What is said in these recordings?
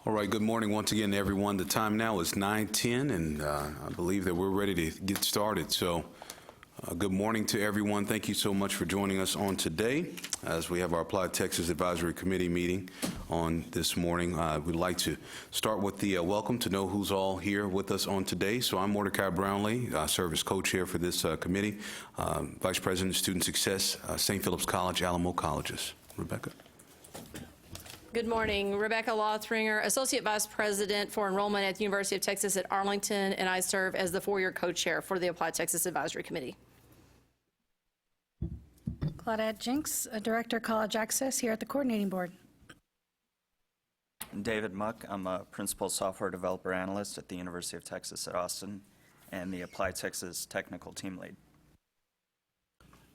All right, good morning once again to everyone. The time now is 9:10, and I believe that we're ready to get started. So, good morning to everyone. Thank you so much for joining us on today as we have our Applied Texas Advisory Committee meeting on this morning. We'd like to start with the welcome to know who's all here with us on today. So I'm Mordecai Brownlee. I serve as co-chair for this committee, Vice President of Student Success, St. Philip's College, Alamo Colleges. Rebecca. Good morning. Rebecca Lothringer, Associate Vice President for Enrollment at the University of Texas at Arlington, and I serve as the four-year co-chair for the Applied Texas Advisory Committee. Claudette Jinks, Director, College Access here at the Coordinating Board. David Muck, I'm a Principal Software Developer Analyst at the University of Texas at Austin and the Applied Texas Technical Team Lead.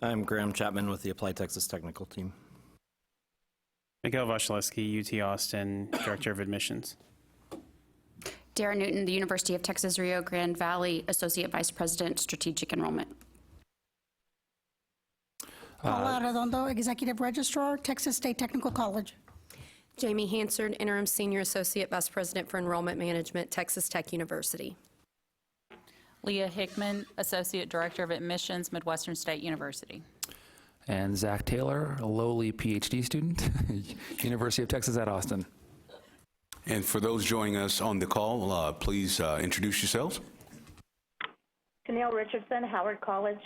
I'm Graham Chapman with the Applied Texas Technical Team. Miguel Vasilevsky, UT Austin, Director of Admissions. Dara Newton, the University of Texas Rio Grande Valley, Associate Vice President, Strategic Enrollment. Paula Arredondo, Executive Registrar, Texas State Technical College. Jamie Hansard, Interim Senior Associate Vice President for Enrollment Management, Texas Tech University. Leah Hickman, Associate Director of Admissions, Midwestern State University. And Zach Taylor, a lowly PhD student, University of Texas at Austin. And for those joining us on the call, please introduce yourselves. Tennille Richardson, Howard College.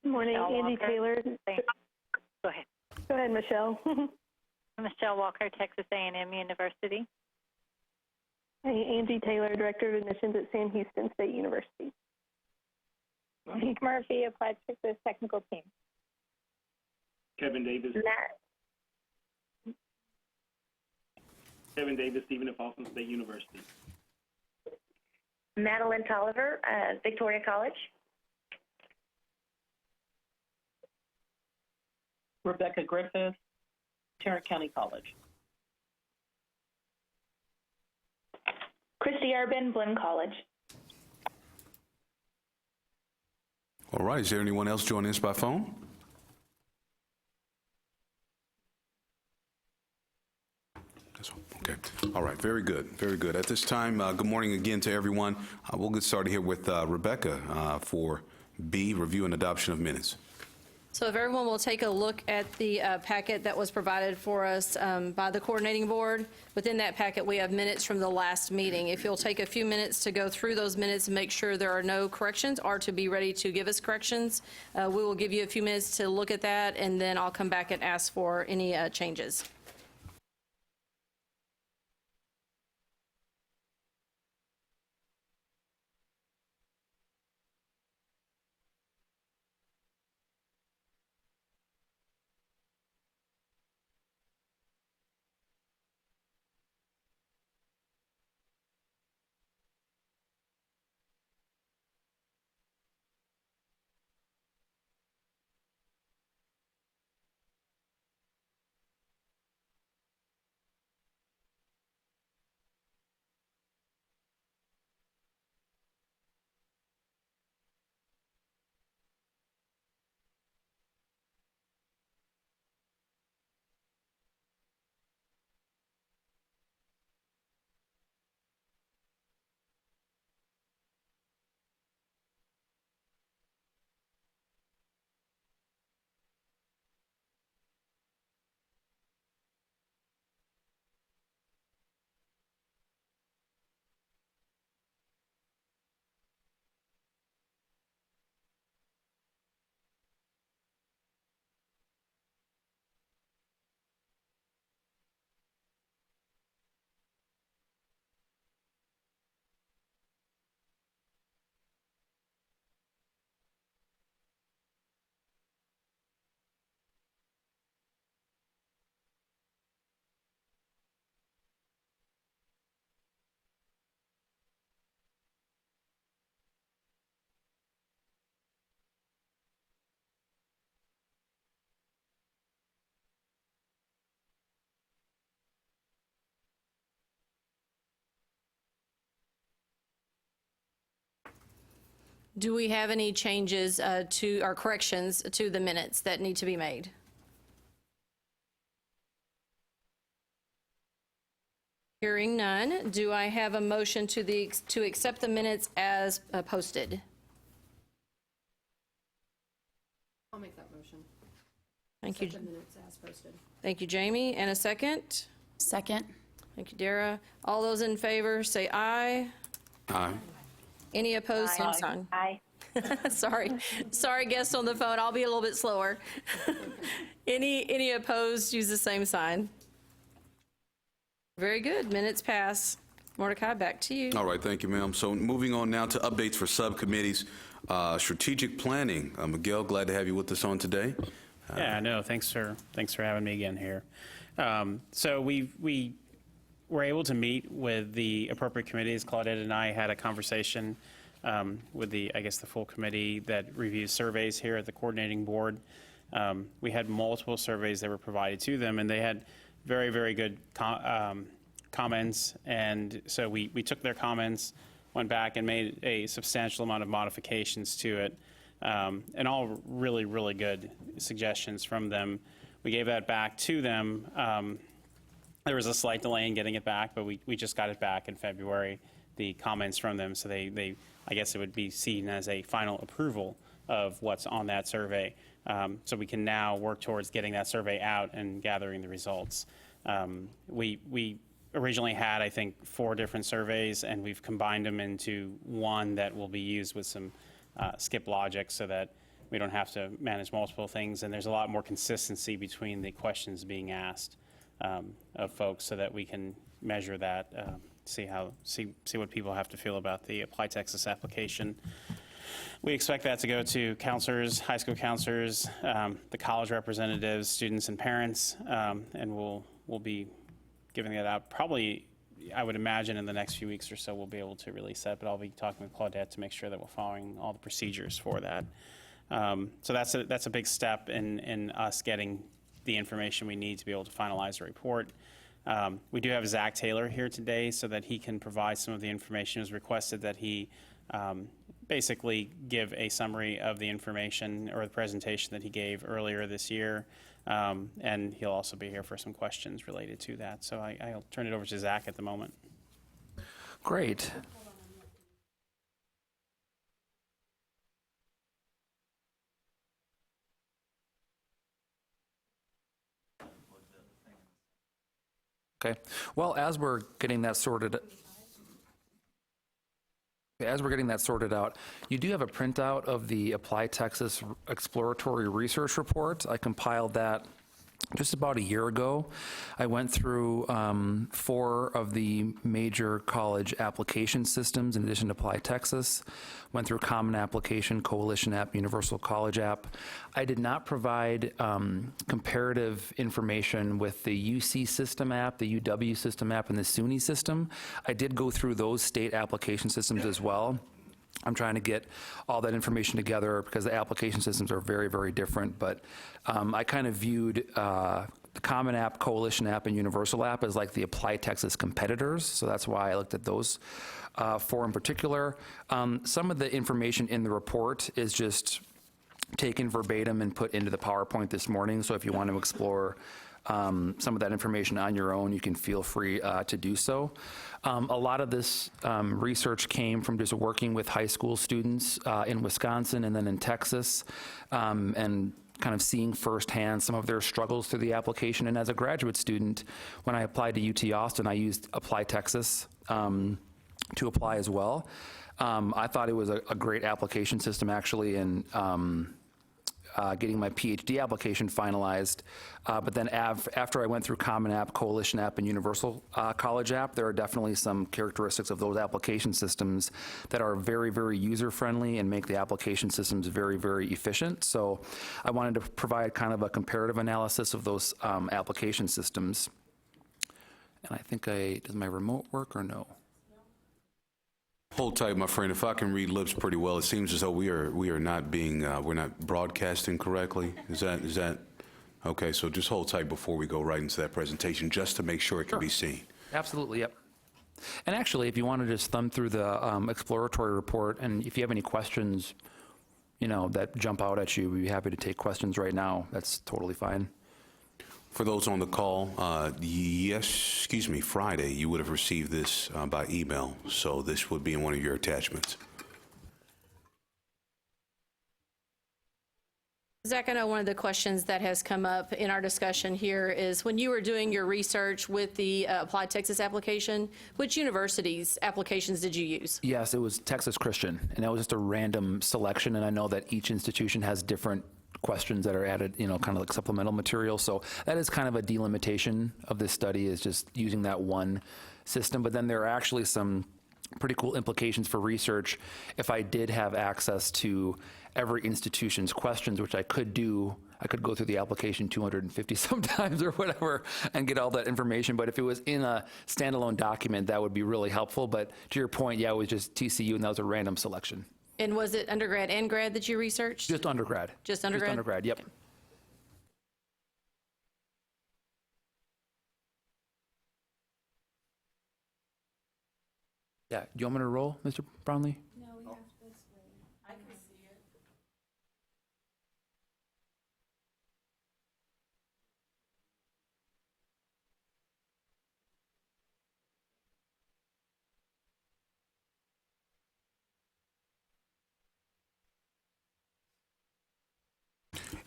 Good morning, Andy Taylor. Go ahead. Go ahead, Michelle. Michelle Walker, Texas A&M University. Hey, Angie Taylor, Director of Admissions at Sam Houston State University. Hank Murphy, Applied Texas Technical Team. Kevin Davis. Kevin Davis, Stephen F. Austin State University. Madeline Tolliver, Victoria College. Rebecca Griffith, Tarrant County College. Christy Urban, Blinn College. All right, is there anyone else joining us by phone? Okay. All right, very good, very good. At this time, good morning again to everyone. We'll get started here with Rebecca for B, review and adoption of minutes. So if everyone will take a look at the packet that was provided for us by the Coordinating Board, within that packet we have minutes from the last meeting. If you'll take a few minutes to go through those minutes and make sure there are no corrections or to be ready to give us corrections, we will give you a few minutes to look at that, and then I'll come back and ask for any changes. Do we have any changes to, or corrections to the minutes that need to be made? Hearing none, do I have a motion to accept the minutes as posted? I'll make that motion. Thank you. Accept the minutes as posted. Thank you, Jamie. And a second? Second. Thank you, Dara. All those in favor, say aye. Aye. Any opposed, same sign. Aye. Sorry, guests on the phone, I'll be a little bit slower. Any opposed, use the same sign. Very good, minutes pass. Mordecai, back to you. All right, thank you, ma'am. So moving on now to updates for subcommittees. Strategic planning. Miguel, glad to have you with us on today. Yeah, no, thanks for having me again here. So we were able to meet with the appropriate committees. Claudette and I had a conversation with the full committee that reviews surveys here at the coordinating board. We had multiple surveys that were provided to them, and they had very, very good comments. And so we took their comments, went back and made a substantial amount of modifications to it, and all really, really good suggestions from them. We gave that back to them. There was a slight delay in getting it back, but we just got it back in February, the comments from them. So they I guess it would be seen as a final approval of what's on that survey. So we can now work towards getting that survey out and gathering the results. We originally had, I think, 4 different surveys, and we've combined them into one that will be used with some skip logic so that we don't have to manage multiple things. And there's a lot more consistency between the questions being asked of folks so that we can measure that, see what people have to feel about the Apply Texas application. We expect that to go to counselors, high school counselors, the college representatives, students, and parents, and we'll be giving that out probably, I would imagine, in the next few weeks or so we'll be able to release that, but I'll be talking with Claudette to make sure that we're following all the procedures for that. So that's a big step in us getting the information we need to be able to finalize the report. We do have Zach Taylor here today so that he can provide some of the information. It was requested that he basically give a summary of the information or the presentation that he gave earlier this year, and he'll also be here for some questions related to that. So I'll turn it over to Zach at the moment. Great. Okay. Well, as we're getting that sorted out, you do have a printout of the Apply Texas Exploratory Research Report. I compiled that just about a year ago. I went through 4 of the major college application systems in addition to Apply Texas. Went through Common Application, Coalition App, Universal College App. I did not provide comparative information with the UC system app, the UW system app, and the SUNY system. I did go through those state application systems as well. I'm trying to get all that information together because the application systems are very, very different. But I kind of viewed the Common App, Coalition App, and Universal App as like the Apply Texas competitors. So that's why I looked at those 4 in particular. Some of the information in the report is just taken verbatim and put into the PowerPoint this morning. So if you want to explore some of that information on your own, you can feel free to do so. A lot of this research came from just working with high school students in Wisconsin and then in Texas, and kind of seeing firsthand some of their struggles through the application. And as a graduate student, when I applied to UT Austin, I used Apply Texas to apply as well. I thought it was a great application system, actually, and getting my PhD application finalized. But then after I went through Common App, Coalition App, and Universal College App, there are definitely some characteristics of those application systems that are very, very user-friendly and make the application systems very, very efficient. So I wanted to provide kind of a comparative analysis of those application systems. And I think does my remote work or no? Hold tight, my friend. If I can read lips pretty well, it seems as though we are not being we're not broadcasting correctly. Is that okay? So just hold tight before we go right into that presentation, just to make sure it can be seen. Absolutely, yep. And actually, if you want to just thumb through the exploratory report, and if you have any questions, that jump out at you, we'd be happy to take questions right now. That's totally fine. For those on the call, Friday, you would have received this by email, so this would be in one of your attachments. Zach, I know one of the questions that has come up in our discussion here is when you were doing your research with the Applied Texas application, which universities' applications did you use? Yes, it was Texas Christian, and that was just a random selection, and I know that each institution has different questions that are added, kind of like supplemental material. So that is kind of a delimitation of this study, is just using that one system. But then there are actually some pretty cool implications for research if I did have access to every institution's questions, which I could do. I could go through the application 250 sometimes or whatever and get all that information. But if it was in a standalone document, that would be really helpful. But to your point, yeah, it was just TCU, and that was a random selection. And was it undergrad and grad that you researched? Just undergrad. Just undergrad? Just undergrad, yep. Okay. Yeah, do you want me to roll, Mr. Brownlee? No, we have this way. I can see it.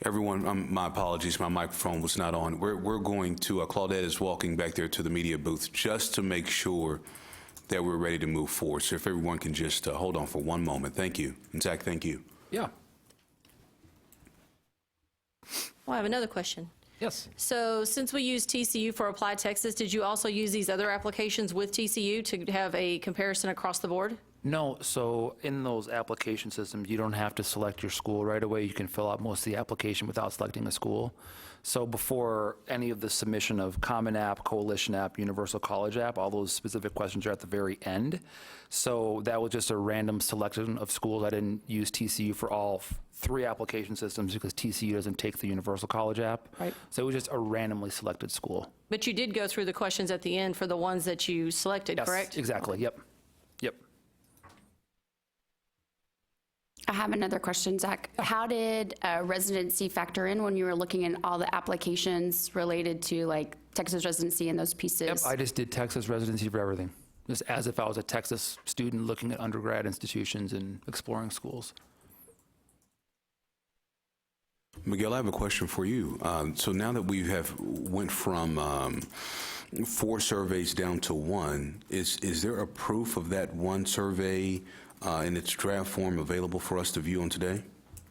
Everyone, my apologies, my microphone was not on. We're going to, Claudette is walking back there to the media booth just to make sure that we're ready to move forward. So if everyone can just hold on for one moment. Thank you. And Zach, thank you. Yeah. Well, I have another question. Yes. So since we use TCU for Applied Texas, did you also use these other applications with TCU to have a comparison across the board? No, so in those application systems, you don't have to select your school right away. You can fill out most of the application without selecting a school. So before any of the submission of Common App, Coalition App, Universal College App, all those specific questions are at the very end. So that was just a random selection of schools. I didn't use TCU for all 3 application systems because TCU doesn't take the Universal College App. Right. So it was just a randomly selected school. But you did go through the questions at the end for the ones that you selected, Yes, correct? exactly, yep. Yep. I have another question, Zach. How did residency factor in when you were looking at all the applications related to like Texas residency and those pieces? Yep, I just did Texas residency for everything, just as if I was a Texas student looking at undergrad institutions and exploring schools. Miguel, I have a question for you. So now that we have went from 4 surveys down to 1, is there a proof of that one survey in its draft form available for us to view on today?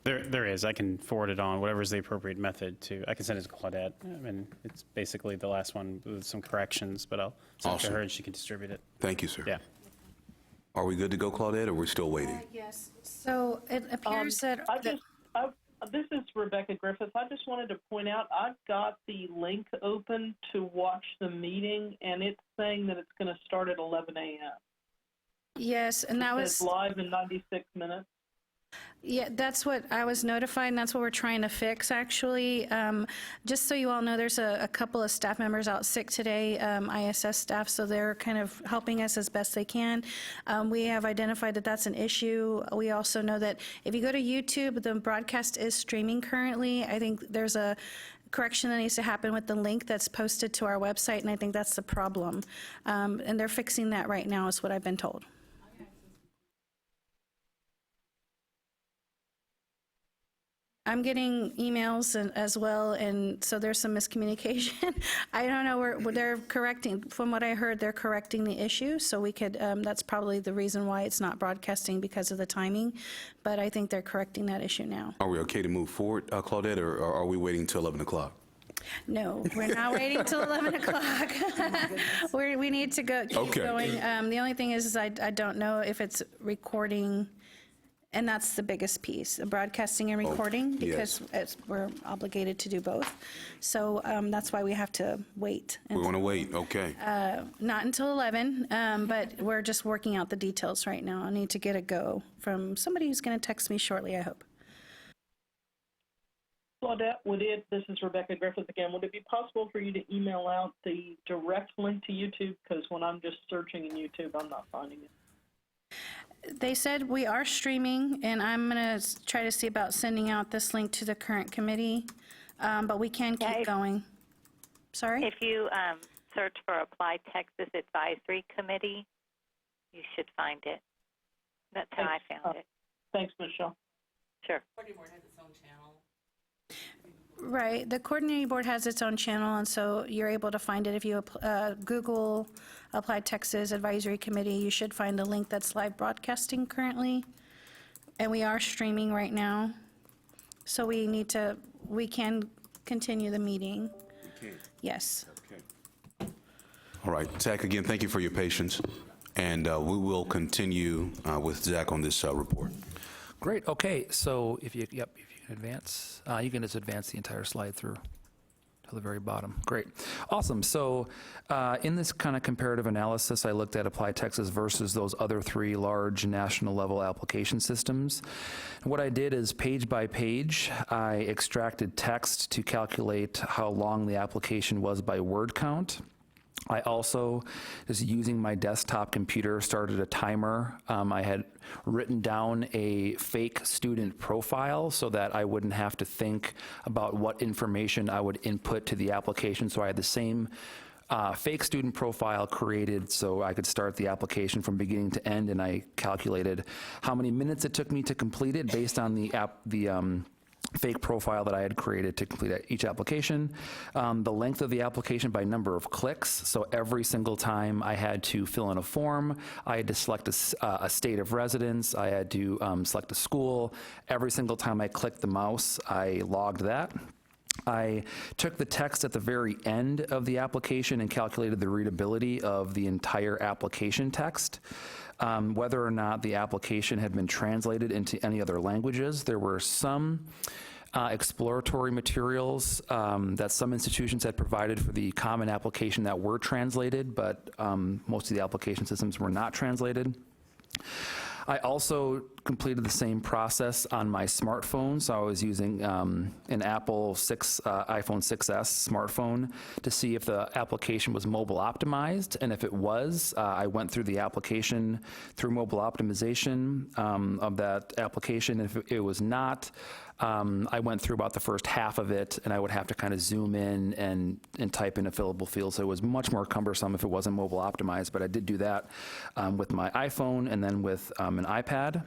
There is. I can forward it on, whatever is the appropriate method to. I can send it to Claudette. I mean, it's basically the last one with some corrections, but I'll send it to her and she can distribute it. Thank you, sir. Yeah. Are we good to go, Claudette, or we're still waiting? Yes. So it appears that. This is Rebecca Griffith. I just wanted to point out, I've got the link open to watch the meeting, and it's saying that it's going to start at 11 a.m. Yes, and that It's was. live in 96 minutes. Yeah, that's what I was notified, and that's what we're trying to fix, actually. Just so you all know, there's a couple of staff members out sick today, ISS staff, so they're kind of helping us as best they can. We have identified that that's an issue. We also know that if you go to YouTube, the broadcast is streaming currently. I think there's a correction that needs to happen with the link that's posted to our website, and I think that's the problem. And they're fixing that right now, is what I've been told. I'm getting emails as well, and so there's some miscommunication. I don't know, they're correcting, from what I heard, they're correcting the issue, so we could, that's probably the reason why it's not broadcasting, because of the timing, but I think they're correcting that issue now. Are we okay to move forward, Claudette, or are we waiting till 11 o'clock? No, we're not waiting till 11 o'clock. We need to go, keep going. The only thing is I don't know if it's recording. And that's the biggest piece, broadcasting and recording, because we're obligated to do both. So that's why we have to wait. We're going to wait, okay. Not until 11, but we're just working out the details right now. I need to get a go from somebody who's going to text me shortly, I hope. Claudette, this is Rebecca Griffith again. Would it be possible for you to email out the direct link to YouTube? Because when I'm just searching in YouTube, I'm not finding it. They said we are streaming, and I'm going to try to see about sending out this link to the current committee, but we can keep going. Sorry? If you search for Applied Texas Advisory Committee, you should find it. That's how I found it. Thanks, Michelle. Sure. Right, the coordinating board has its own channel, and so you're able to find it if you Google Applied Texas Advisory Committee. You should find a link that's live broadcasting currently, and we are streaming right now. So we can continue the meeting. Yes. All right, Zach, again, thank you for your patience, and we will continue with Zach on this report. Great, okay, so if you can advance, you can just advance the entire slide through to the very bottom. Great, awesome. So in this kind of comparative analysis, I looked at Applied Texas versus those other 3 large national level application systems. And what I did is page by page, I extracted text to calculate how long the application was by word count. I also, just using my desktop computer, started a timer. I had written down a fake student profile so that I wouldn't have to think about what information I would input to the application. So I had the same fake student profile created so I could start the application from beginning to end, and I calculated how many minutes it took me to complete it based on the fake profile that I had created to complete each application, the length of the application by number of clicks. So every single time I had to fill in a form, I had to select a state of residence, I had to select a school. Every single time I clicked the mouse, I logged that. I took the text at the very end of the application and calculated the readability of the entire application text. Whether or not the application had been translated into any other languages. There were some exploratory materials that some institutions had provided for the common application that were translated, but most of the application systems were not translated. I also completed the same process on my smartphone. So I was using an iPhone 6s smartphone to see if the application was mobile optimized. And if it was, I went through the application through mobile optimization of that application. If it was not, I went through about the first half of it, and I would have to kind of zoom in and type in a fillable field. So it was much more cumbersome if it wasn't mobile optimized, but I did do that with my iPhone and then with an iPad.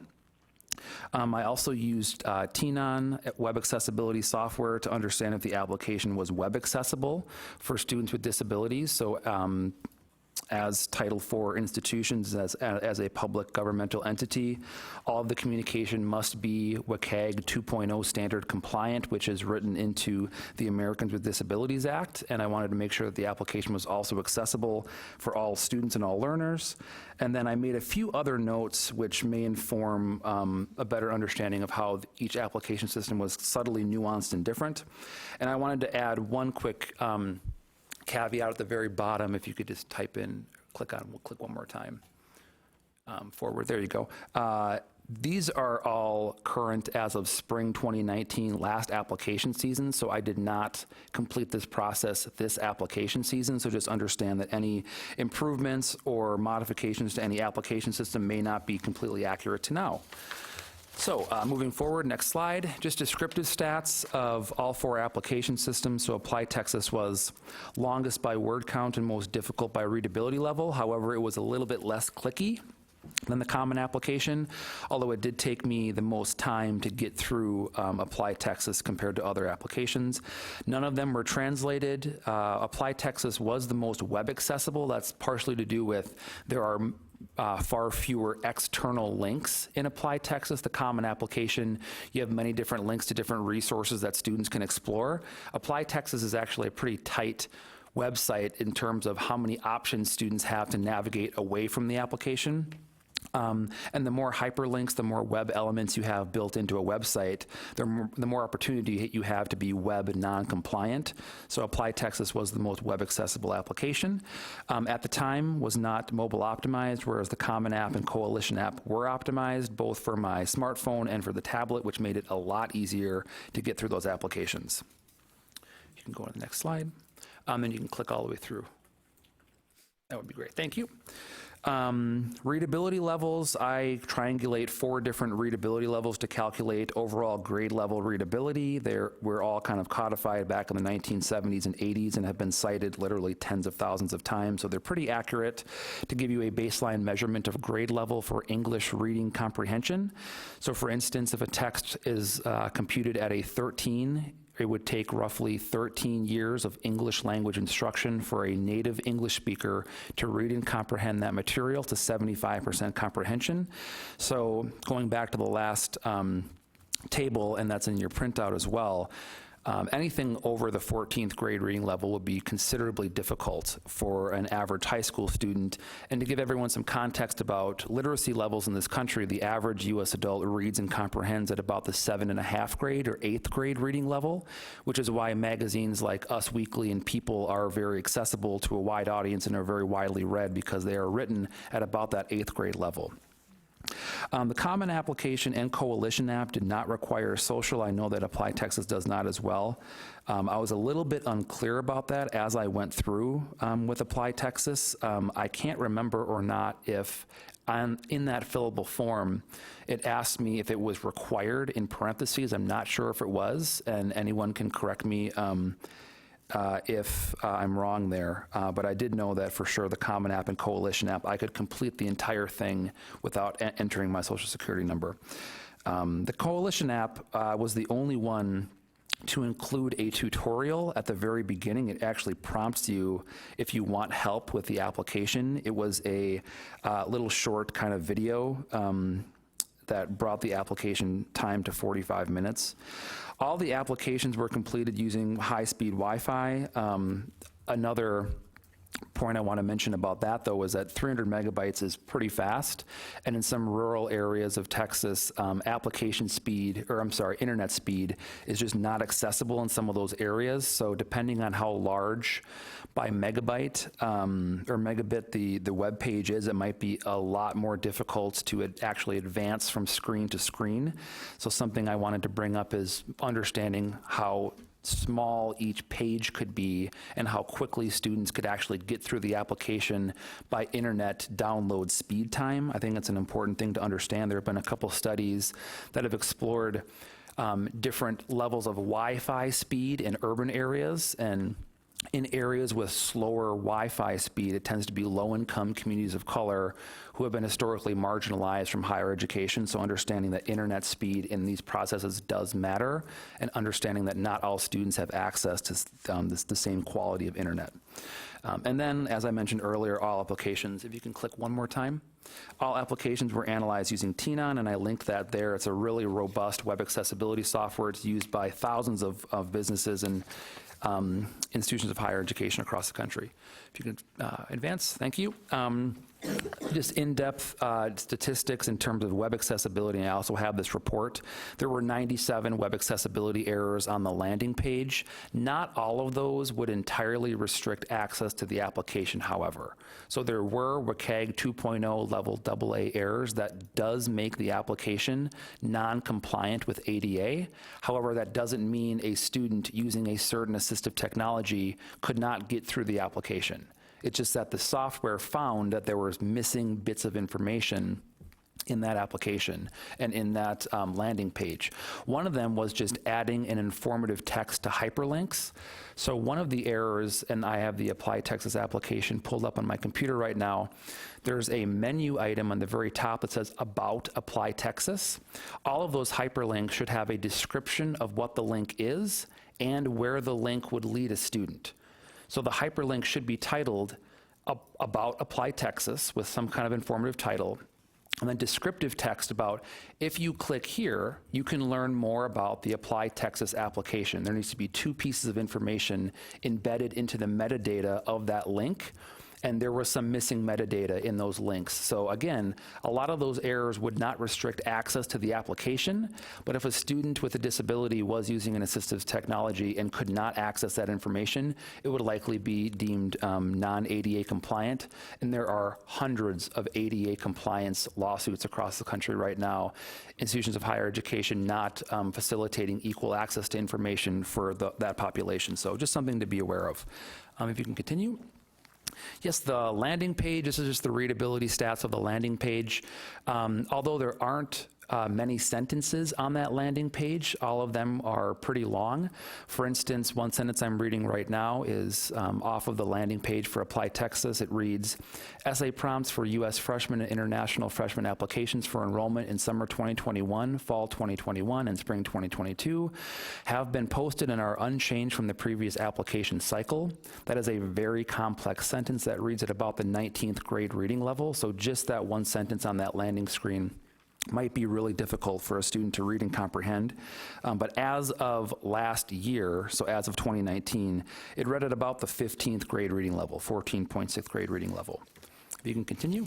I also used TNON web accessibility software to understand if the application was web accessible for students with disabilities. So as Title IV institutions, as a public governmental entity, all of the communication must be WCAG 2.0 standard compliant, which is written into the Americans with Disabilities Act. And I wanted to make sure that the application was also accessible for all students and all learners. And then I made a few other notes which may inform a better understanding of how each application system was subtly nuanced and different. And I wanted to add one quick caveat at the very bottom. If you could just type in, we'll click one more time forward. There you go. These are all current as of spring 2019, last application season. So I did not complete this process this application season. So just understand that any improvements or modifications to any application system may not be completely accurate to now. So moving forward, next slide, just descriptive stats of all 4 application systems. So Applied Texas was longest by word count and most difficult by readability level. However, it was a little bit less clicky than the common application, although it did take me the most time to get through Applied Texas compared to other applications. None of them were translated. Applied Texas was the most web accessible. That's partially to do with there are far fewer external links in Applied Texas. The common application, you have many different links to different resources that students can explore. Applied Texas is actually a pretty tight website in terms of how many options students have to navigate away from the application. And the more hyperlinks, the more web elements you have built into a website, the more opportunity you have to be web non-compliant. So Applied Texas was the most web accessible application. At the time, was not mobile optimized, whereas the Common App and Coalition App were optimized, both for my smartphone and for the tablet, which made it a lot easier to get through those applications. You can go to the next slide, and you can click all the way through. That would be great. Thank you. Readability levels, I triangulate 4 different readability levels to calculate overall grade level readability. We're all kind of codified back in the 1970s and 80s and have been cited literally tens of thousands of times, so they're pretty accurate to give you a baseline measurement of grade level for English reading comprehension. So for instance, if a text is computed at a 13, it would take roughly 13 years of English language instruction for a native English speaker to read and comprehend that material to 75% comprehension. So going back to the last table, and that's in your printout as well, anything over the 14th grade reading level would be considerably difficult for an average high school student. And to give everyone some context about literacy levels in this country, the average U.S. adult reads and comprehends at about the 7.5 grade or 8th grade reading level, which is why magazines like Us Weekly and People are very accessible to a wide audience and are very widely read, because they are written at about that 8th grade level. The Common Application and Coalition app did not require social. I know that Apply Texas does not as well. I was a little bit unclear about that as I went through with Apply Texas. I can't remember or not if in that fillable form, it asked me if it was required in parentheses. I'm not sure if it was, and anyone can correct me if I'm wrong there, but I did know that for sure the Common App and Coalition app, I could complete the entire thing without entering my Social Security number. The Coalition app was the only one to include a tutorial at the very beginning. It actually prompts you if you want help with the application. It was a little short kind of video that brought the application time to 45 minutes. All the applications were completed using high-speed Wi-Fi. Another point I want to mention about that, though, is that 300 megabytes is pretty fast, and in some rural areas of Texas, internet speed is just not accessible in some of those areas. So depending on how large by megabyte or megabit the web page is, it might be a lot more difficult to actually advance from screen to screen. So something I wanted to bring up is understanding how small each page could be and how quickly students could actually get through the application by internet download speed time. I think that's an important thing to understand. There have been a couple studies that have explored different levels of Wi-Fi speed in urban areas, and in areas with slower Wi-Fi speed, it tends to be low-income communities of color who have been historically marginalized from higher education. So understanding that internet speed in these processes does matter, and understanding that not all students have access to the same quality of internet. And then, as I mentioned earlier, all applications, if you can click one more time, all applications were analyzed using TNON, and I linked that there. It's a really robust web accessibility software. It's used by thousands of businesses and institutions of higher education across the country. If you could advance, thank you. Just in-depth statistics in terms of web accessibility. I also have this report. There were 97 web accessibility errors on the landing page. Not all of those would entirely restrict access to the application, however. So there were WCAG 2.0 level AA errors that does make the application non-compliant with ADA. However, that doesn't mean a student using a certain assistive technology could not get through the application. It's just that the software found that there was missing bits of information in that application and in that landing page. One of them was just adding an informative text to hyperlinks. So one of the errors, and I have the Apply Texas application pulled up on my computer right now, there's a menu item on the very top that says About Apply Texas. All of those hyperlinks should have a description of what the link is and where the link would lead a student. So the hyperlink should be titled About Apply Texas with some kind of informative title, and then descriptive text about, if you click here, you can learn more about the Apply Texas application. There needs to be 2 pieces of information embedded into the metadata of that link, and there was some missing metadata in those links. So again, a lot of those errors would not restrict access to the application, but if a student with a disability was using an assistive technology and could not access that information, it would likely be deemed non-ADA compliant. And there are hundreds of ADA compliance lawsuits across the country right now, institutions of higher education not facilitating equal access to information for that population. So just something to be aware of. If you can continue. Yes, the landing page, this is just the readability stats of the landing page. Although there aren't many sentences on that landing page, all of them are pretty long. For instance, one sentence I'm reading right now is off of the landing page for Apply Texas. It reads, essay prompts for U.S. freshman and international freshman applications for enrollment in summer 2021, fall 2021, and spring 2022 have been posted and are unchanged from the previous application cycle. That is a very complex sentence that reads at about the 19th grade reading level. So just that one sentence on that landing screen might be really difficult for a student to read and comprehend. But as of last year, so as of 2019, it read at about the 15th grade reading level, 14.6th grade reading level. If you can continue.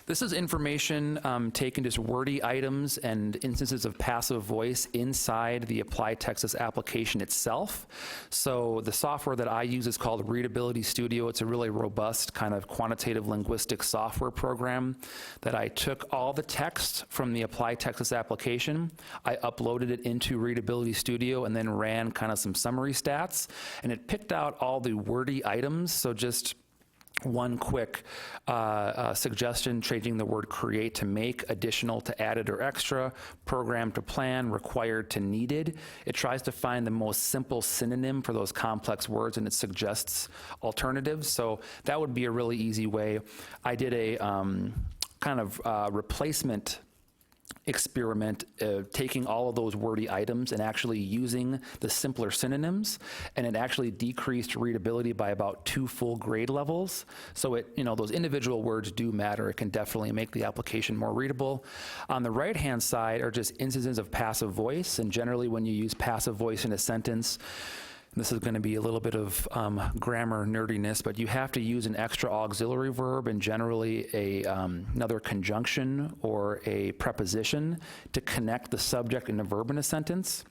This is information taken, just wordy items and instances of passive voice inside the Apply Texas application itself. So the software that I use is called Readability Studio. It's a really robust kind of quantitative linguistic software program that I took all the text from the Apply Texas application, I uploaded it into Readability Studio and then ran kind of some summary stats, and it picked out all the wordy items. So just one quick suggestion, changing the word create to make, additional to added or extra, program to plan, required to needed. It tries to find the most simple synonym for those complex words, and it suggests alternatives. So that would be a really easy way. I did a kind of replacement experiment, taking all of those wordy items and actually using the simpler synonyms, and it actually decreased readability by about 2 full grade levels. So it, those individual words do matter. It can definitely make the application more readable. On the right-hand side are just instances of passive voice, and generally when you use passive voice in a sentence, this is going to be a little bit of grammar nerdiness, but you have to use an extra auxiliary verb and generally another conjunction or a preposition to connect the subject and the verb in a sentence.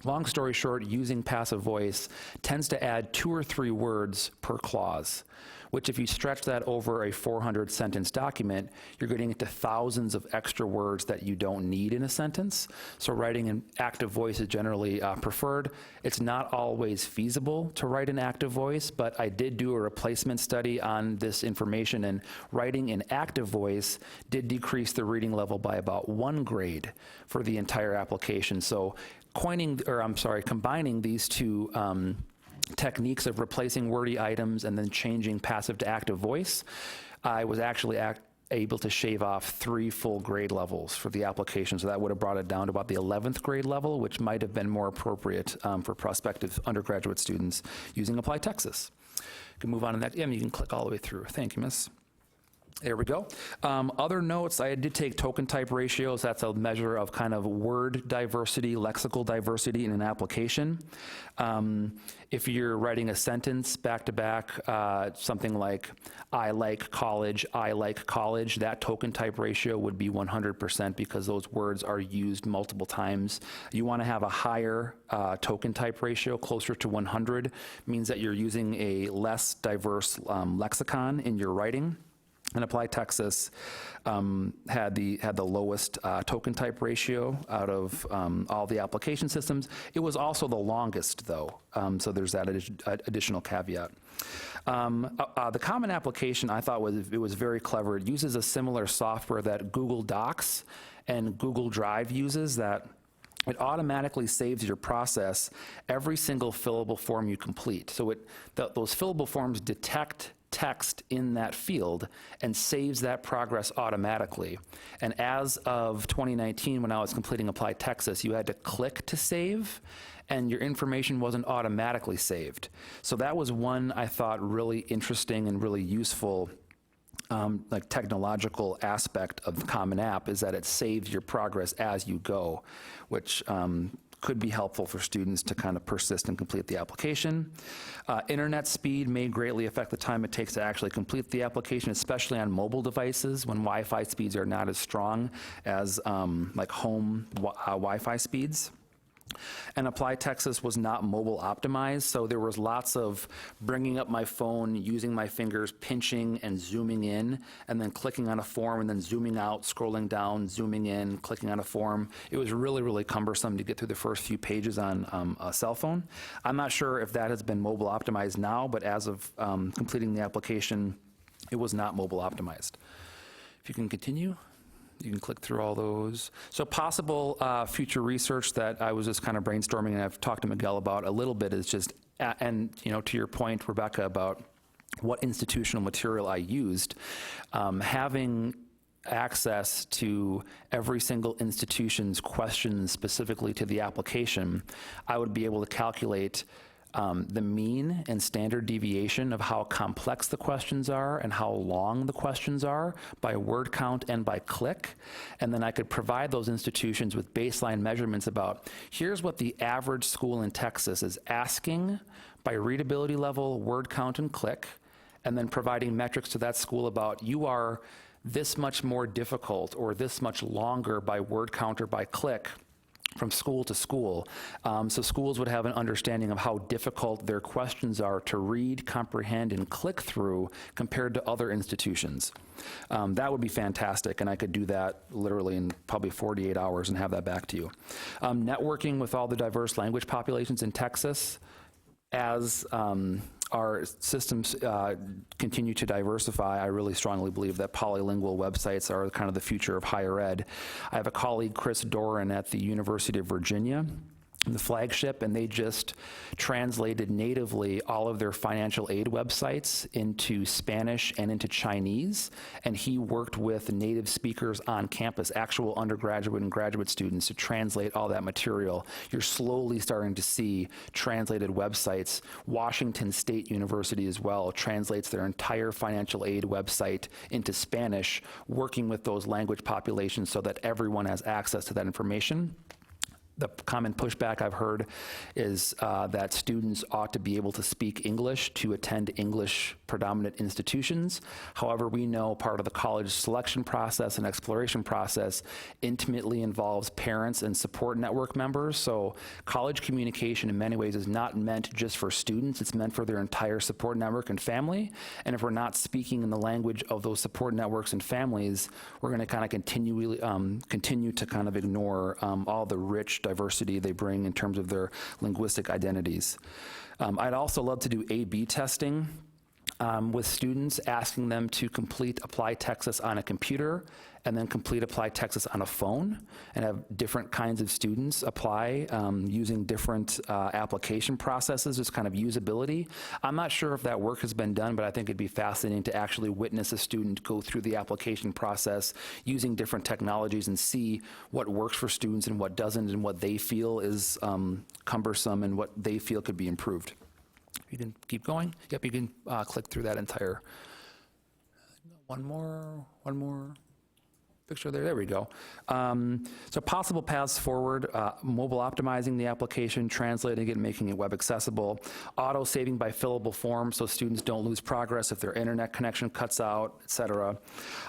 Long story short, using passive voice tends to add 2 or 3 words per clause, which if you stretch that over a 400-sentence document, you're getting into thousands of extra words that you don't need in a sentence. So writing in active voice is generally preferred. It's not always feasible to write in active voice, but I did do a replacement study on this information, and writing in active voice did decrease the reading level by about 1 grade for the entire application. So combining these two techniques of replacing wordy items and then changing passive to active voice, I was actually able to shave off 3 full grade levels for the application. So that would have brought it down to about the 11th grade level, which might have been more appropriate for prospective undergraduate students using Apply Texas. You can move on to that. Yeah, you can click all the way through. Thank you, Miss. There we go. Other notes, I did take token type ratios. That's a measure of kind of word diversity, lexical diversity in an application. If you're writing a sentence back to back, something like, I like college, that token type ratio would be 100% because those words are used multiple times. You want to have a higher token type ratio, closer to 100, means that you're using a less diverse lexicon in your writing. And Apply Texas had the lowest token type ratio out of all the application systems. It was also the longest, though, so there's that additional caveat. The Common Application, I thought was very clever. It uses a similar software that Google Docs and Google Drive uses, that it automatically saves your process every single fillable form you complete. So those fillable forms detect text in that field and saves that progress automatically. And as of 2019, when I was completing Apply Texas, you had to click to save, and your information wasn't automatically saved. So that was one I thought really interesting and really useful like technological aspect of the Common App, is that it saves your progress as you go, which could be helpful for students to kind of persist and complete the application. Internet speed may greatly affect the time it takes to actually complete the application, especially on mobile devices when Wi-Fi speeds are not as strong as like home Wi-Fi speeds. And Apply Texas was not mobile optimized, so there was lots of bringing up my phone, using my fingers, pinching and zooming in, and then clicking on a form, and then zooming out, scrolling down, zooming in, clicking on a form. It was really, really cumbersome to get through the first few pages on a cell phone. I'm not sure if that has been mobile optimized now, but as of completing the application, it was not mobile optimized. If you can continue. You can click through all those. So possible future research that I was just kind of brainstorming, and I've talked to Miguel about a little bit, is just, and to your point, Rebecca, about what institutional material I used, having access to every single institution's questions specifically to the application, I would be able to calculate the mean and standard deviation of how complex the questions are and how long the questions are by word count and by click. And then I could provide those institutions with baseline measurements about, here's what the average school in Texas is asking by readability level, word count, and click, and then providing metrics to that school about, you are this much more difficult or this much longer by word count or by click from school to school. So schools would have an understanding of how difficult their questions are to read, comprehend, and click through compared to other institutions. That would be fantastic, and I could do that literally in probably 48 hours and have that back to you. Networking with all the diverse language populations in Texas, as our systems continue to diversify, I really strongly believe that polylingual websites are kind of the future of higher ed. I have a colleague, Chris Doran, at the University of Virginia, the flagship, and they just translated natively all of their financial aid websites into Spanish and into Chinese, and he worked with native speakers on campus, actual undergraduate and graduate students, to translate all that material. You're slowly starting to see translated websites. Washington State University as well translates their entire financial aid website into Spanish, working with those language populations so that everyone has access to that information. The common pushback I've heard is that students ought to be able to speak English to attend English predominant institutions. However, we know part of the college selection process and exploration process intimately involves parents and support network members. So college communication in many ways is not meant just for students, it's meant for their entire support network and family. And if we're not speaking in the language of those support networks and families, we're gonna kind of continue to kind of ignore all the rich diversity they bring in terms of their linguistic identities. I'd also love to do A/B testing with students, asking them to complete Apply Texas on a computer and then complete Apply Texas on a phone, and have different kinds of students apply using different application processes, just kind of usability. I'm not sure if that work has been done, but I think it'd be fascinating to actually witness a student go through the application process using different technologies and see what works for students and what doesn't, and what they feel is cumbersome and what they feel could be improved. You can keep going. Yep, you can click through that entire. One more picture there. There we go. So possible paths forward: mobile optimizing the application, translating it, making it web accessible, auto saving by fillable forms so students don't lose progress if their internet connection cuts out, etc.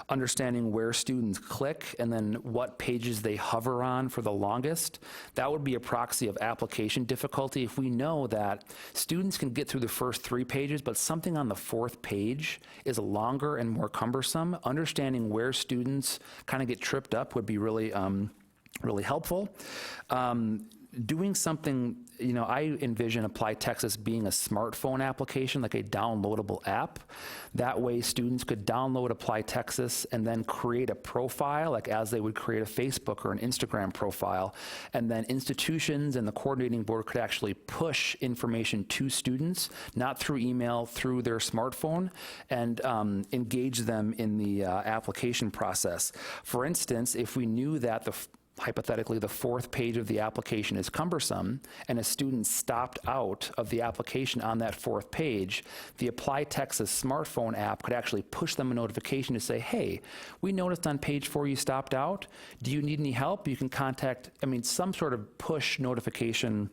Understanding where students click and then what pages they hover on for the longest. That would be a proxy of application difficulty. If we know that students can get through the first 3 pages, but something on the 4th page is longer and more cumbersome, understanding where students kind of get tripped up would be really, really helpful. Doing something, I envision Apply Texas being a smartphone application, like a downloadable app. That way students could download Apply Texas and then create a profile, like as they would create a Facebook or an Instagram profile. And then institutions and the coordinating board could actually push information to students, not through email, through their smartphone, and engage them in the application process. For instance, if we knew that hypothetically, the 4th page of the application is cumbersome, and a student stopped out of the application on that 4th page, the Apply Texas smartphone app could actually push them a notification to say, hey, we noticed on page 4 you stopped out. Do you need any help? You can contact, some sort of push notification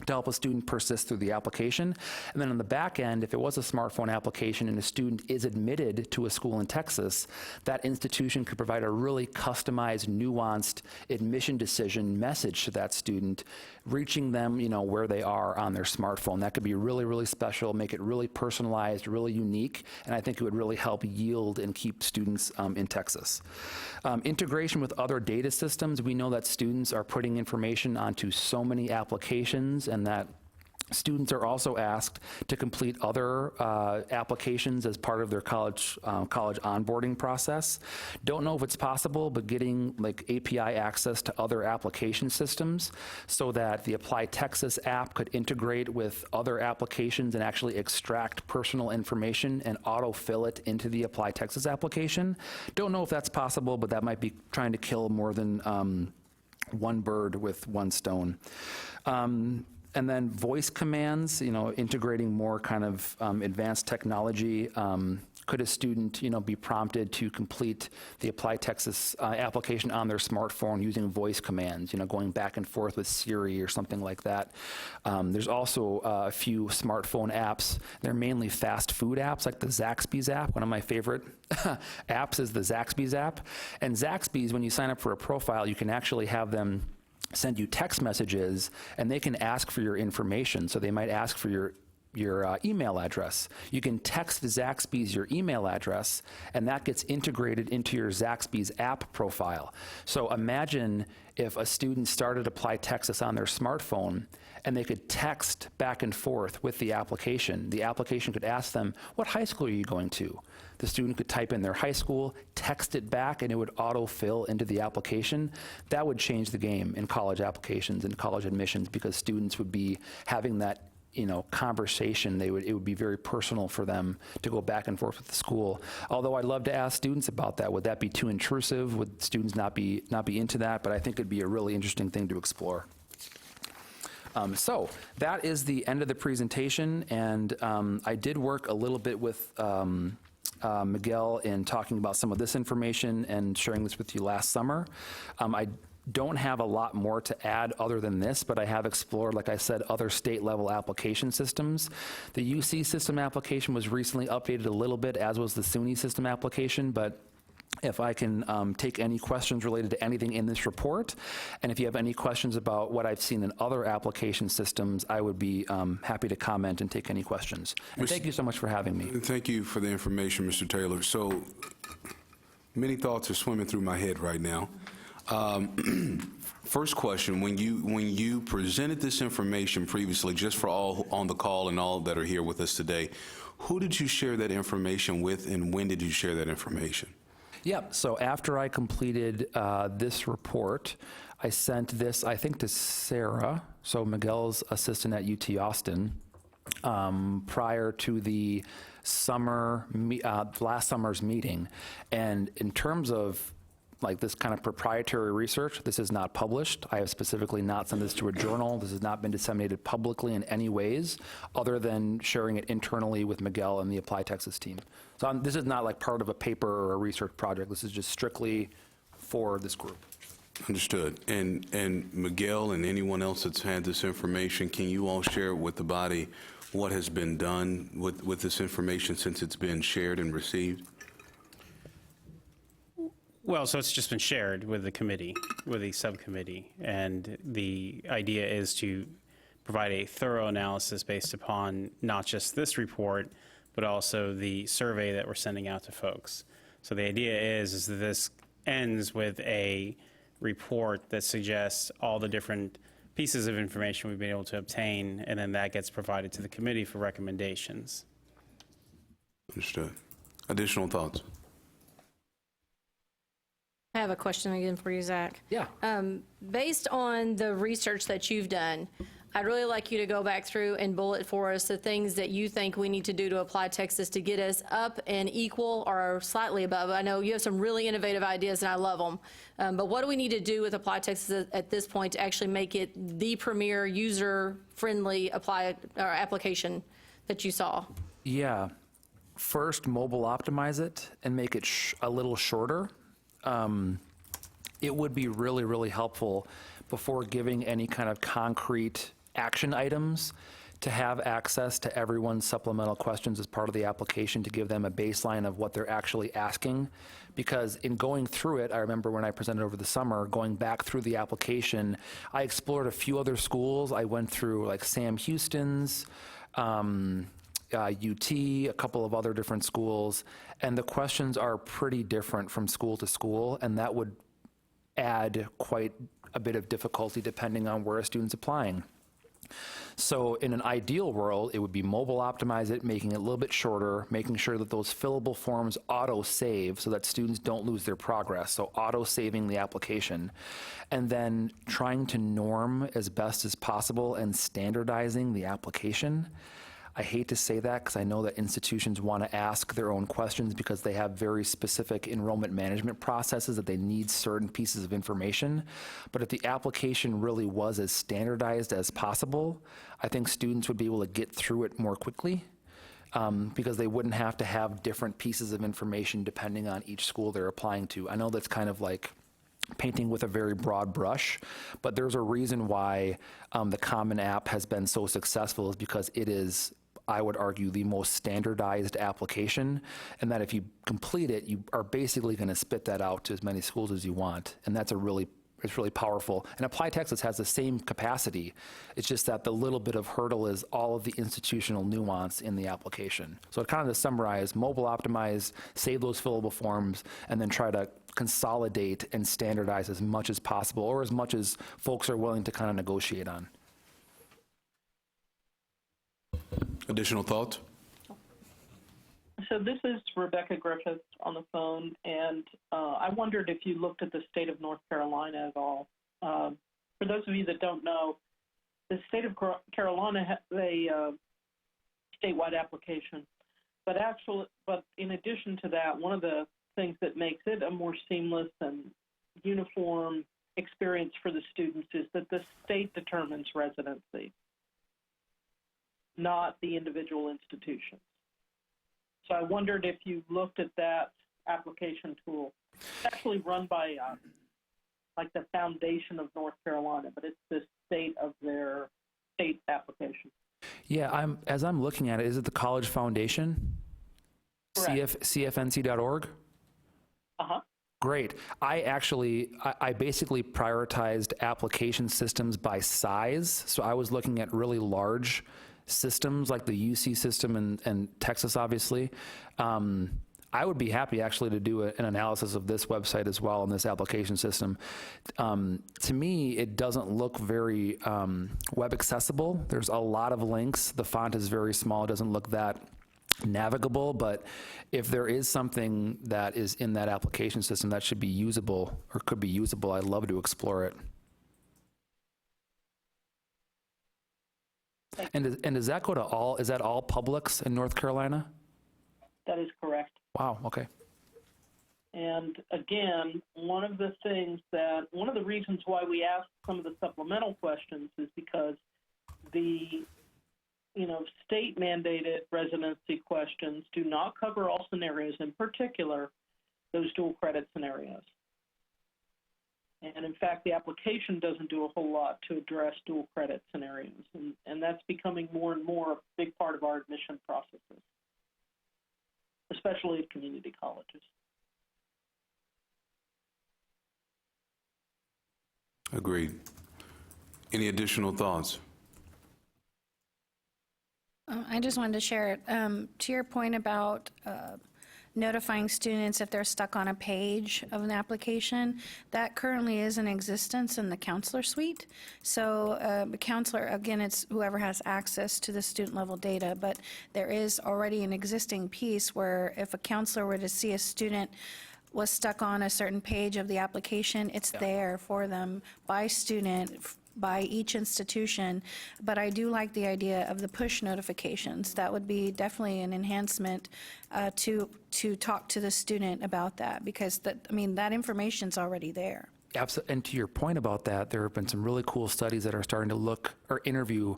to help a student persist through the application. And then on the back end, if it was a smartphone application and a student is admitted to a school in Texas, that institution could provide a really customized, nuanced admission decision message to that student, reaching them, where they are on their smartphone. That could be really, really special, make it really personalized, really unique, and I think it would really help yield and keep students in Texas. Integration with other data systems. We know that students are putting information onto so many applications, and that students are also asked to complete other applications as part of their college onboarding process. Don't know if it's possible, but getting API access to other application systems so that the Apply Texas app could integrate with other applications and actually extract personal information and autofill it into the Apply Texas application. Don't know if that's possible, but that might be trying to kill more than one bird with one stone. And then voice commands, integrating more kind of advanced technology. Could a student, be prompted to complete the Apply Texas application on their smartphone using voice commands, going back and forth with Siri or something like that. There's also a few smartphone apps. They're mainly fast food apps, like the Zaxby's app. One of my favorite apps is the Zaxby's app. And Zaxby's, when you sign up for a profile, you can actually have them send you text messages, and they can ask for your information. So they might ask for your email address. You can text Zaxby's your email address, and that gets integrated into your Zaxby's app profile. So imagine if a student started Apply Texas on their smartphone, and they could text back and forth with the application. The application could ask them, what high school are you going to? The student could type in their high school, text it back, and it would autofill into the application. That would change the game in college applications and college admissions, because students would be having that conversation. It would be very personal for them to go back and forth with the school. Although I'd love to ask students about that. Would that be too intrusive? Would students not be into that? But I think it'd be a really interesting thing to explore. So that is the end of the presentation, and I did work a little bit with Miguel in talking about some of this information and sharing this with you last summer. I don't have a lot more to add other than this, but I have explored, like I said, other state-level application systems. The UC system application was recently updated a little bit, as was the SUNY system application, but if I can take any questions related to anything in this report, and if you have any questions about what I've seen in other application systems, I would be happy to comment and take any questions. And thank you so much for having me. Thank you for the information, Mr. Taylor. So many thoughts are swimming through my head right now. First question, when you presented this information previously, just for all on the call and all that are here with us today, who did you share that information with, and when did you share that information? Yep, so after I completed this report, I sent this, I think, to Sarah, so Miguel's assistant at UT Austin, prior to the last summer's meeting. And in terms of this kind of proprietary research, this is not published. I have specifically not sent this to a journal. This has not been disseminated publicly in any ways other than sharing it internally with Miguel and the Apply Texas team. So this is not part of a paper or a research project. This is just strictly for this group. Understood. And Miguel and anyone else that's had this information, can you all share with the body what has been done with this information since it's been shared and received? Well, so it's just been shared with the committee, with the subcommittee, and the idea is to provide a thorough analysis based upon not just this report, but also the survey that we're sending out to folks. So the idea is that this ends with a report that suggests all the different pieces of information we've been able to obtain, and then that gets provided to the committee for recommendations. Understood. Additional thoughts? I have a question again for you, Zach. Yeah. Based on the research that you've done, I'd really like you to go back through and bullet for us the things that you think we need to do to Apply Texas to get us up and equal or slightly above. I know you have some really innovative ideas, and I love them. But what do we need to do with Apply Texas at this point to actually make it the premier user-friendly application that you saw? Yeah. First, mobile optimize it and make it a little shorter. It would be really, really helpful before giving any kind of concrete action items to have access to everyone's supplemental questions as part of the application to give them a baseline of what they're actually asking. Because in going through it, I remember when I presented over the summer, going back through the application, I explored a few other schools. I went through like Sam Houston's, UT, a couple of other different schools, and the questions are pretty different from school to school, and that would add quite a bit of difficulty depending on where a student's applying. So in an ideal world, it would be mobile optimize it, making it a little bit shorter, making sure that those fillable forms auto-save so that students don't lose their progress, so auto-saving the application, and then trying to norm as best as possible and standardizing the application. I hate to say that because I know that institutions want to ask their own questions because they have very specific enrollment management processes that they need certain pieces of information. But if the application really was as standardized as possible, I think students would be able to get through it more quickly because they wouldn't have to have different pieces of information depending on each school they're applying to. I know that's kind of like painting with a very broad brush, but there's a reason why the Common App has been so successful is because it is, I would argue, the most standardized application, and that if you complete it, you are basically going to spit that out to as many schools as you want, and that's it's really powerful. And Apply Texas has the same capacity. It's just that the little bit of hurdle is all of the institutional nuance in the application. So kind of to summarize, mobile optimize, save those fillable forms, and then try to consolidate and standardize as much as possible, or as much as folks are willing to kind of negotiate on. Additional thoughts? So this is Rebecca Griffith on the phone, and I wondered if you looked at the state of North Carolina at all. For those of you that don't know, the state of Carolina has a statewide application, but in addition to that, one of the things that makes it a more seamless and uniform experience for the students is that the state determines residency, not the individual institutions. So I wondered if you looked at that application tool. It's actually run by like the Foundation of North Carolina, but it's the state of their state application. Yeah, as I'm looking at it, is it the College Foundation? Correct. CFNC.org? Uh-huh. Great. I basically prioritized application systems by size. So I was looking at really large systems like the UC system and Texas, obviously. I would be happy actually to do an analysis of this website as well and this application system. To me, it doesn't look very web accessible. There's a lot of links. The font is very small. It doesn't look that navigable, but if there is something that is in that application system that should be usable or could be usable, I'd love to explore it. And does that go to all, is that all Publix in North Carolina? That is correct. Wow, okay. And again, one of the reasons why we ask some of the supplemental questions is because the state mandated residency questions do not cover all scenarios, in particular those dual credit scenarios. And in fact, the application doesn't do a whole lot to address dual credit scenarios. And that's becoming more and more a big part of our admission processes, especially at community colleges. Agreed. Any additional thoughts? I just wanted to share it. To your point about notifying students if they're stuck on a page of an application, that currently is in existence in the counselor suite. So the counselor, again, it's whoever has access to the student level data, but there is already an existing piece where if a counselor were to see a student was stuck on a certain page of the application, it's there for them by student, by each institution. But I do like the idea of the push notifications. That would be definitely an enhancement to talk to the student about that, because that information's already there. Absolutely. And to your point about that, there have been some really cool studies that are starting to look or interview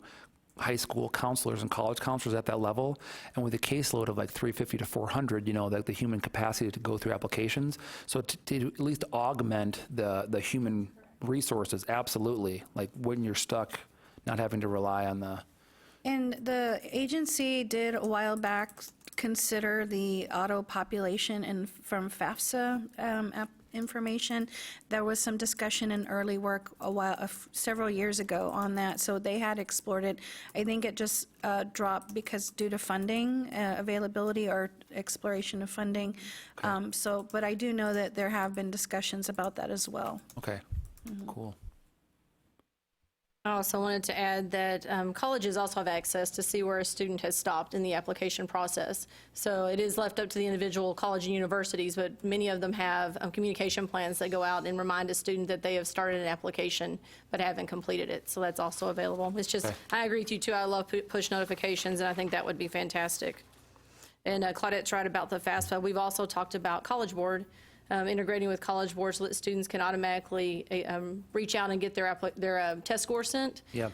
high school counselors and college counselors at that level. And with a caseload of like 350 to 400, like the human capacity to go through applications. So to at least augment the human resources, absolutely. Like when you're stuck not having to rely on the, And the agency did a while back consider the auto population and from FAFSA information. There was some discussion in early work several years ago on that, so they had explored it. I think it just dropped because due to funding availability or exploration of funding. But I do know that there have been discussions about that as well. okay, cool. I also wanted to add that colleges also have access to see where a student has stopped in the application process. So it is left up to the individual college and universities, but many of them have communication plans that go out and remind a student that they have started an application but haven't completed it. So that's also available. It's just, Okay. I agree with you too. I love push notifications, and I think that would be fantastic. And Claudette's right about the FAFSA. We've also talked about College Board. Integrating with College Board so that students can automatically reach out and get their test score sent. Yeah.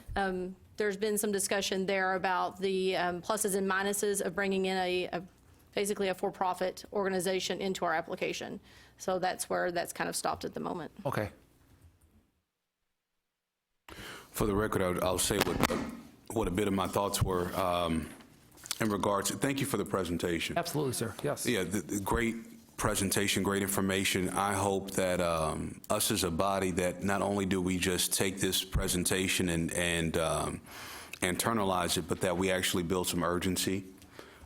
There's been some discussion there about the pluses and minuses of bringing in basically a for-profit organization into our application. So that's where that's kind of stopped at the moment. Okay. For the record, I'll say what a bit of my thoughts were in regards. Thank you for the presentation. Absolutely, sir. Yes. Yeah, the great presentation, great information. I hope that us as a body, that not only do we just take this presentation and internalize it, but that we actually build some urgency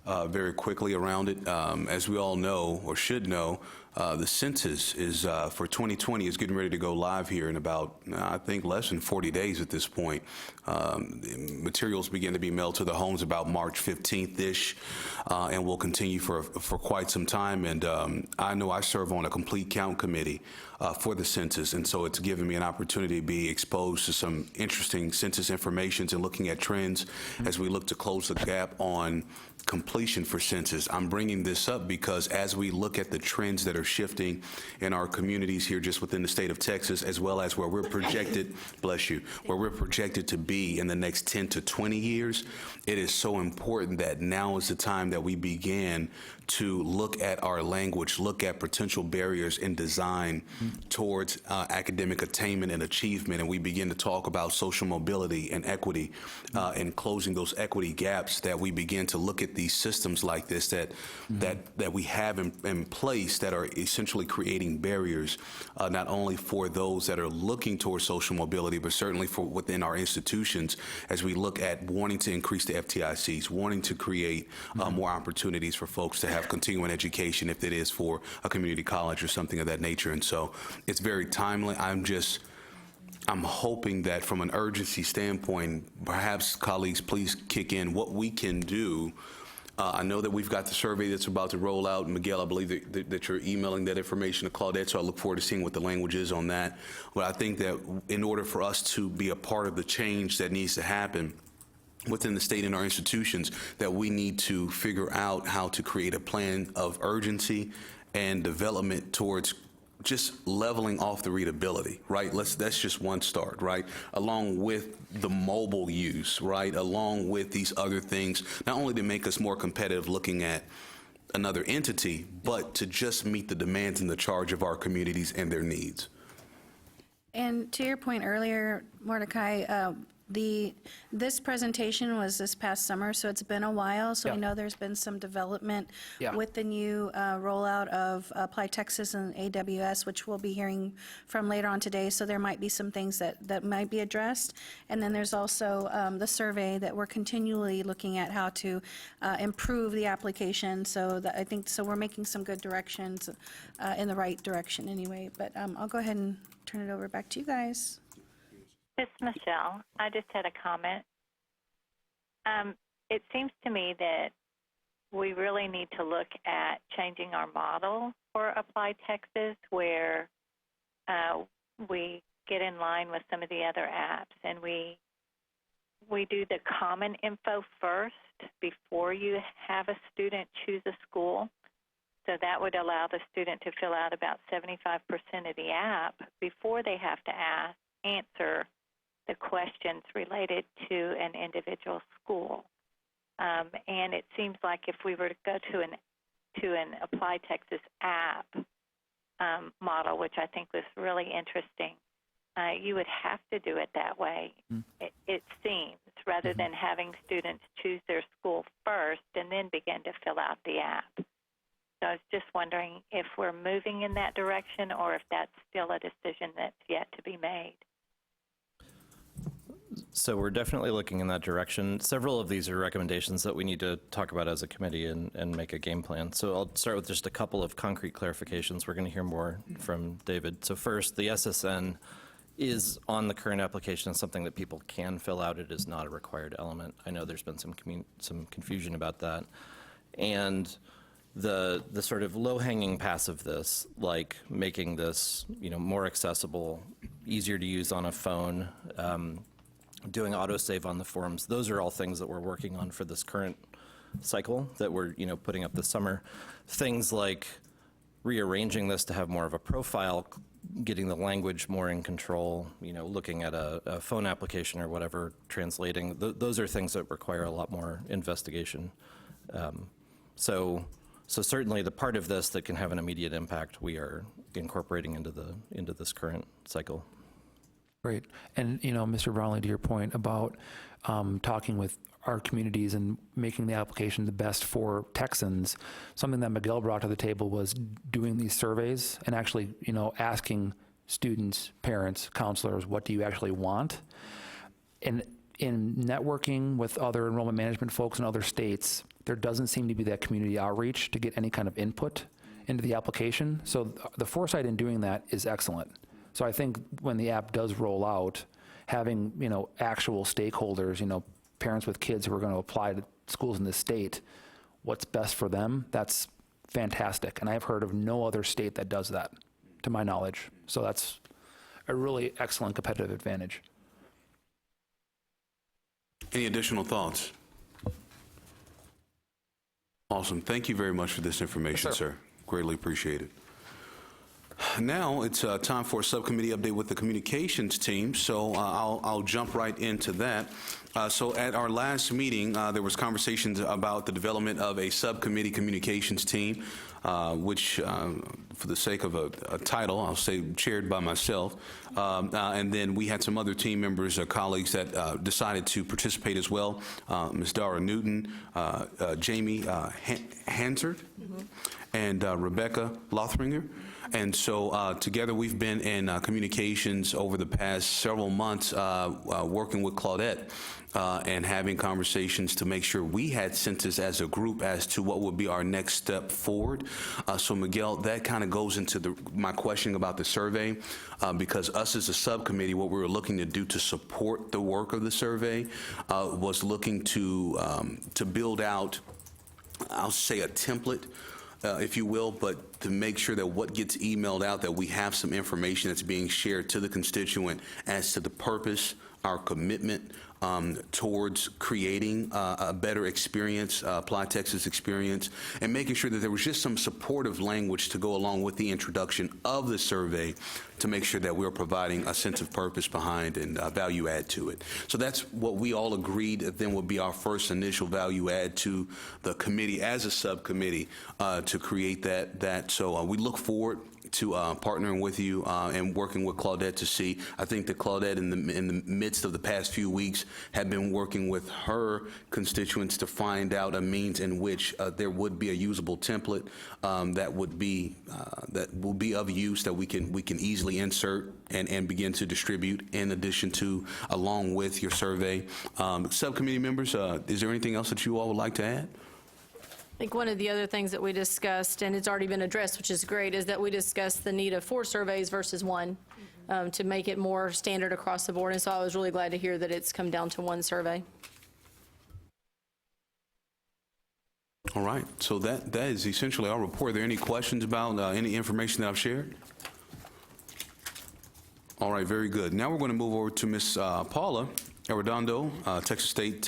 very quickly around it. As we all know, or should know, the census is for 2020 is getting ready to go live here in about, I think, less than 40 days at this point. Materials begin to be mailed to the homes about March 15th-ish, and will continue for quite some time. And I know I serve on a complete count committee for the census, and so it's given me an opportunity to be exposed to some interesting census information and looking at trends as we look to close the gap on completion for census. I'm bringing this up because as we look at the trends that are shifting in our communities here just within the state of Texas, as well as where we're projected, bless you, where we're projected to be in the next 10 to 20 years, it is so important that now is the time that we begin to look at our language, look at potential barriers in design towards academic attainment and achievement, and we begin to talk about social mobility and equity and closing those equity gaps, that we begin to look at these systems like this that we have in place that are essentially creating barriers, not only for those that are looking towards social mobility, but certainly for within our institutions as we look at wanting to increase the FTICs, wanting to create more opportunities for folks to have continuing education if it is for a community college or something of that nature. And so it's very timely. I'm hoping that from an urgency standpoint, perhaps colleagues, please kick in what we can do. I know that we've got the survey that's about to roll out. Miguel, I believe that you're emailing that information to Claudette, so I look forward to seeing what the language is on that. But I think that in order for us to be a part of the change that needs to happen within the state and our institutions, that we need to figure out how to create a plan of urgency and development towards just leveling off the readability, right? That's just one start, right? Along with the mobile use, right? Along with these other things, not only to make us more competitive looking at another entity, but to just meet the demands and the charge of our communities and their needs. And to your point earlier, Mordecai, this presentation was this past summer, so it's been a while. So we know there's been some development with the new rollout of Apply Texas and AWS, which we'll be hearing from later on today. So there might be some things that might be addressed. And then there's also the survey that we're continually looking at how to improve the application. So I think we're making some good directions in the right direction anyway. But I'll go ahead and turn it over back to you guys. This is Michelle. I just had a comment. It seems to me that we really need to look at changing our model for Apply Texas, where we get in line with some of the other apps and we do the common info first before you have a student choose a school. So that would allow the student to fill out about 75% of the app before they have to answer the questions related to an individual school. And it seems like if we were to go to an Apply Texas app model, which I think was really interesting, you would have to do it that way, it seems, rather than having students choose their school first and then begin to fill out the app. So I was just wondering if we're moving in that direction or if that's still a decision that's yet to be made. So we're definitely looking in that direction. Several of these are recommendations that we need to talk about as a committee and make a game plan. So I'll start with just a couple of concrete clarifications. We're going to hear more from David. So first, the SSN is on the current application as something that people can fill out. It is not a required element. I know there's been some confusion about that. And the sort of low-hanging pass of this, like making this, more accessible, easier to use on a phone, doing autosave on the forms, those are all things that we're working on for this current cycle that we're, putting up this summer. Things like rearranging this to have more of a profile, getting the language more in control, looking at a phone application or whatever, translating, those are things that require a lot more investigation. So certainly the part of this that can have an immediate impact, we are incorporating into this current cycle. Great. And, Mr. Brownlee, to your point about talking with our communities and making the application the best for Texans, something that Miguel brought to the table was doing these surveys and actually, asking students, parents, counselors, what do you actually want? And in networking with other enrollment management folks in other states, there doesn't seem to be that community outreach to get any kind of input into the application. So the foresight in doing that is excellent. So I think when the app does roll out, having, actual stakeholders, parents with kids who are going to apply to schools in the state, what's best for them, that's fantastic. And I've heard of no other state that does that, to my knowledge. So that's a really excellent competitive advantage. Any additional thoughts? Awesome. Thank you very much for this information, Yes, sir. Greatly appreciated. Now it's time for a subcommittee update with the communications team, so I'll jump right into that. So at our last meeting, there was conversations about the development of a subcommittee communications team, which, for the sake of a title, I'll say chaired by myself. And then we had some other team members or colleagues that decided to participate as well. Ms. Dara Newton, Jamie Hansard, and Rebecca Lothringer. And so together we've been in communications over the past several months working with Claudette and having conversations to make sure we had census as a group as to what would be our next step forward. So Miguel, that kind of goes into my question about the survey, because us as a subcommittee, what we were looking to do to support the work of the survey was looking to build out, I'll say, a template, if you will, but to make sure that what gets emailed out, that we have some information that's being shared to the constituent as to the purpose, our commitment towards creating a better experience, Apply Texas experience, and making sure that there was just some supportive language to go along with the introduction of the survey to make sure that we're providing a sense of purpose behind and value add to it. So that's what we all agreed that then would be our first initial value add to the committee as a subcommittee to create that. So we look forward to partnering with you and working with Claudette to see. I think that Claudette in the midst of the past few weeks had been working with her constituents to find out a means in which there would be a usable template that will be of use, that we can easily insert and begin to distribute in addition to, along with your survey. Subcommittee members, is there anything else that you all would like to add? I think one of the other things that we discussed, and it's already been addressed, which is great, is that we discussed the need of 4 surveys versus 1 to make it more standard across the board. And so I was really glad to hear that it's come down to 1 survey. All right, so that is essentially our report. Are there any questions about any information that I've shared? All right, very good. Now we're going to move over to Ms. Paula Arredondo, Texas State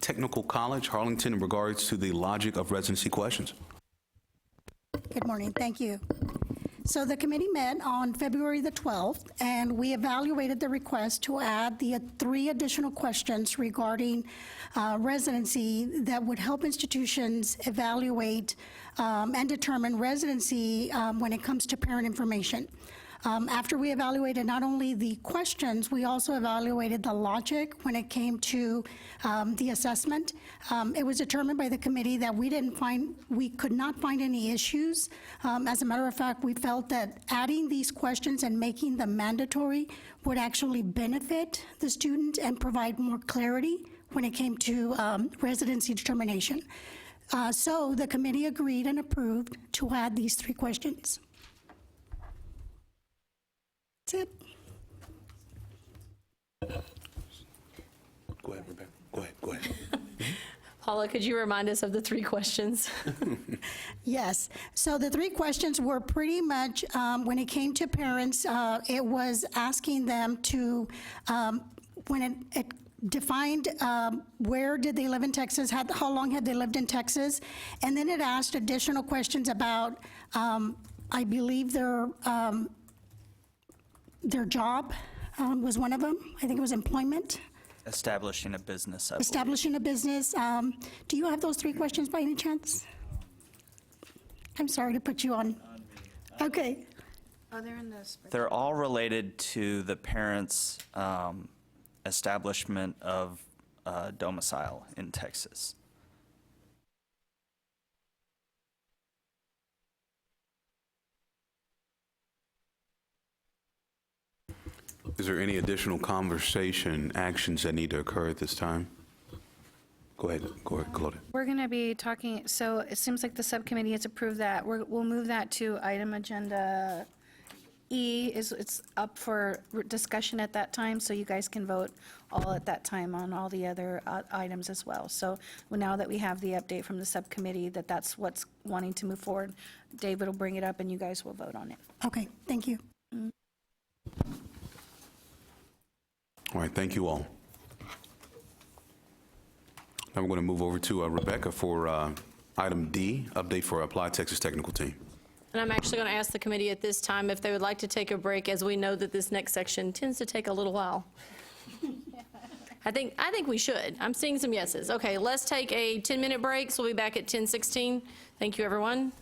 Technical College, Harlingen, in regards to the logic of residency questions. Good morning. Thank you. So the committee met on February the 12th, and we evaluated the request to add the 3 additional questions regarding residency that would help institutions evaluate and determine residency when it comes to parent information. After we evaluated not only the questions, we also evaluated the logic when it came to the assessment. It was determined by the committee that we could not find any issues. As a matter of fact, we felt that adding these questions and making them mandatory would actually benefit the student and provide more clarity when it came to residency determination. So the committee agreed and approved to add these 3 questions. That's it. Go ahead, Rebecca. Go ahead. Paula, could you remind us of the 3 questions? Yes. So the 3 questions were pretty much, when it came to parents, it was asking them to, when it defined where did they live in Texas, how long had they lived in Texas, and then it asked additional questions about, I believe their job was one of them. I think it was employment. Establishing a business, I believe. Establishing a business. Do you have those 3 questions by any chance? I'm sorry to put you on. Okay. Oh, they're in the spreadsheet. They're all related to the parents' establishment of domicile in Texas. Is there any additional conversation, actions that need to occur at this time? Go ahead, Claudia. We're going to be talking, so it seems like the subcommittee has approved that. We'll move that to item agenda E. It's up for discussion at that time, so you guys can vote all at that time on all the other items as well. So now that we have the update from the subcommittee that that's what's wanting to move forward, David will bring it up and you guys will vote on it. Okay, thank you. All right, thank you all. Now we're going to move over to Rebecca for item D, update for Applied Texas Technical Team. And I'm actually going to ask the committee at this time if they would like to take a break, as we know that this next section tends to take a little while. I think we should. I'm seeing some yeses. Okay, let's take a 10-minute break, so we'll be back at 10:16. Thank you, everyone.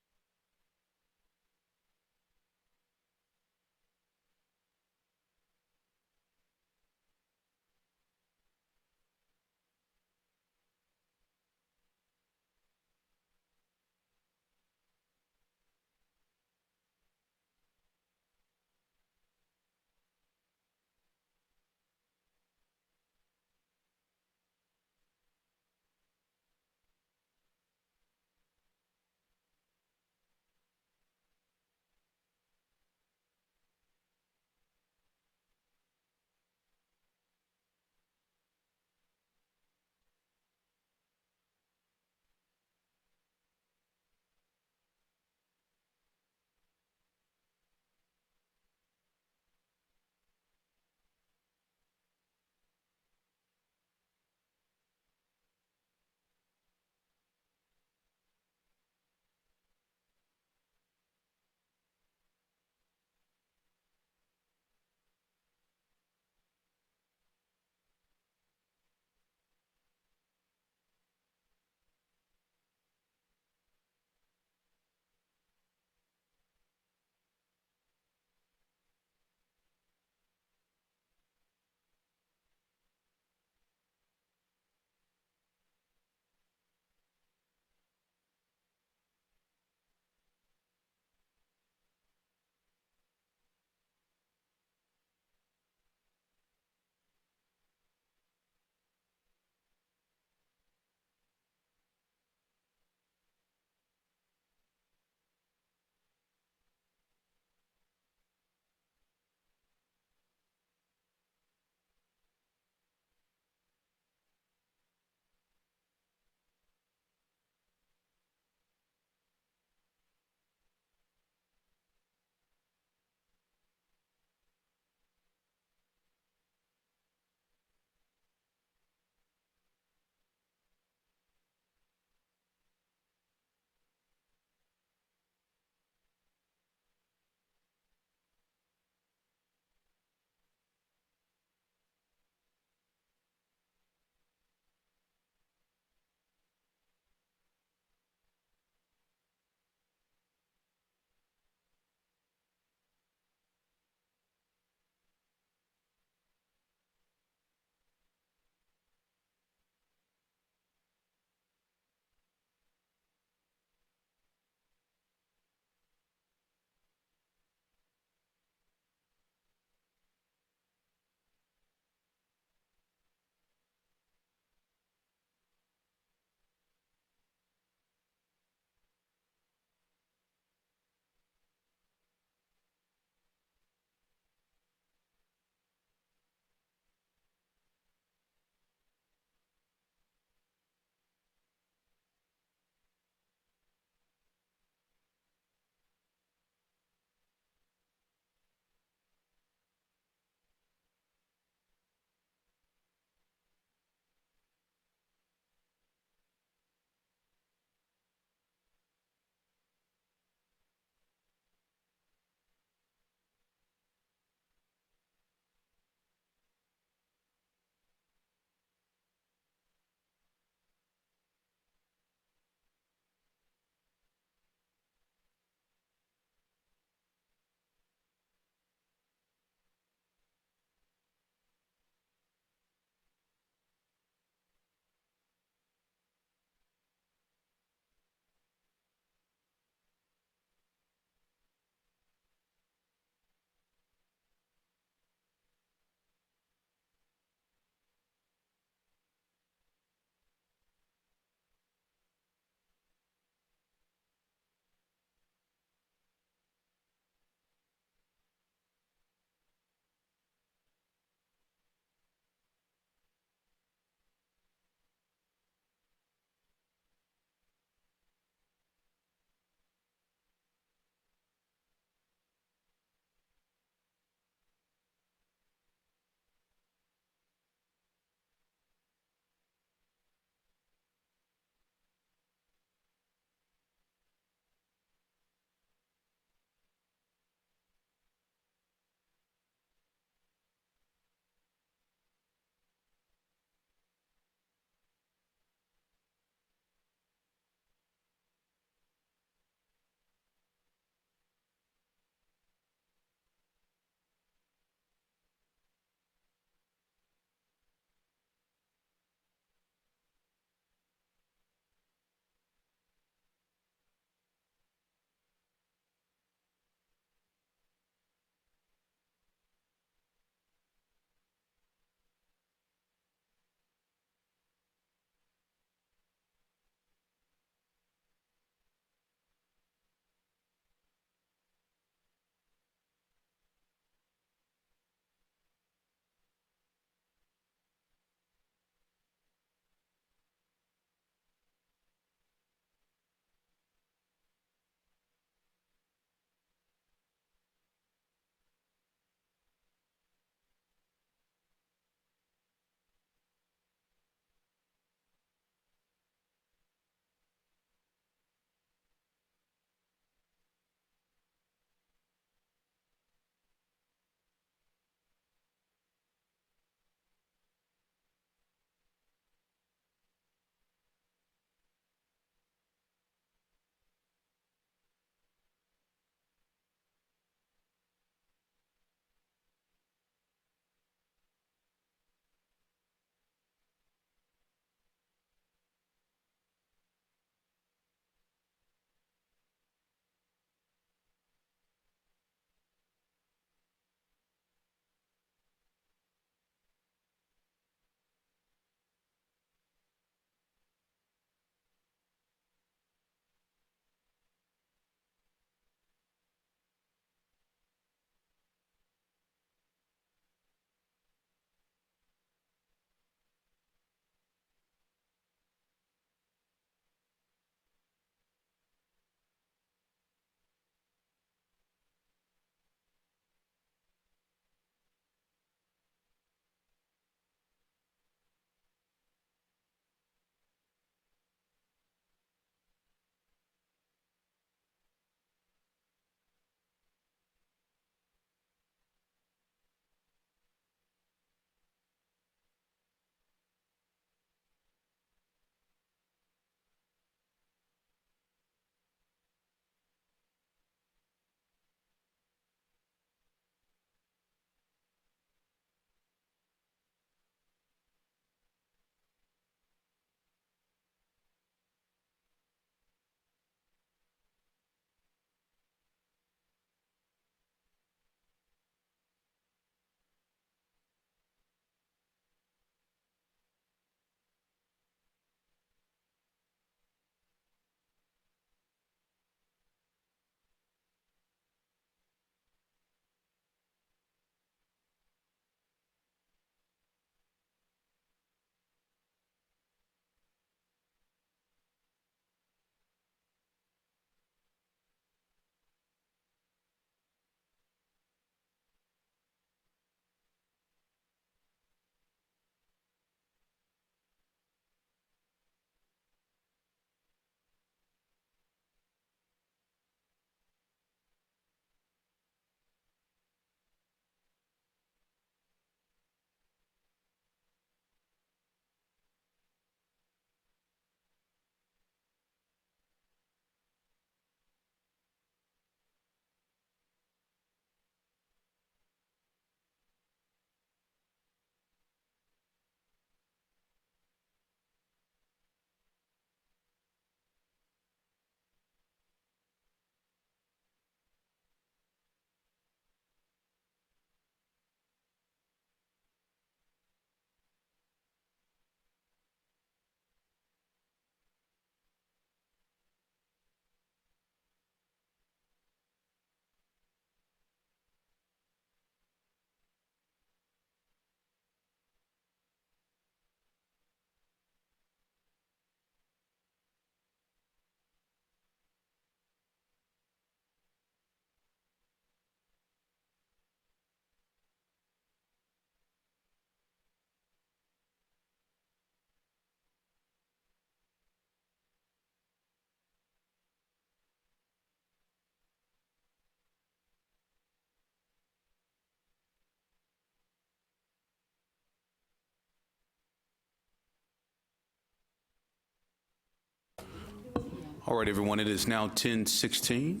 All right, everyone, it is now 10:16.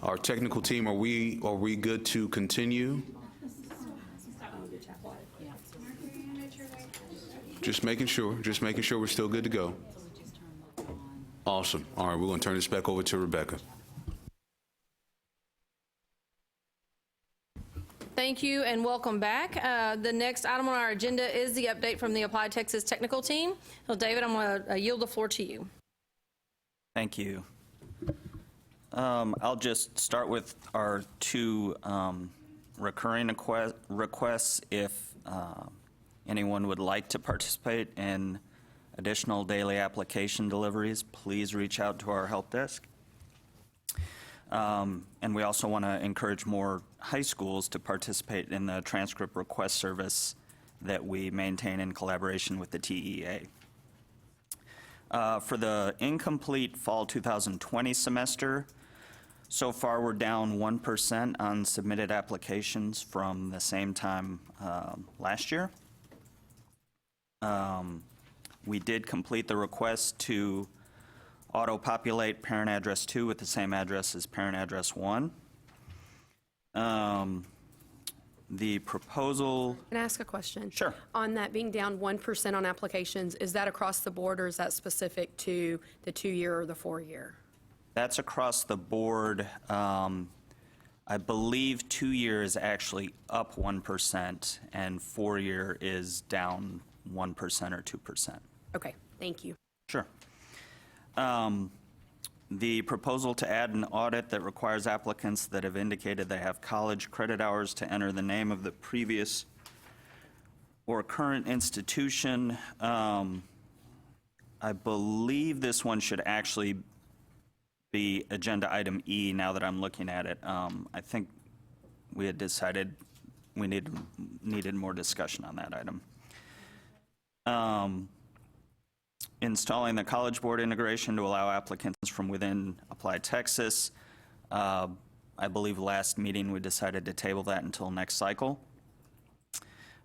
Our technical team, are we good to continue? Just making sure we're still good to go. Awesome. All right, we're going to turn this back over to Rebecca. Thank you and welcome back. The next item on our agenda is the update from the Applied Texas Technical Team. So David, I'm going to yield the floor to you. Thank you. I'll just start with our two recurring requests. If anyone would like to participate in additional daily application deliveries, please reach out to our help desk. And we also want to encourage more high schools to participate in the transcript request service that we maintain in collaboration with the TEA. For the incomplete fall 2020 semester, so far we're down 1% on submitted applications from the same time last year. We did complete the request to auto-populate parent address 2 with the same address as parent address 1. The proposal... Can I ask a question? Sure. On that being down 1% on applications, is that across the board or is that specific to the 2-year or the 4-year? That's across the board. I believe 2-year is actually up 1% and 4-year is down 1% or 2%. Okay, thank you. Sure. The proposal to add an audit that requires applicants that have indicated they have college credit hours to enter the name of the previous or current institution. I believe this one should actually be agenda item E now that I'm looking at it. I think we had decided we needed more discussion on that item. Installing the College Board integration to allow applicants from within Applied Texas. I believe last meeting we decided to table that until next cycle.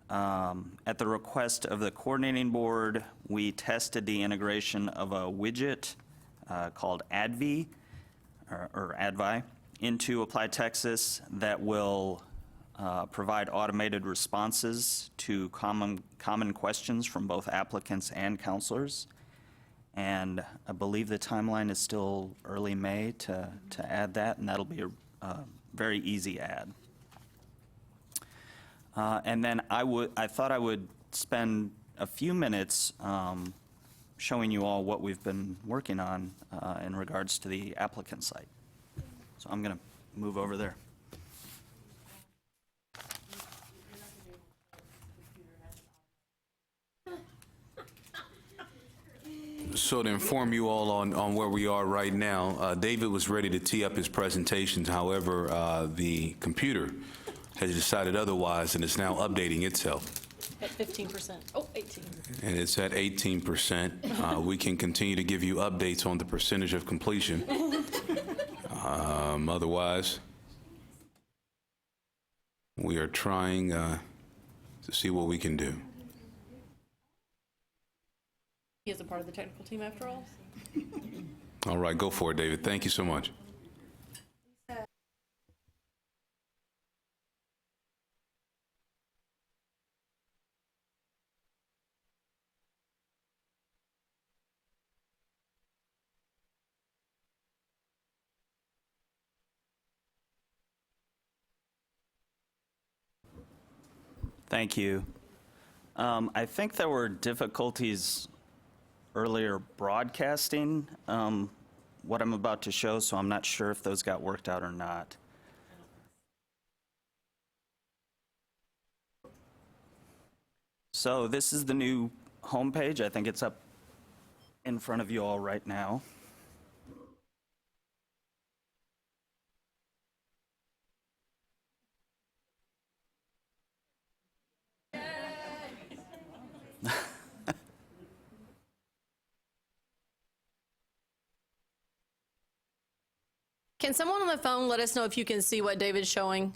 At the request of the coordinating board, we tested the integration of a widget called ADVI, or ADVI, into Applied Texas that will provide automated responses to common questions from both applicants and counselors. And I believe the timeline is still early May to add that, and that'll be a very easy add. And then I thought I would spend a few minutes showing you all what we've been working on in regards to the applicant site. So I'm going to move over there. So to inform you all on where we are right now, David was ready to tee up his presentations. However, the computer has decided otherwise and is now updating itself. At 15%. Oh, 18. And it's at 18%. We can continue to give you updates on the percentage of completion. Otherwise, we are trying to see what we can do. He is a part of the technical team after all. All right, go for it, David. Thank you so much. Thank you. I think there were difficulties earlier broadcasting what I'm about to show, so I'm not sure if those got worked out or not. So this is the new homepage. I think it's up in front of you all right now. Can someone on the phone let us know if you can see what David's showing?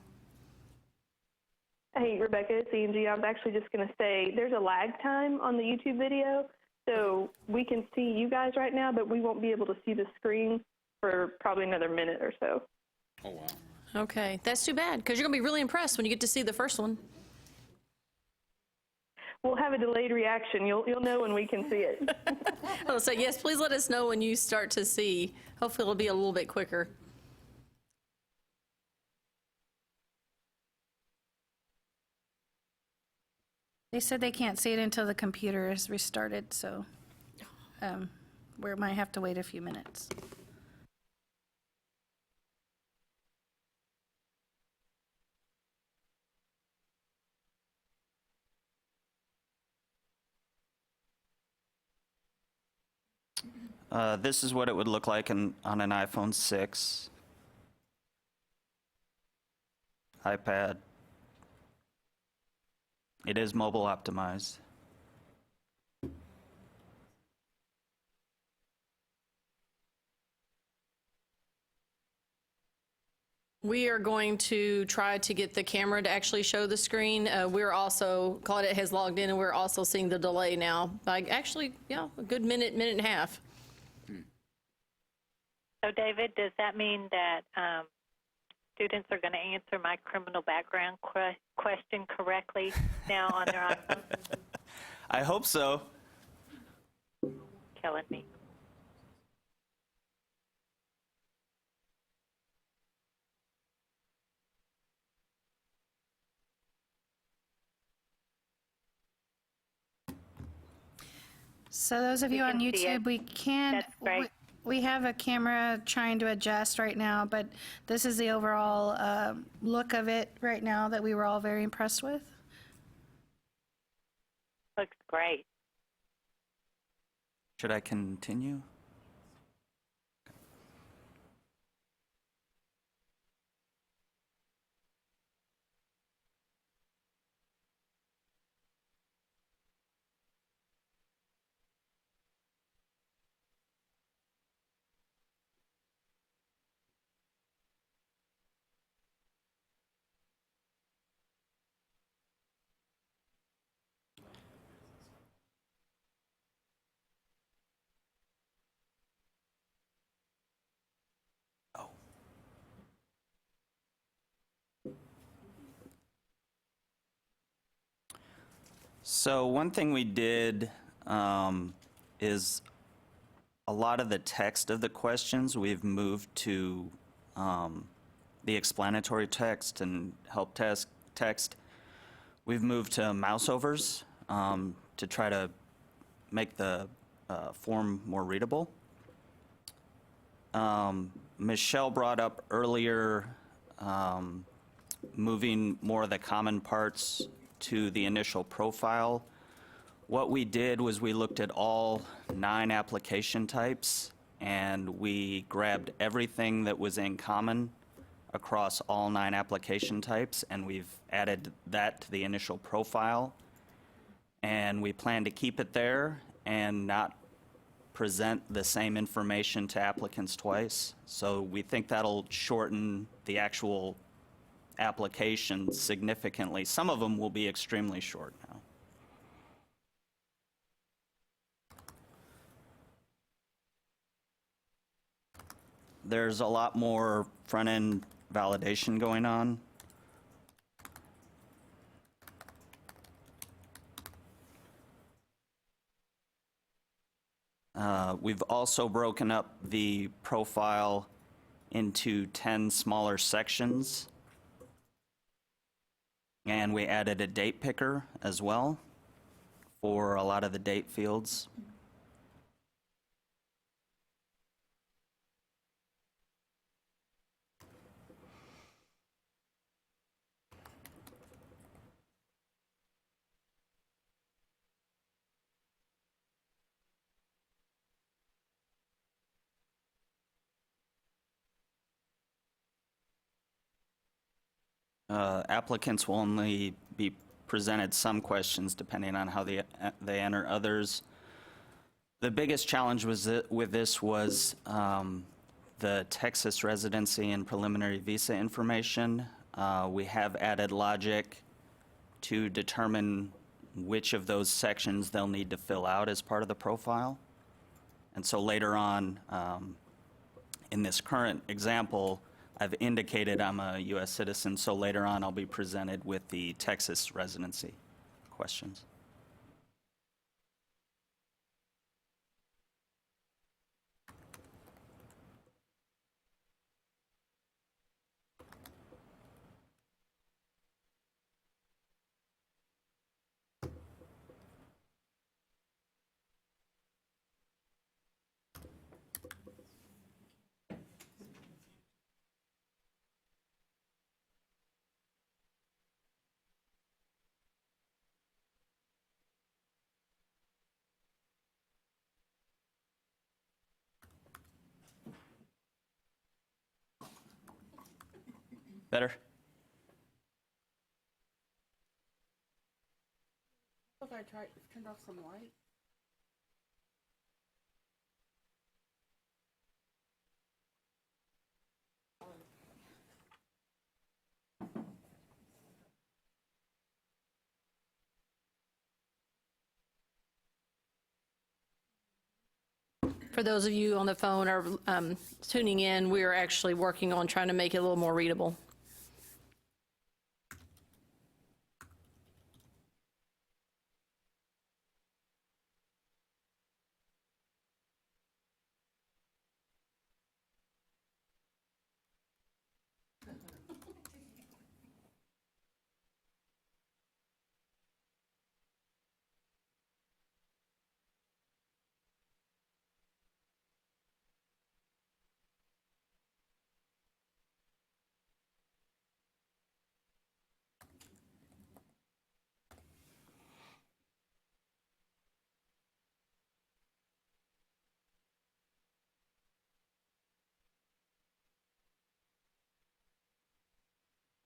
Hey, Rebecca, it's Angie. I was actually just going to say there's a lag time on the YouTube video. So we can see you guys right now, but we won't be able to see the screen for probably another minute or so. Oh, wow. Okay, that's too bad, because you're going to be really impressed when you get to see the first one. We'll have a delayed reaction. You'll know when we can see it. I'll say, yes, please let us know when you start to see. Hopefully it'll be a little bit quicker. They said they can't see it until the computer is restarted, so we might have to wait a few minutes. This is what it would look like on an iPhone 6, iPad. It is mobile optimized. We are going to try to get the camera to actually show the screen. We're also, Claudette has logged in, and we're also seeing the delay now by actually, yeah, a good minute, minute and a half. So, David, does that mean that students are going to answer my criminal background question correctly now on their iPhone? I hope so. Killing me. So those of you on can see it. YouTube, we can, That's great. we have a camera trying to adjust right now, but this is the overall look of it right now that we were all very impressed with. Looks great. Should I continue? So one thing we did is a lot of the text of the questions we've moved to the explanatory text and help text. We've moved to mouse overs to try to make the form more readable. Michelle brought up earlier moving more of the common parts to the initial profile. What we did was we looked at all 9 application types and we grabbed everything that was in common across all 9 application types, and we've added that to the initial profile. And we plan to keep it there and not present the same information to applicants twice. So we think that'll shorten the actual application significantly. Some of them will be extremely short now. There's a lot more front-end validation going on. We've also broken up the profile into 10 smaller sections. And we added a date picker as well for a lot of the date fields. Applicants will only be presented some questions depending on how they enter others. The biggest challenge with this was the Texas residency and preliminary visa information. We have added logic to determine which of those sections they'll need to fill out as part of the profile. And so later on, in this current example, I've indicated I'm a U.S. citizen, so later on I'll be presented with the Texas residency questions. Better? Look, I turned off some light. For those of you on the phone or tuning in, we are actually working on trying to make it a little more readable.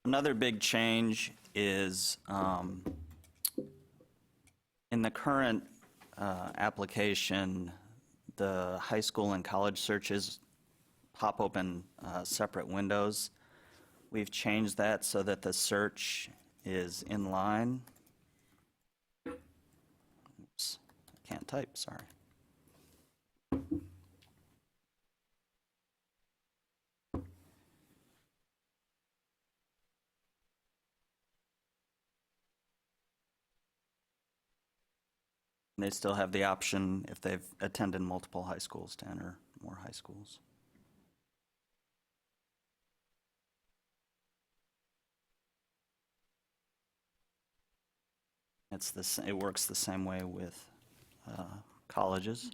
Another big change is in the current application, the high school and college searches pop open separate windows. We've changed that so that the search is in line. Oops, I can't type, sorry. They still have the option, if they've attended multiple high schools, to enter more high schools. It works the same way with colleges.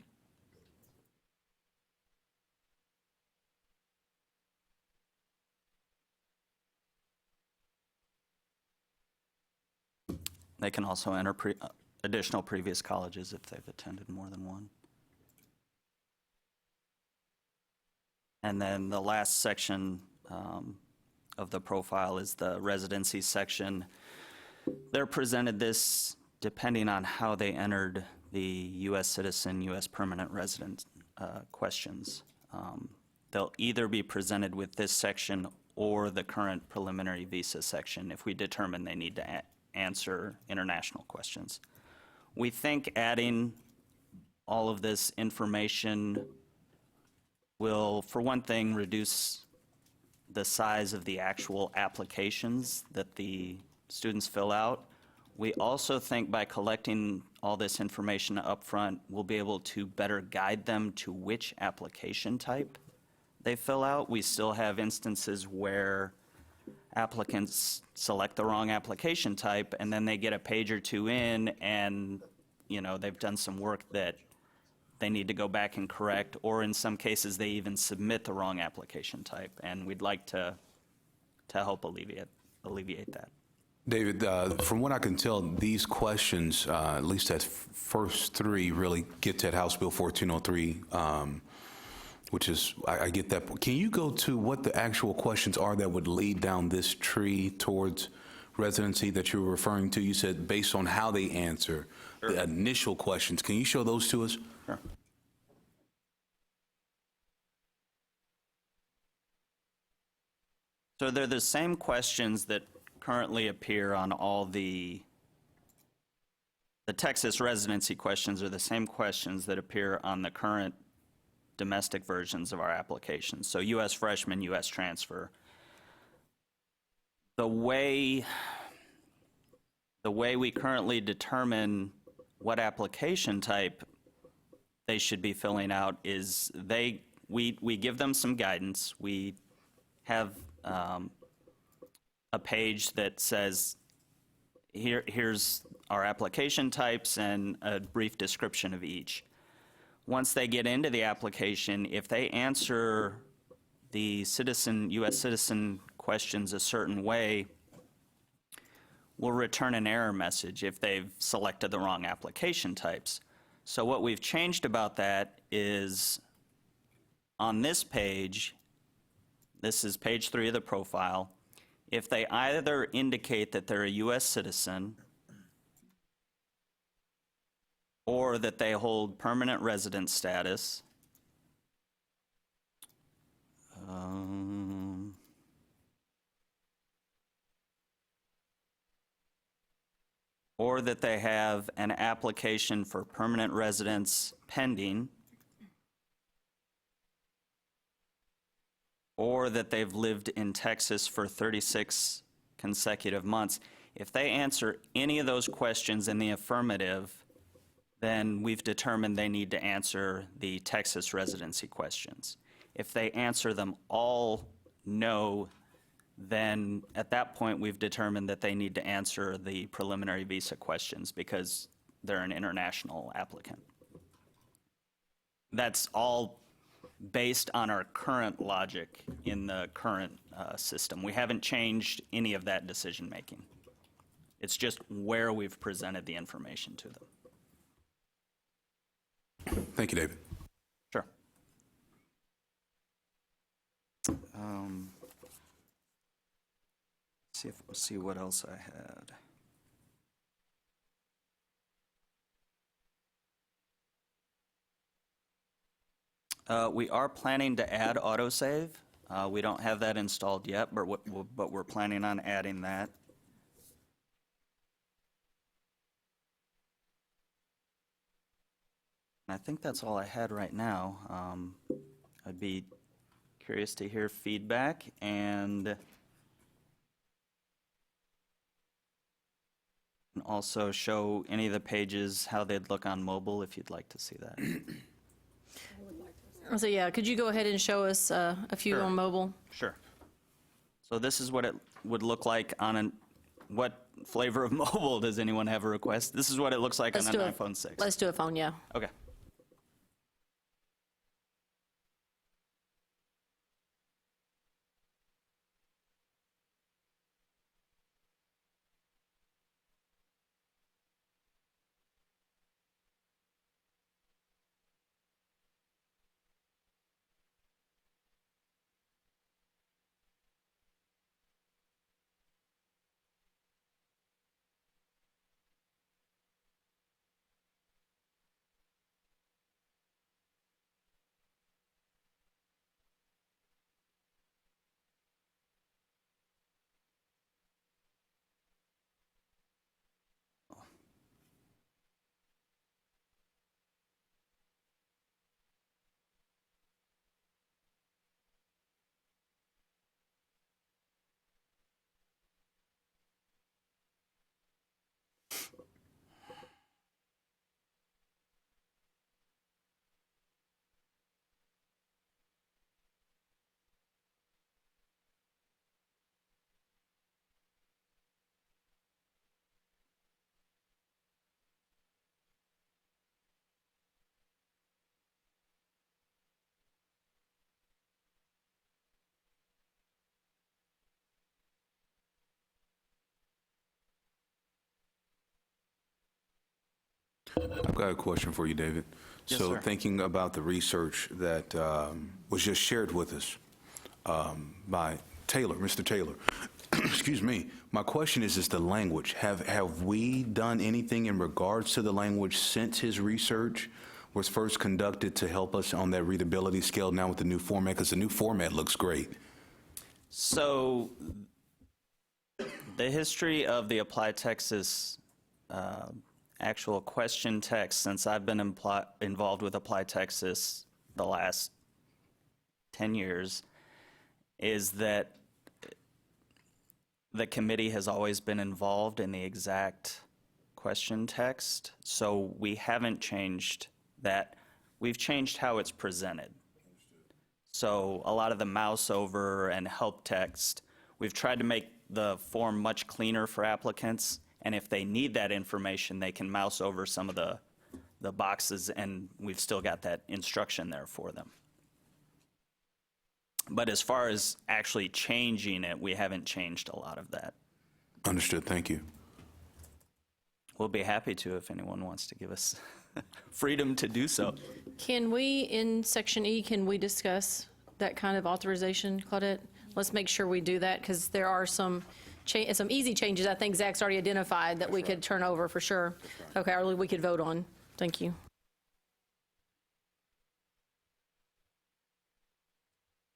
They can also enter additional previous colleges if they've attended more than one. And then the last section of the profile is the residency section. They're presented this depending on how they entered the U.S. citizen, U.S. permanent resident questions. They'll either be presented with this section or the current preliminary visa section if we determine they need to answer international questions. We think adding all of this information will, for one thing, reduce the size of the actual applications that the students fill out. We also think by collecting all this information up front, we'll be able to better guide them to which application type they fill out. We still have instances where applicants select the wrong application type, and then they get a page or two in, and they've done some work that they need to go back and correct, or in some cases they even submit the wrong application type, and we'd like to help alleviate that. David, from what I can tell, these questions, at least that first three, really get at House Bill 1403, which is, I get that. Can you go to what the actual questions are that would lead down this tree towards residency that you were referring to? You said based on how they answer the initial questions. Can you show those to us? Sure. So they're the same questions that currently appear on all the the Texas residency questions are the same questions that appear on the current domestic versions of our applications. So U.S. freshman, U.S. transfer. The way we currently determine what application type they should be filling out is we give them some guidance. We have a page that says, here's our application types and a brief description of each. Once they get into the application, if they answer the U.S. citizen questions a certain way, we'll return an error message if they've selected the wrong application types. So what we've changed about that is on this page, this is page 3 of the profile, if they either indicate that they're a U.S. citizen or that they hold permanent resident status, or that they have an application for permanent residence pending, or that they've lived in Texas for 36 consecutive months. If they answer any of those questions in the affirmative, then we've determined they need to answer the Texas residency questions. If they answer them all no, then at that point we've determined that they need to answer the preliminary visa questions because they're an international applicant. That's all based on our current logic in the current system. We haven't changed any of that decision making. It's just where we've presented the information to them. Thank you, David. Sure. See what else I had. We are planning to add autosave. We don't have that installed yet, but we're planning on adding that. And I think that's all I had right now. I'd be curious to hear feedback and also show any of the pages how they'd look on mobile if you'd like to see that. So yeah, could you go ahead and show us a few Sure. on mobile? Sure. So this is what it would look like on what flavor of mobile does anyone have a request? This is what it looks like Let's on do an it. iPhone 6. Let's do a phone, yeah. Okay. I've got a question for you, David. Yes, So sir. thinking about the research that was just shared with us by Taylor, Mr. Taylor, excuse me, my question is the language. Have we done anything in regards to the language since his research was first conducted to help us on that readability scale now with the new format? Because the new format looks great. So the history of the Apply Texas actual question text since I've been involved with Apply Texas the last 10 years is that the committee has always been involved in the exact question text, so we haven't changed that. We've changed how it's presented. So a lot of the mouse over and help text, we've tried to make the form much cleaner for applicants, and if they need that information, they can mouse over some of the boxes, and we've still got that instruction there for them. But as far as actually changing it, we haven't changed a lot of that. Understood. Thank you. We'll be happy to if anyone wants to give us freedom to do so. Can we, in Section E, can we discuss that kind of authorization, Claudette? Let's make sure we do that, because there are some easy changes I think Zach's already identified that we could turn over for sure. Okay, or we could vote on. Thank you.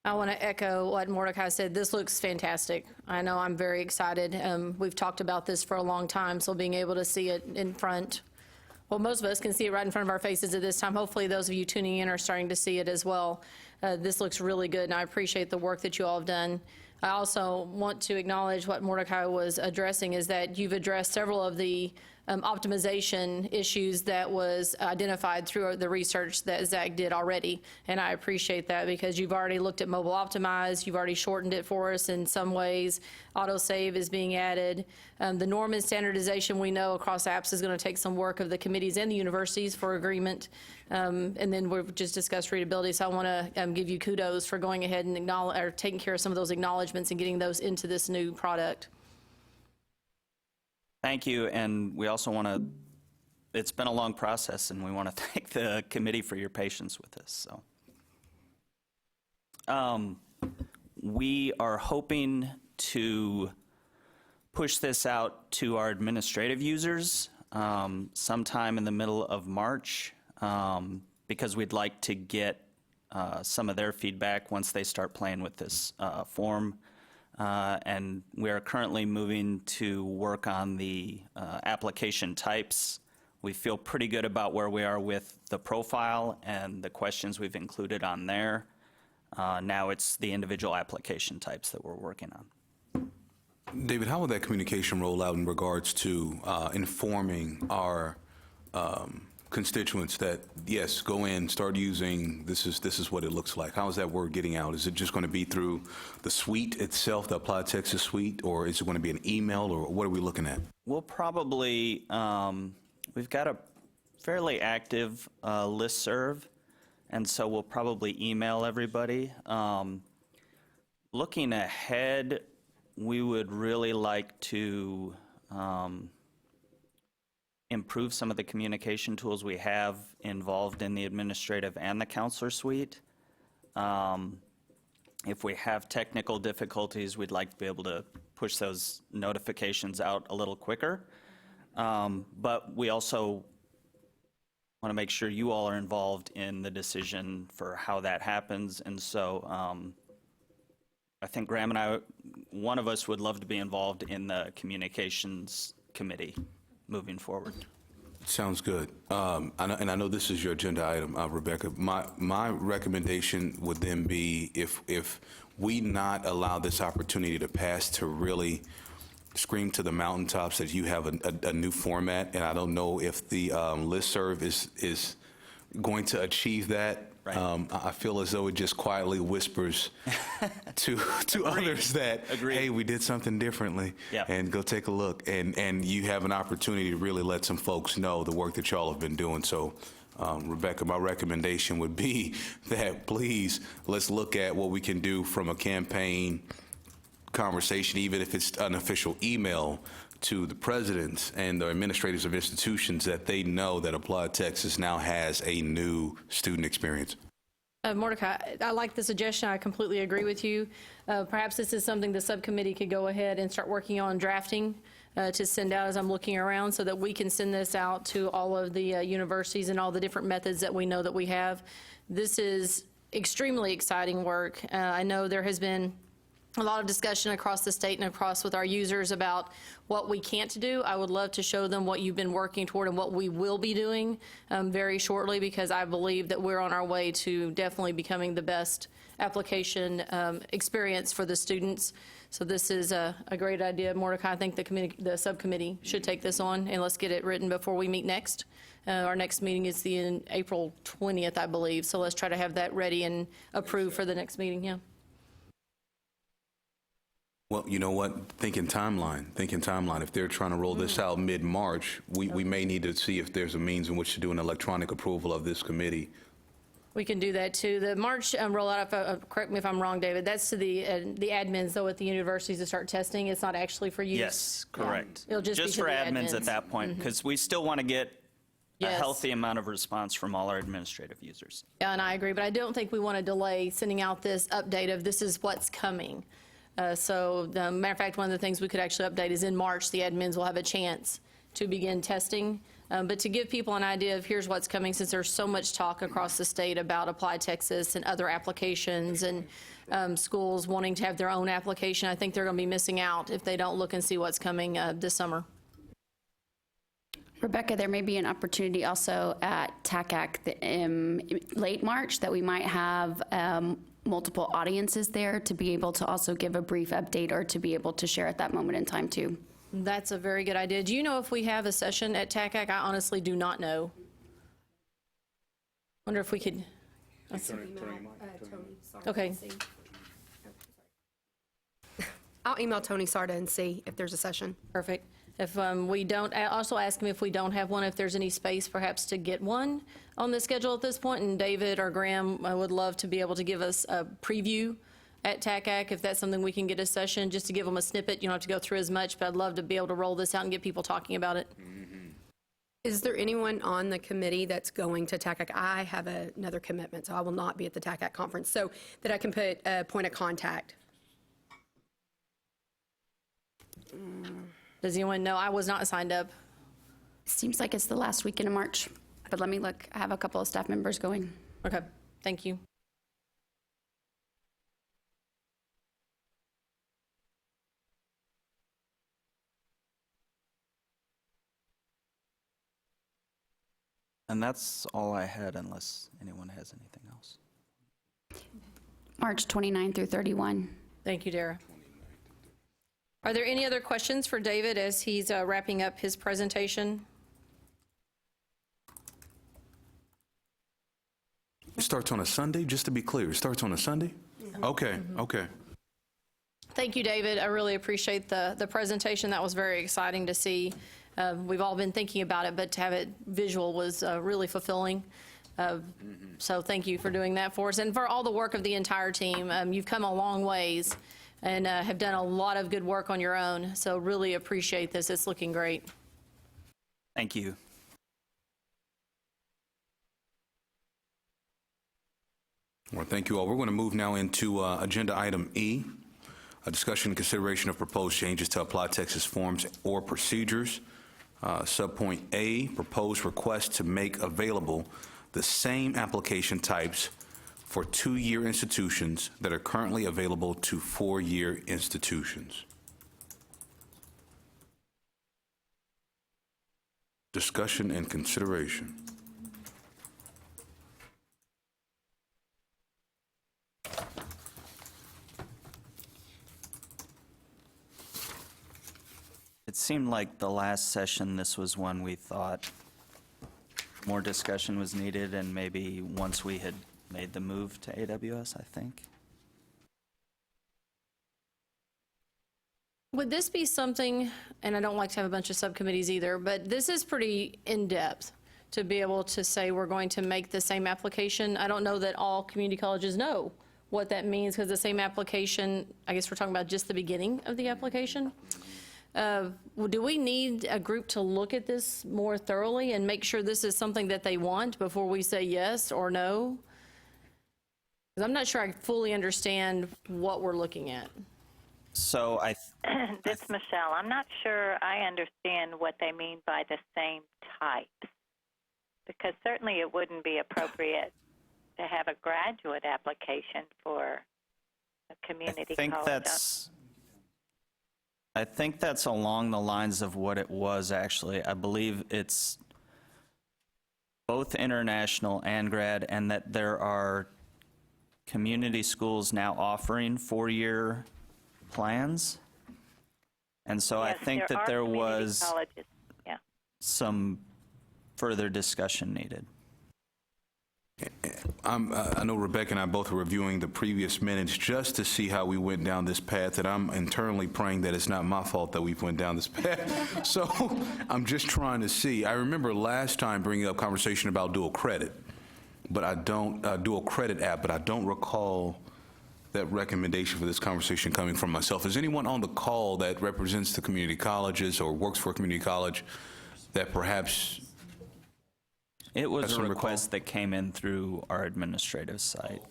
I want to echo what Mordecai said. This looks fantastic. I know I'm very excited. We've talked about this for a long time, so being able to see it in front, well, most of us can see it right in front of our faces at this time. Hopefully those of you tuning in are starting to see it as well. This looks really good, and I appreciate the work that you all have done. I also want to acknowledge what Mordecai was addressing, is that you've addressed several of the optimization issues that was identified through the research that Zach did already. And I appreciate that, because you've already looked at mobile optimize, you've already shortened it for us in some ways. Autosave is being added. The norm and standardization, we know across apps is going to take some work of the committees and the universities for agreement. And then we've just discussed readability. So I want to give you kudos for going ahead and taking care of some of those acknowledgments and getting those into this new product. Thank you, and we also want to, it's been a long process, and we want to thank the committee for your patience with this. So, we are hoping to push this out to our administrative users sometime in the middle of March, because we'd like to get some of their feedback once they start playing with this form. And we are currently moving to work on the application types. We feel pretty good about where we are with the profile and the questions we've included on there. Now it's the individual application types that we're working on. David, how will that communication roll out in regards to informing our constituents that, yes, go in, start using, this is what it looks like? How is that word getting out? Is it just going to be through the suite itself, the Apply Texas suite, or is it going to be an email, or what are we looking at? We'll probably, we've got a fairly active listserv, and so we'll probably email everybody. Looking ahead, we would really like to improve some of the communication tools we have involved in the administrative and the counselor suite. If we have technical difficulties, we'd like to be able to push those notifications out a little quicker. But we also want to make sure you all are involved in the decision for how that happens. And so I think Graham and I, one of us would love to be involved in the communications committee moving forward. Sounds good. And I know this is your agenda item, Rebecca. My recommendation would then be, if we not allow this opportunity to pass, to really scream to the mountaintops that you have a new format, and I don't know if the listserv is going to achieve that. Right. I feel as though it just quietly whispers to others that, hey, we did something differently, and go take a look. And you have an opportunity to really let some folks know the work that y'all have been doing. So, Rebecca, my recommendation would be that please, let's look at what we can do from a campaign conversation, even if it's an official email to the presidents and the administrators of institutions, that they know that Applied Texas now has a new student experience. Mordecai, I like the suggestion. I completely agree with you. Perhaps this is something the subcommittee could go ahead and start working on drafting to send out as I'm looking around, so that we can send this out to all of the universities and all the different methods that we know that we have. This is extremely exciting work. I know there has been a lot of discussion across the state and across with our users about what we can't do. I would love to show them what you've been working toward and what we will be doing very shortly, because I believe that we're on our way to definitely becoming the best application experience for the students. So this is a great idea, Mordecai. I think the subcommittee should take this on, and let's get it written before we meet next. Our next meeting is April 20th, I believe. So let's try to have that ready and approved for the next meeting. Yeah. Well, you know what? Thinking timeline. If they're trying to roll this out mid-March, we may need to see if there's a means in which to do an electronic approval of this committee. We can do that too. The March rollout, correct me if I'm wrong, David, that's to the admins though at the universities to start testing. It's not actually for use. Yes, correct. It'll just be to for the admins at admins. that point, because we still want to get a Yes. healthy amount of response from all our administrative users. Yeah, and I agree, but I don't think we want to delay sending out this update of this is what's coming. So, matter of fact, one of the things we could actually update is in March, the admins will have a chance to begin testing. But to give people an idea of here's what's coming, since there's so much talk across the state about Apply Texas and other applications and schools wanting to have their own application, I think they're going to be missing out if they don't look and see what's coming this summer. Rebecca, there may be an opportunity also at TACAC in late March that we might have multiple audiences there to be able to also give a brief update or to be able to share at that moment in time too. That's a very good idea. Do you know if we have a session at TACAC? I honestly do not know. Wonder if we could. Okay. I'll email Tony Sarda and see if there's a session. Perfect. If we don't, I also ask him if we don't have one, if there's any space perhaps to get one on the schedule at this point. And David or Graham, I would love to be able to give us a preview at TACAC, if that's something we can get a session, just to give them a snippet. You don't have to go through as much, but I'd love to be able to roll this out and get people talking about it. Is there anyone on the committee that's going to TACAC? I have another commitment, so I will not be at the TACAC conference, so that I can put a point of contact. Does anyone know? I was not signed up. Seems like it's the last weekend of March, but let me look. I have a couple of staff members going. Okay, thank you. And that's all I had, unless anyone has anything else. March 29 through 31. Thank you, Dara. Are there any other questions for David as he's wrapping up his presentation? It starts on a Sunday, just to be clear. It starts on a Sunday? Okay, okay. Thank you, David. I really appreciate the presentation. That was very exciting to see. We've all been thinking about it, but to have it visual was really fulfilling. So thank you for doing that for us and for all the work of the entire team. You've come a long ways and have done a lot of good work on your own. So really appreciate this. It's looking great. Thank you. Well, thank you all. We're going to move now into agenda item E, a discussion and consideration of proposed changes to Apply Texas forms or procedures. Subpoint A, proposed request to make available the same application types for 2-year institutions that are currently available to 4-year institutions. Discussion and consideration. It seemed like the last session, this was one we thought more discussion was needed, and maybe once we had made the move to AWS, I think. Would this be something, and I don't like to have a bunch of subcommittees either, but this is pretty in-depth to be able to say we're going to make the same application. I don't know that all community colleges know what that means, because the same application, I guess we're talking about just the beginning of the application. Do we need a group to look at this more thoroughly and make sure this is something that they want before we say yes or no? Because I'm not sure I fully understand what we're looking at. So This is Michelle. I'm not sure I understand what they mean by the same types, because certainly it wouldn't be appropriate to have a graduate application for a community I think college. I think that's along the lines of what it was, actually. I believe it's both international and grad, and that there are community schools now offering four-year plans. And so I Yes, think that are there community was colleges. Yeah. some further discussion needed. I know Rebecca and I both are reviewing the previous minutes just to see how we went down this path, and I'm internally praying that it's not my fault that we went down this path. So I'm just trying to see. I remember last time bringing up conversation about dual credit, but I don't, dual credit app, but I don't recall that recommendation for this conversation coming from myself. Is anyone on the call that represents the community colleges or works for a community college that perhaps... It was That's a what I request that came in through our administrative site.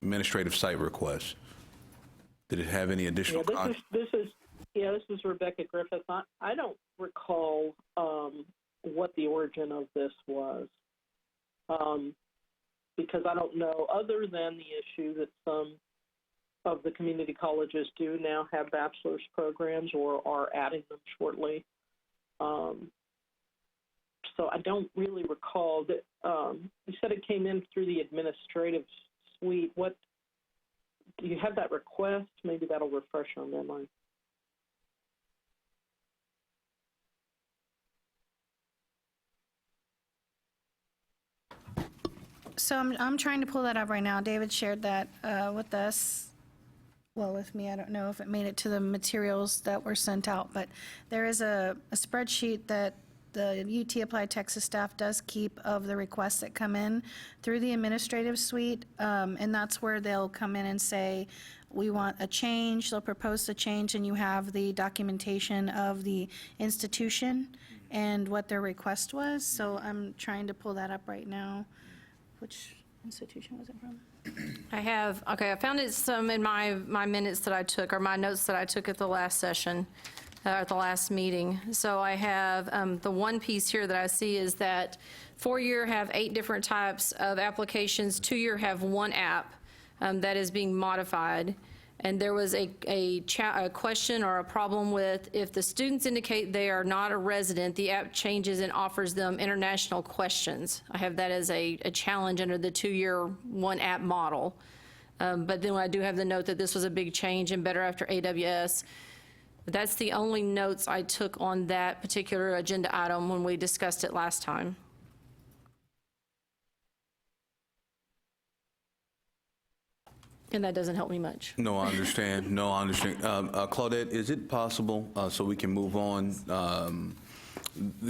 administrative site request? Did it have any additional? This is Rebecca Griffith. I don't recall what the origin of this was, because I don't know, other than the issue that some of the community colleges do now have bachelor's programs or are adding them shortly. So I don't really recall that. You said it came in through the administrative suite. What do you have that request? Maybe that'll refresh our memory. So I'm trying to pull that up right now. David shared that with us, well, with me. I don't know if it made it to the materials that were sent out, but there is a spreadsheet that the UT Applied Texas staff does keep of the requests that come in through the administrative suite, and that's where they'll come in and say, we want a change. They'll propose the change, and you have the documentation of the institution and what their request was. So I'm trying to pull that up right now. Which institution was it from? I found it some in my minutes that I took, or my notes that I took at the last session, at the last meeting. So I have, the one piece here that I see is that 4-year have 8 different types of applications, 2-year have 1 app that is being modified. And there was a question or a problem with, if the students indicate they are not a resident, the app changes and offers them international questions. I have that as a challenge under the 2-year 1 app model. But then I do have the note that this was a big change and better after AWS. That's the only notes I took on that particular agenda item when we discussed it last time. And that doesn't help me much. No, I understand. No, I understand. Claudette, is it possible, so we can move on,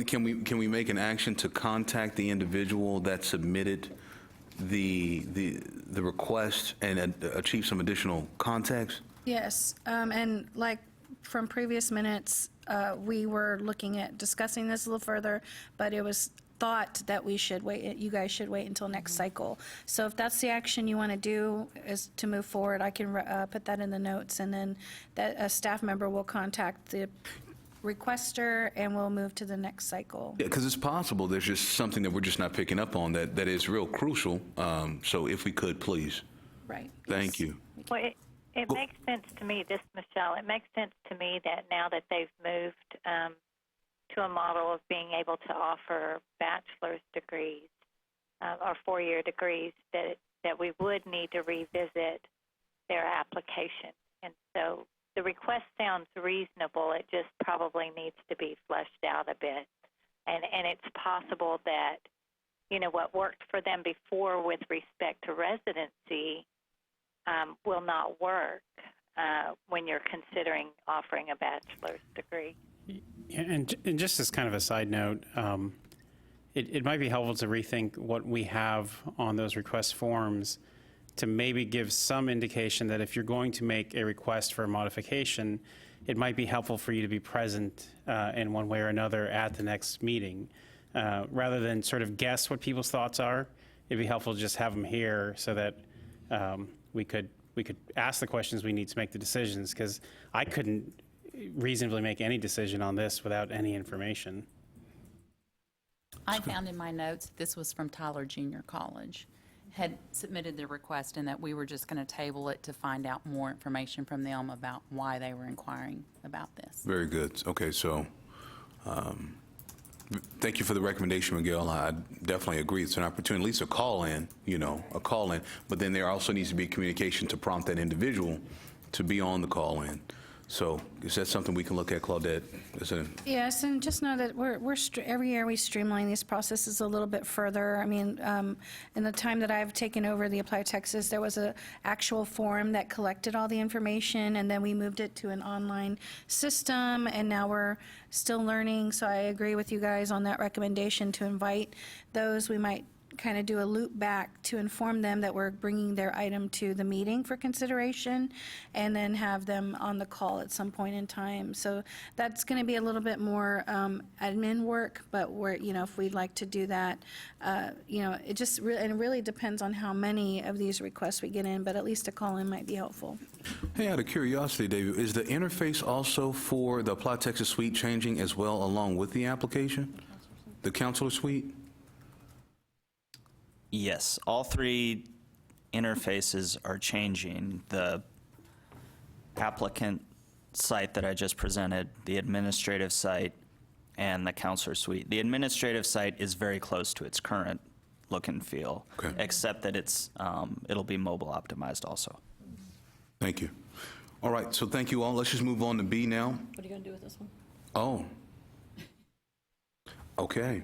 can we make an action to contact the individual that submitted the request and achieve some additional context? Yes, and like from previous minutes, we were looking at discussing this a little further, but it was thought that we should wait, you guys should wait until next cycle. So if that's the action you want to do, is to move forward, I can put that in the notes, and then that a staff member will contact the requester, and we'll move to the next cycle. Yeah, because it's possible there's just something that we're just not picking up on that is real crucial. So if we could, please. Right. Thank you. Well, it makes sense to me, Michelle, it makes sense to me that now that they've moved to a model of being able to offer bachelor's degrees or 4-year degrees, that we would need to revisit their application. And so the request sounds reasonable. It just probably needs to be fleshed out a bit. And it's possible that, you know, what worked for them before with respect to residency will not work when you're considering offering a bachelor's degree. Yeah, and just as kind of a side note, it might be helpful to rethink what we have on those request forms to maybe give some indication that if you're going to make a request for a modification, it might be helpful for you to be present in one way or another at the next meeting. Rather than sort of guess what people's thoughts are, it'd be helpful to just have them here so that we could ask the questions we need to make the decisions, because I couldn't reasonably make any decision on this without any information. I found in my notes, this was from Tyler Junior College. had submitted the request and that we were just going to table it to find out more information from them about why they were inquiring about this. Very good. Okay, so thank you for the recommendation, Miguel. I definitely agree. It's an opportunity, at least a call-in, a call-in. But then there also needs to be communication to prompt that individual to be on the call-in. So is that something we can look at, Claudette? Yes, and just know that every year we streamline these processes a little bit further. I mean, in the time that I've taken over the Apply Texas, there was an actual form that collected all the information, and then we moved it to an online system, and now we're still learning. So I agree with you guys on that recommendation to invite those. We might kind of do a loop back to inform them that we're bringing their item to the meeting for consideration, and then have them on the call at some point in time. So that's going to be a little bit more admin work, but if we'd like to do that, it just really depends on how many of these requests we get in, but at least a call-in might be helpful. Hey, out of curiosity, David, is the interface also for the Apply Texas Suite changing as well along with the application? The Counselor Suite? Yes, all three interfaces are changing. The applicant site that I just presented, the administrative site, and the counselor suite. The administrative site is very close to its current look and feel, except that it'll be mobile optimized also. Thank you. All right, so thank you all. Let's just move on to B now. What are you going to do with this one? Oh. Okay.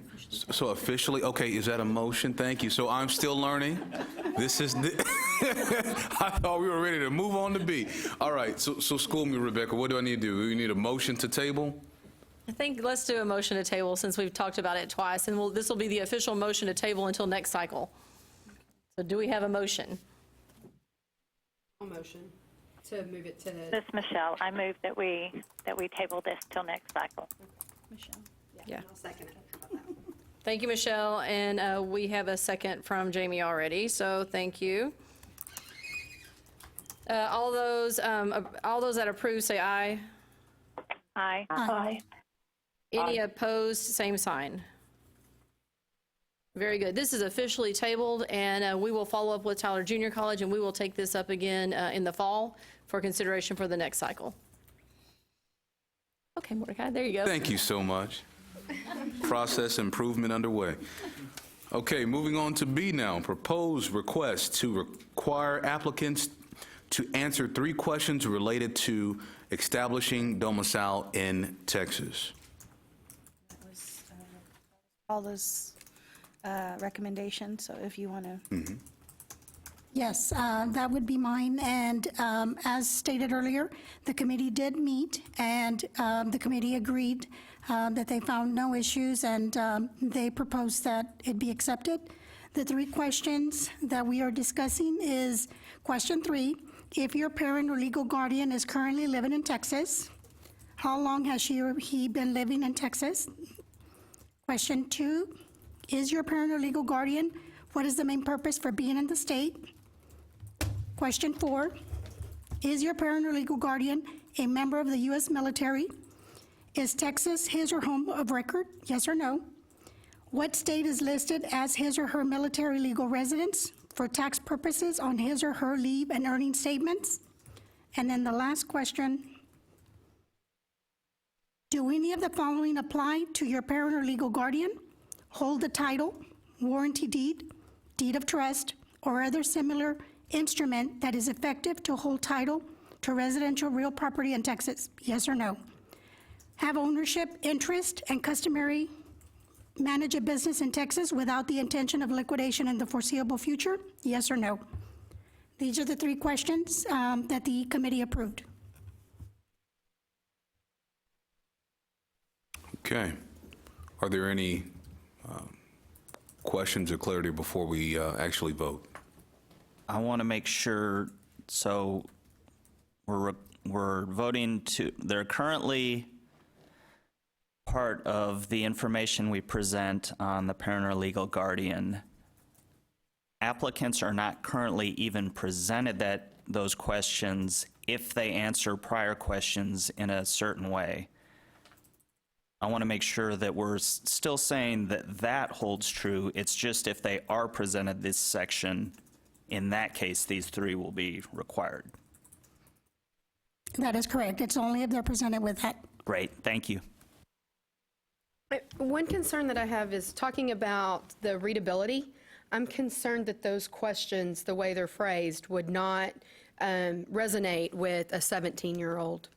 So officially, okay, is that a motion? Thank you. So I'm still learning. This is, I thought we were ready to move on to B. All right, so school me, Rebecca. What do I need to do? Do we need a motion to table? I think let's do a motion to table since we've talked about it twice, and this will be the official motion to table until next cycle. So do we have a motion? A motion to move it to. This is Michelle. I move that we table this till next cycle. Michelle? Yeah. I'll second it. Thank you, Michelle, and we have a second from Jamie already, so thank you. All those that approve, say aye. Aye. Aye. Any opposed, same sign. Very good. This is officially tabled, and we will follow up with Tyler Junior College, and we will take this up again in the fall for consideration for the next cycle. Okay, Mordecai, there you go. Thank you so much. Process improvement underway. Okay, moving on to B now. Proposed request to require applicants to answer 3 questions related to establishing domicile in Texas. That was all those recommendations, so if you want to. Yes, that would be mine. And as stated earlier, the committee did meet, and the committee agreed that they found no issues, and they proposed that it be accepted. The 3 questions that we are discussing is question 3, if your parent or legal guardian is currently living in Texas, how long has she or he been living in Texas? Question 2, is your parent or legal guardian, what is the main purpose for being in the state? Question 4, is your parent or legal guardian a member of the U.S. military? Is Texas his or home of record? Yes or no? What state is listed as his or her military legal residence for tax purposes on his or her leave and earning statements? And then the last question, do any of the following apply to your parent or legal guardian? Hold the title, warranty deed, deed of trust, or other similar instrument that is effective to hold title to residential real property in Texas? Yes or no? Have ownership, interest, and customary manage a business in Texas without the intention of liquidation in the foreseeable future? Yes or no? These are the 3 questions that the committee approved. Okay. Are there any questions or clarity before we actually vote? I want to make sure, so we're voting to, they're currently part of the information we present on the parent or legal guardian. Applicants are not currently even presented those questions if they answer prior questions in a certain way. I want to make sure that we're still saying that holds true. It's just if they are presented this section In that case, these three will be required. That is correct. It's only if they're presented with that. Great, thank you. One concern that I have is talking about the readability. I'm concerned that those questions, the way they're phrased, would not resonate with a 17-year-old.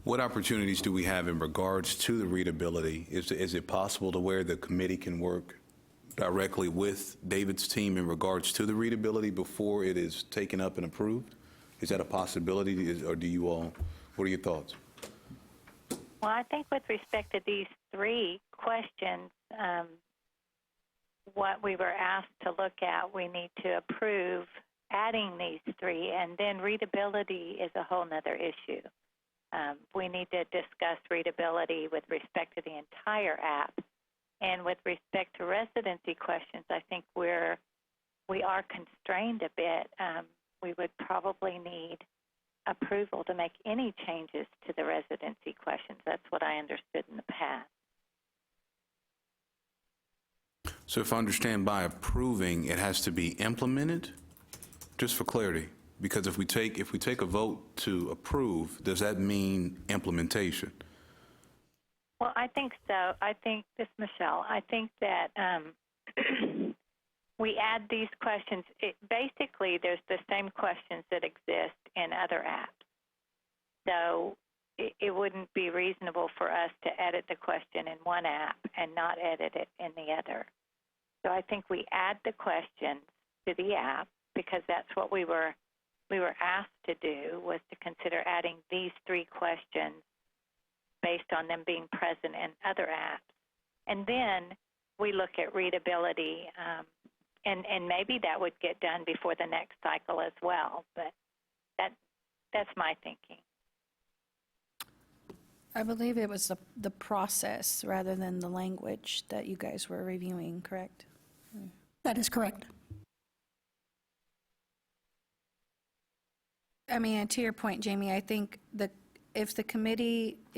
What opportunities do we have in regards to the readability? Is it possible to where the committee can work directly with David's team in regards to the readability before it is taken up and approved? Is that a possibility, or do you all, what are your thoughts? Well, I think with respect to these three questions, what we were asked to look at, we need to approve adding these three, and then readability is a whole nother issue. We need to discuss readability with respect to the entire app. And with respect to residency questions, I think we are constrained a bit. We would probably need approval to make any changes to the residency questions. That's what I understood in the past. So if I understand, by approving, it has to be implemented? Just for clarity, because if we take a vote to approve, does that mean implementation? Well, I think so. I think, this is Michelle, I think that we add these questions. Basically, there's the same questions that exist in other apps. So it wouldn't be reasonable for us to edit the question in one app and not edit it in the other. So I think we add the questions to the app, because that's what we were asked to do, was to consider adding these three questions based on them being present in other apps. And then we look at readability, and maybe that would get done before the next cycle as well, but that's my thinking. I believe it was the process rather than the language that you guys were reviewing, correct? That is correct. I mean, and to your point, Jamie, I think if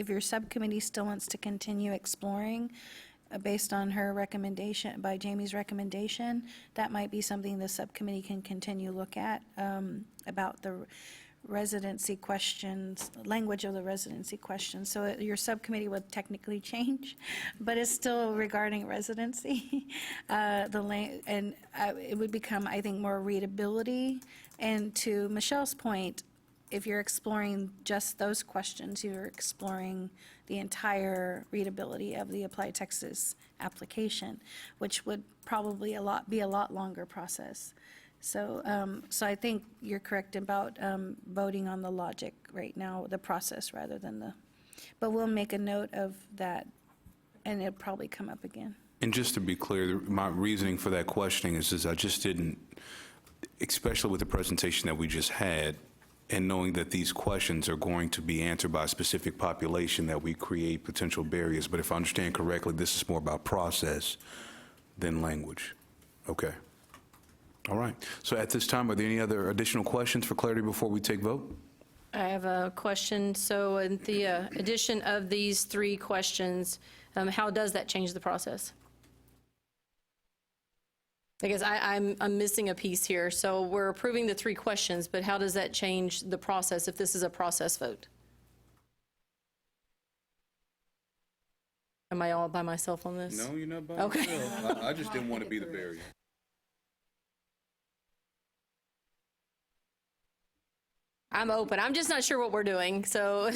your subcommittee still wants to continue exploring based on her recommendation, by Jamie's recommendation, that might be something the subcommittee can continue look at about the residency questions, language of the residency questions. So your subcommittee would technically change, but it's still regarding residency. It would become, I think, more readability. And to Michelle's point, if you're exploring just those questions, you're exploring the entire readability of the Applied Texas application, which would probably be a lot longer process. So I think you're correct about voting on the logic right now, the process rather than but we'll make a note of that, and it'll probably come up again. And just to be clear, my reasoning for that questioning is I just didn't, especially with the presentation that we just had, and knowing that these questions are going to be answered by a specific population, that we create potential barriers. But if I understand correctly, this is more about process than language. Okay. All right. So at this time, are there any other additional questions for clarity before we take vote? I have a question. So in the addition of these three questions, how does that change the process? I guess I'm missing a piece here. So we're approving the three questions, but how does that change the process if this is a process vote? Am I all by myself on this? No, you're not by Okay. yourself. I just didn't want to be the barrier. I'm open. I'm just not sure what we're doing, so.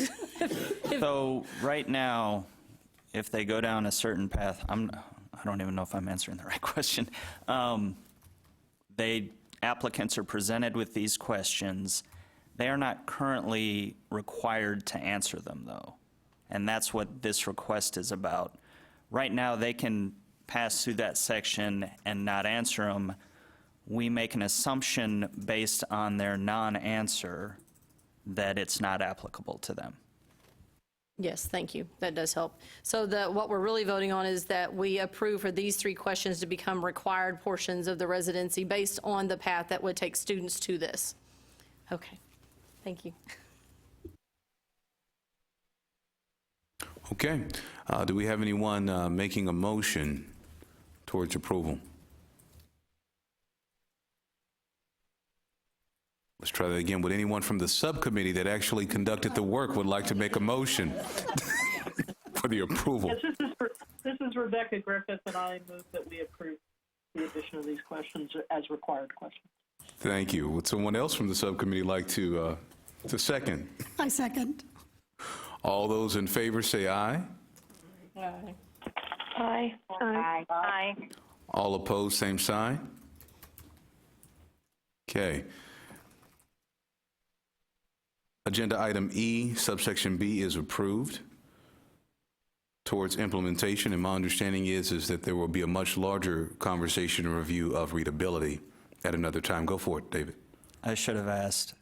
So right now, if they go down a certain path, I don't even know if I'm answering the right question. Applicants are presented with these questions. They are not currently required to answer them, though. And that's what this request is about. Right now, they can pass through that section and not answer them. We make an assumption based on their non-answer that it's not applicable to them. Yes, thank you. That does help. So what we're really voting on is that we approve for these three questions to become required portions of the residency based on the path that would take students to this. Okay, thank you. Okay. Do we have anyone making a motion towards approval? try that again. Would anyone from the subcommittee that actually conducted the work would like to make a motion for the approval? Yes, this is Rebecca Griffith, and I move that we approve the addition of these questions as required questions. Thank you. Would someone else from the subcommittee like to second? I second. All those in favor say aye. Aye. Aye. Aye. Aye. All opposed, same sign. Okay. Agenda item E, subsection B is approved towards implementation, and my understanding is that there will be a much larger conversation and review of readability at another time. Go for it, David. I should have asked,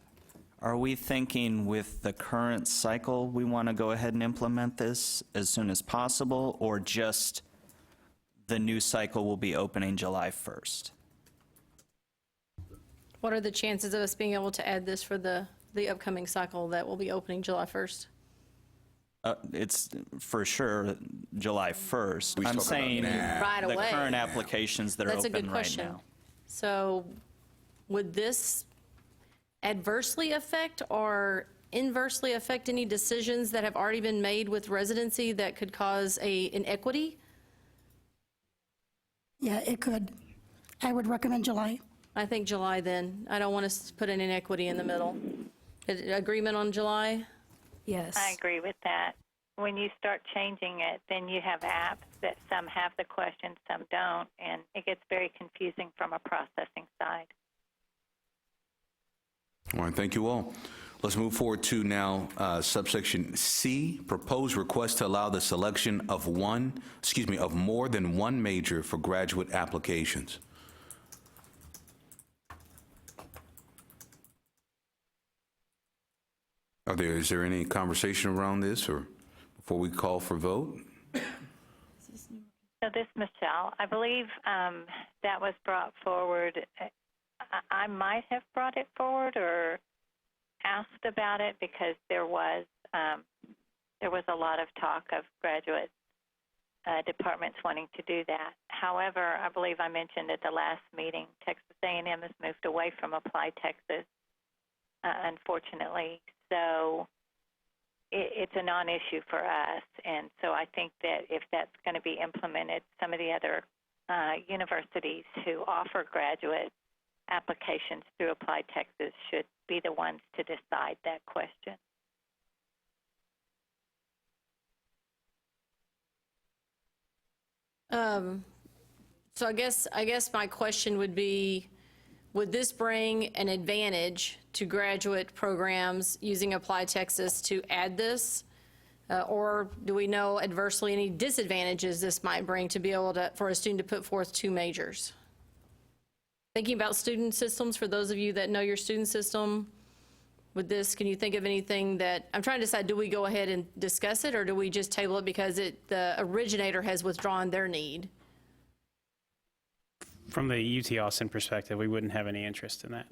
are we thinking with the current cycle, we want to go ahead and implement this as soon as possible, or just the new cycle will be opening July 1st? What are the chances of us being able to add this for the upcoming cycle that will be opening July 1st? It's for sure July 1st. We I'm talk about saying now. Right the away. current applications that are That's a open good right question. now. So would this adversely affect or inversely affect any decisions that have already been made with residency that could cause a inequity? Yeah, it could. I would recommend July. I think July then. I don't want us to put an inequity in the middle. Agreement on July? Yes. I agree with that. When you start changing it, then you have apps that some have the questions, some don't, and it gets very confusing from a processing side. All right, thank you all. Let's move forward to now subsection C, proposed request to allow the selection of more than one major for graduate applications. Is there any conversation around this, or before we call for vote? So this, Michelle, I believe that was brought forward. I might have brought it forward or asked about it because there was a lot of talk of graduate departments wanting to do that. However, I believe I mentioned at the last meeting, Texas A&M has moved away from Applied Texas, unfortunately. So it's a non-issue for us. And so I think that if that's going to be implemented, some of the other universities who offer graduate applications through Applied Texas should be the ones to decide that question. So I guess my question would be, would this bring an advantage to graduate programs using Applied Texas to add this? Or do we know adversely any disadvantages this might bring to be able to, for a student to put forth two majors? Thinking about student systems, for those of you that know your student system, with this, can you think of anything that, I'm trying to decide, do we go ahead and discuss it, or do we just table it because the originator has withdrawn their need? From the UT Austin perspective, we wouldn't have any interest in that.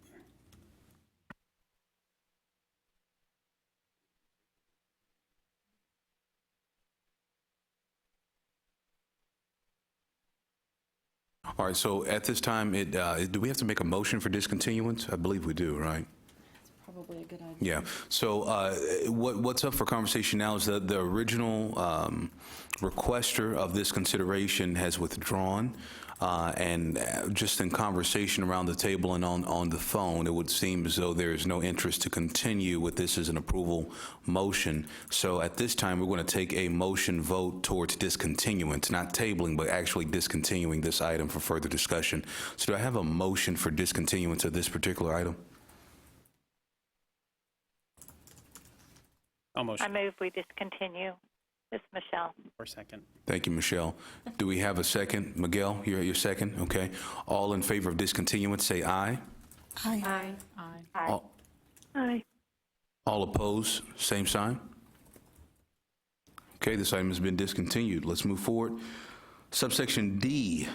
All right, so at this time, do we have to make a motion for discontinuance? I believe we do, right? Probably a good idea. Yeah. So what's up for conversation now is that the original requester of this consideration has withdrawn. And just in conversation around the table and on the phone, it would seem as though there is no interest to continue with this as an approval motion. So at this time, we're going to take a motion vote towards discontinuance, not tabling, but actually discontinuing this item for further discussion. So do I have a motion for discontinuance of this particular item? Almost. I move we discontinue. This, Michelle. For a second. Thank you, Michelle. Do we have a second? Miguel, you're second? Okay. All in favor of discontinuance, say aye. Aye. Aye. Aye. All, Aye. all opposed, same sign? Okay, this item has been discontinued. Let's move forward. Subsection D,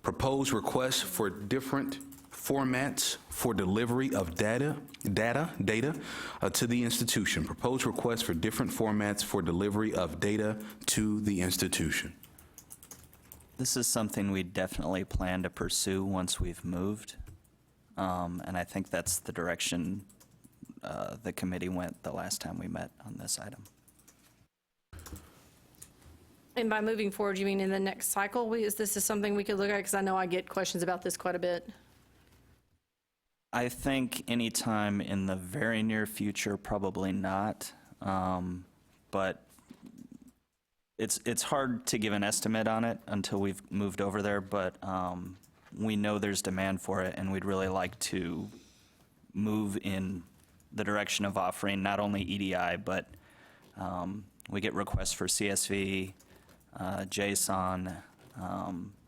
proposed requests for different formats for delivery of data to the institution. Proposed requests for different formats for delivery of data to the institution. This is something we definitely plan to pursue once we've moved. And I think that's the direction the committee went the last time we met on this item. And by moving forward, you mean in the next cycle? This is something we could look at? Because I know I get questions about this quite a bit. I think anytime in the very near future, probably not. But it's hard to give an estimate on it until we've moved over there, but we know there's demand for it, and we'd really like to move in the direction of offering not only EDI, but we get requests for CSV, JSON,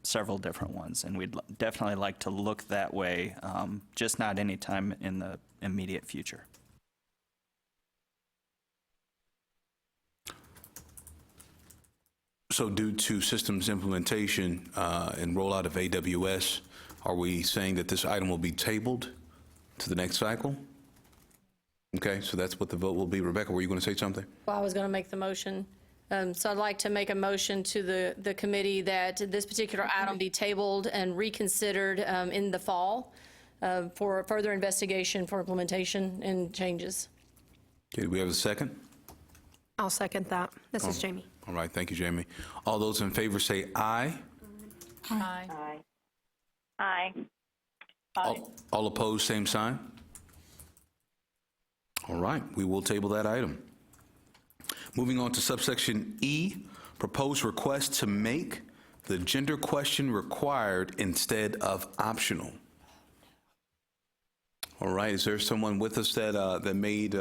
several different ones, and we'd definitely like to look that way, just not anytime in the immediate future. So due to systems implementation and rollout of AWS, are we saying that this item will be tabled to the next cycle? Okay, so that's what the vote will be. Rebecca, were you going to say something? Well, I was going to make the motion. So I'd like to make a motion to the committee that this particular item be tabled and reconsidered in the fall for further investigation for implementation and changes. Okay, do we have a second? I'll second that. This is Jamie. All right, thank you, Jamie. All those in favor say aye. Aye. Aye. All opposed, same sign. All right, we will table that item. Moving on to subsection E, proposed request to make the gender question required instead of optional. All right, is there someone with us that made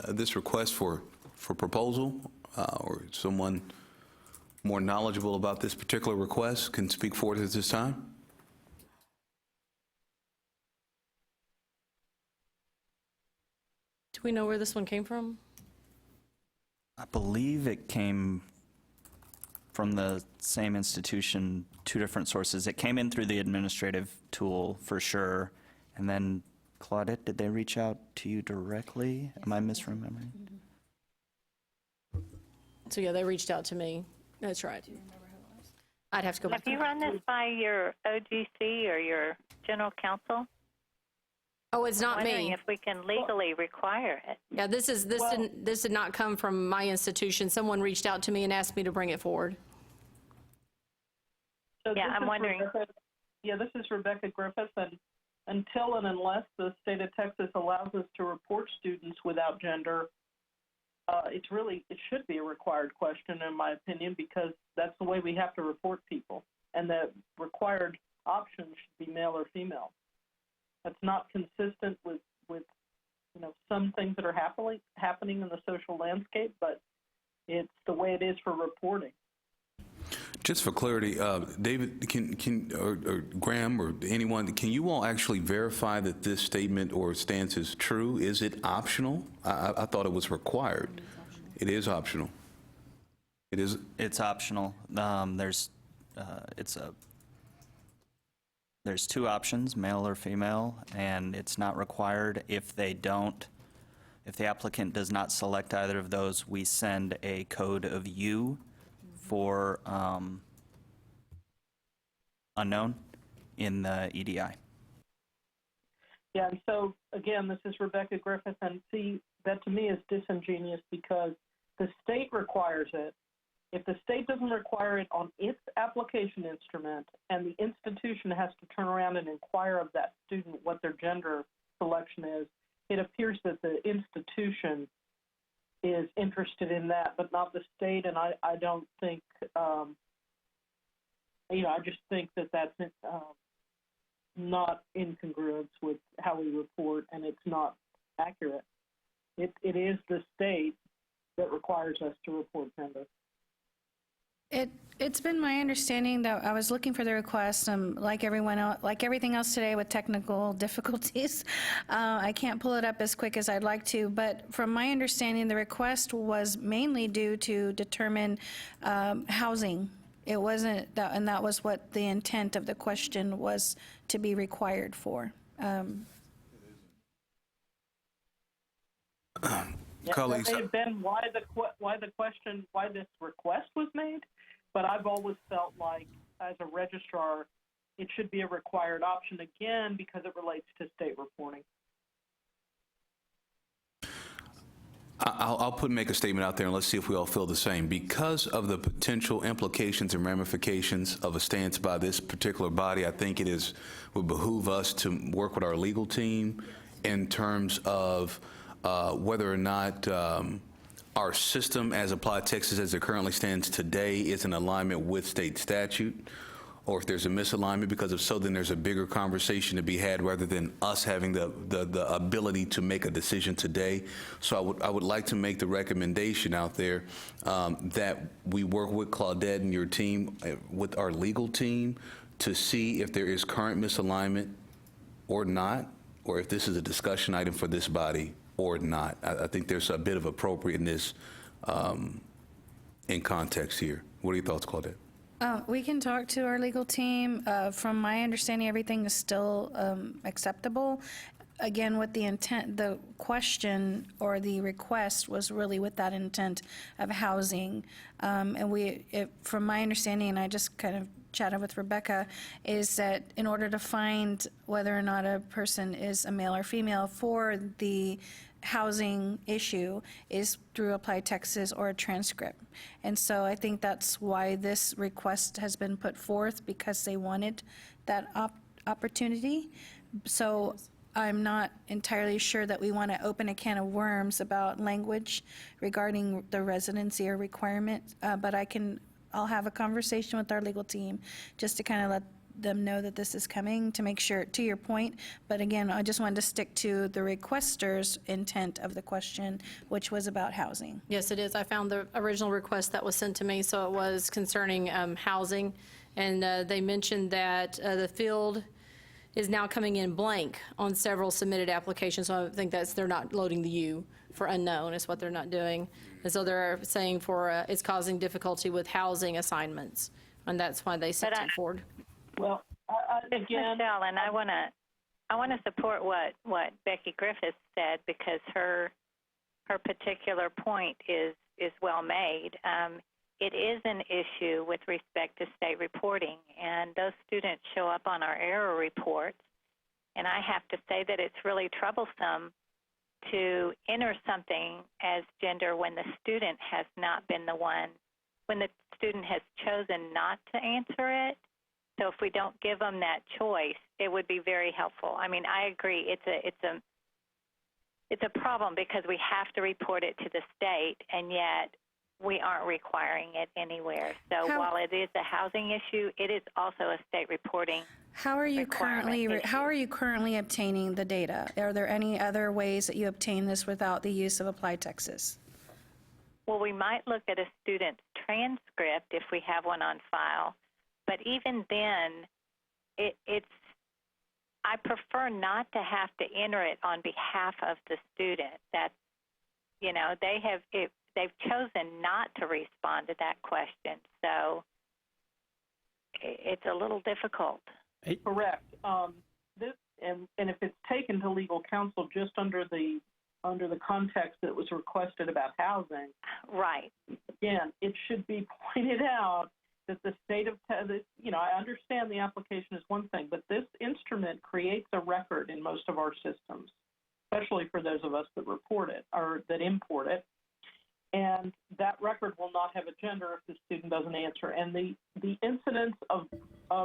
this request for proposal, or someone more knowledgeable about this particular request can speak forward at this time? Do we know where this one came from? I believe it came from the same institution, two different sources. It came in through the administrative tool for sure. And then, Claudette, did they reach out to you directly? Am I misremembering? So yeah, they reached out to me. That's right. I'd have to go back. Have you run this by your OGC or your general counsel? Oh, it's not I'm wondering me. if we can legally require it. Yeah, this did not come from my institution. Someone reached out to me and asked me to bring it forward. So Yeah, this I'm is wondering. This is Rebecca Griffith, and until and unless the state of Texas allows us to report students without gender, it should be a required question, in my opinion, because that's the way we have to report people, and the required option should be male or female. That's not consistent with some things that are happening in the social landscape, but it's the way it is for reporting. Just for clarity, David, or Graham, or anyone, can you all actually verify that this statement or stance is true? Is it optional? I thought it was required. It is optional. It is. It's optional. There's two options, male or female, and it's not required. If the applicant does not select either of those, we send a code of U for unknown in the EDI. Yeah, and so, again, this is Rebecca Griffith, and see, that to me is disingenuous because the state requires it. If the state doesn't require it on its application instrument and the institution has to turn around and inquire of that student what their gender selection is, it appears that the institution is interested in that, but not the state, and I don't think, I just think that that's not in congruence with how we report, and it's not accurate. It is the state that requires us to report gender. It's been my understanding that I was looking for the request, like everyone else, like everything else today with technical difficulties. I can't pull it up as quick as I'd like to, but from my understanding, the request was mainly due to determine housing. It wasn't, and that was what the intent of the question was to be required for. Colleagues, That may have been why this request was made, but I've always felt like, as a registrar, it should be a required option again because it relates to state reporting. I'll make a statement out there, and let's see if we all feel the same. Because of the potential implications and ramifications of a stance by this particular body, I think would behoove us to work with our legal team in terms of whether or not our system as Applied Texas as it currently stands today is in alignment with state statute, or if there's a misalignment, because if so, then there's a bigger conversation to be had rather than us having the ability to make a decision today. So I would like to make the recommendation out there that we work with Claudette and your team, with our legal team, to see if there is current misalignment or not, or if this is a discussion item for this body or not. I think there's a bit of appropriateness in context here. What are your thoughts, Claudette? We can talk to our legal team. From my understanding, everything is still acceptable. Again, with the intent, the question or the request was really with that intent of housing. From my understanding, and I just kind of chatted with Rebecca, is that in order to find whether or not a person is a male or female for the housing issue is through Applied Texas or a transcript. And so I think that's why this request has been put forth, because they wanted that opportunity. So I'm not entirely sure that we want to open a can of worms about language regarding the residency or requirement, but I'll have a conversation with our legal team just to kind of let them know that this is coming, to make sure, to your point. But again, I just wanted to stick to the requester's intent of the question, which was about housing. Yes, it is. I found the original request that was sent to me, so it was concerning housing. And they mentioned that the field is now coming in blank on several submitted applications. So I think they're not loading the U for unknown is what they're not doing. And so they're saying it's causing difficulty with housing assignments. And that's why they sent it forward. Well, again, Michelle, and I want to support what Becky Griffiths said, because her particular point is well made. It is an issue with respect to state reporting, and those students show up on our error reports. And I have to say that it's really troublesome to enter something as gender when the student has not been the one, when the student has chosen not to answer it. So if we don't give them that choice, it would be very helpful. I mean, I agree. It's a problem because we have to report it to the state, and yet we aren't requiring it anywhere. So while it is a housing issue, it is also a state reporting. How are you currently obtaining the data? Are there any other ways that you obtain this without the use of Applied Texas? Well, we might look at a student's transcript if we have one on file. But even then, I prefer not to have to enter it on behalf of the student. That, they've chosen not to respond to that question, so it's a little difficult. Correct. And if it's taken to legal counsel just under the context that was requested about housing, right? Again, it should be pointed out that the state of, I understand the application is one thing, but this instrument creates a record in most of our systems, especially for those of us that report it or that import it. And that record will not have a gender if the student doesn't answer. And the incidence of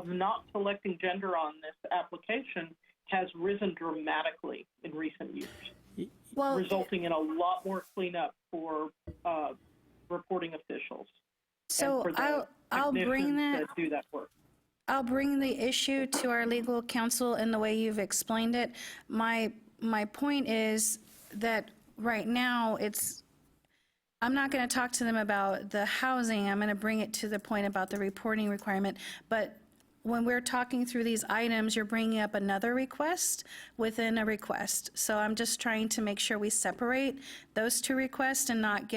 not selecting gender on this application has risen dramatically in recent years, resulting in a lot more cleanup for reporting officials. So I'll bring that. Do that work. I'll bring the issue to our legal counsel in the way you've explained it. My point is that right now I'm not going to talk to them about the housing. I'm going to bring it to the point about the reporting requirement. But when we're talking through these items, you're bringing up another request within a request. So I'm just trying to make sure we separate those two requests and not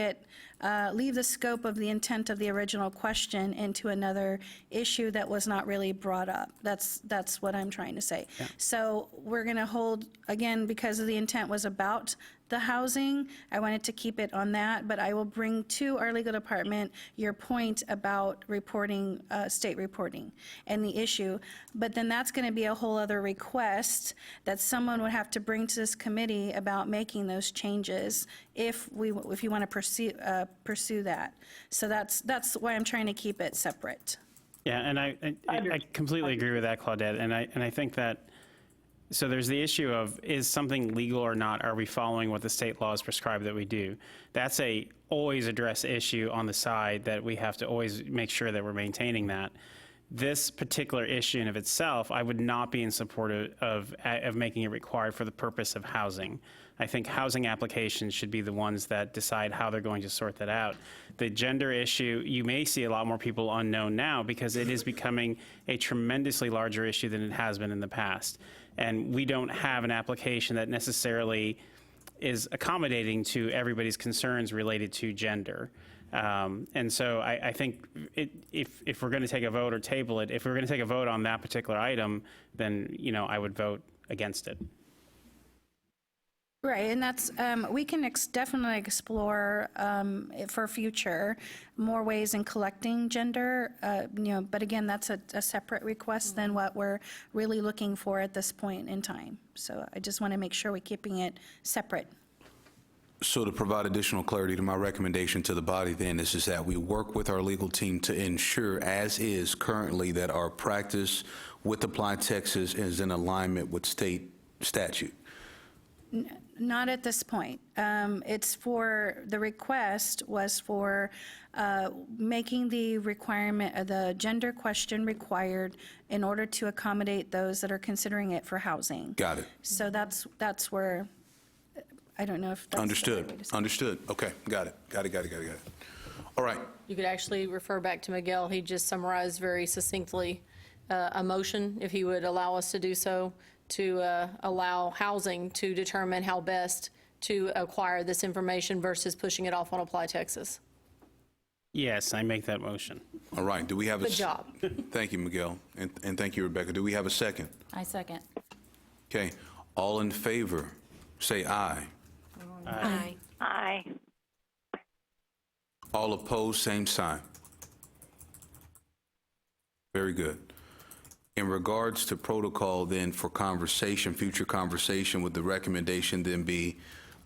leave the scope of the intent of the original question into another issue that was not really brought up. That's what I'm trying to say. Yeah. So we're going to hold, again, because the intent was about the housing. I wanted to keep it on that, but I will bring to our legal department your point about reporting, state reporting and the issue. But then that's going to be a whole other request that someone would have to bring to this committee about making those changes if you want to pursue that. So that's why I'm trying to keep it separate. Yeah, and I completely agree with that, Claudette, and I think that, so there's the issue of, is something legal or not? Are we following what the state laws prescribe that we do? That's a always address issue on the side that we have to always make sure that we're maintaining that. This particular issue in of itself, I would not be in support of making it required for the purpose of housing. I think housing applications should be the ones that decide how they're going to sort that out. The gender issue, you may see a lot more people unknown now because it is becoming a tremendously larger issue than it has been in the past. And we don't have an application that necessarily is accommodating to everybody's concerns related to gender. And so I think if we're going to take a vote or table it, if we're going to take a vote on that particular item, then, I would vote against it. Right, and that's, we can definitely explore for future more ways in collecting gender, but again, that's a separate request than what we're really looking for at this point in time. So I just want to make sure we're keeping it separate. So to provide additional clarity to my recommendation to the body then is that we work with our legal team to ensure, as is currently, that our practice with Apply Texas is in alignment with state statute. Not at this point. It's for, the request was for making the requirement, the gender question required in order to accommodate those that are considering it for housing. Got it. So that's where, I don't know if that's. Understood. Okay, got it. All right. You could actually refer back to Miguel. He just summarized very succinctly a motion, if he would allow us to do so, to allow housing to determine how best to acquire this information versus pushing it off on Apply Texas. Yes, I make that motion. All right. Do we have a... Good job. Thank you, Miguel. And thank you, Rebecca. Do we have a second? I second. Okay. All in favor, say aye. Aye. Aye. All opposed, same sign. Very good. In regards to protocol then for conversation, future conversation, would the recommendation then be,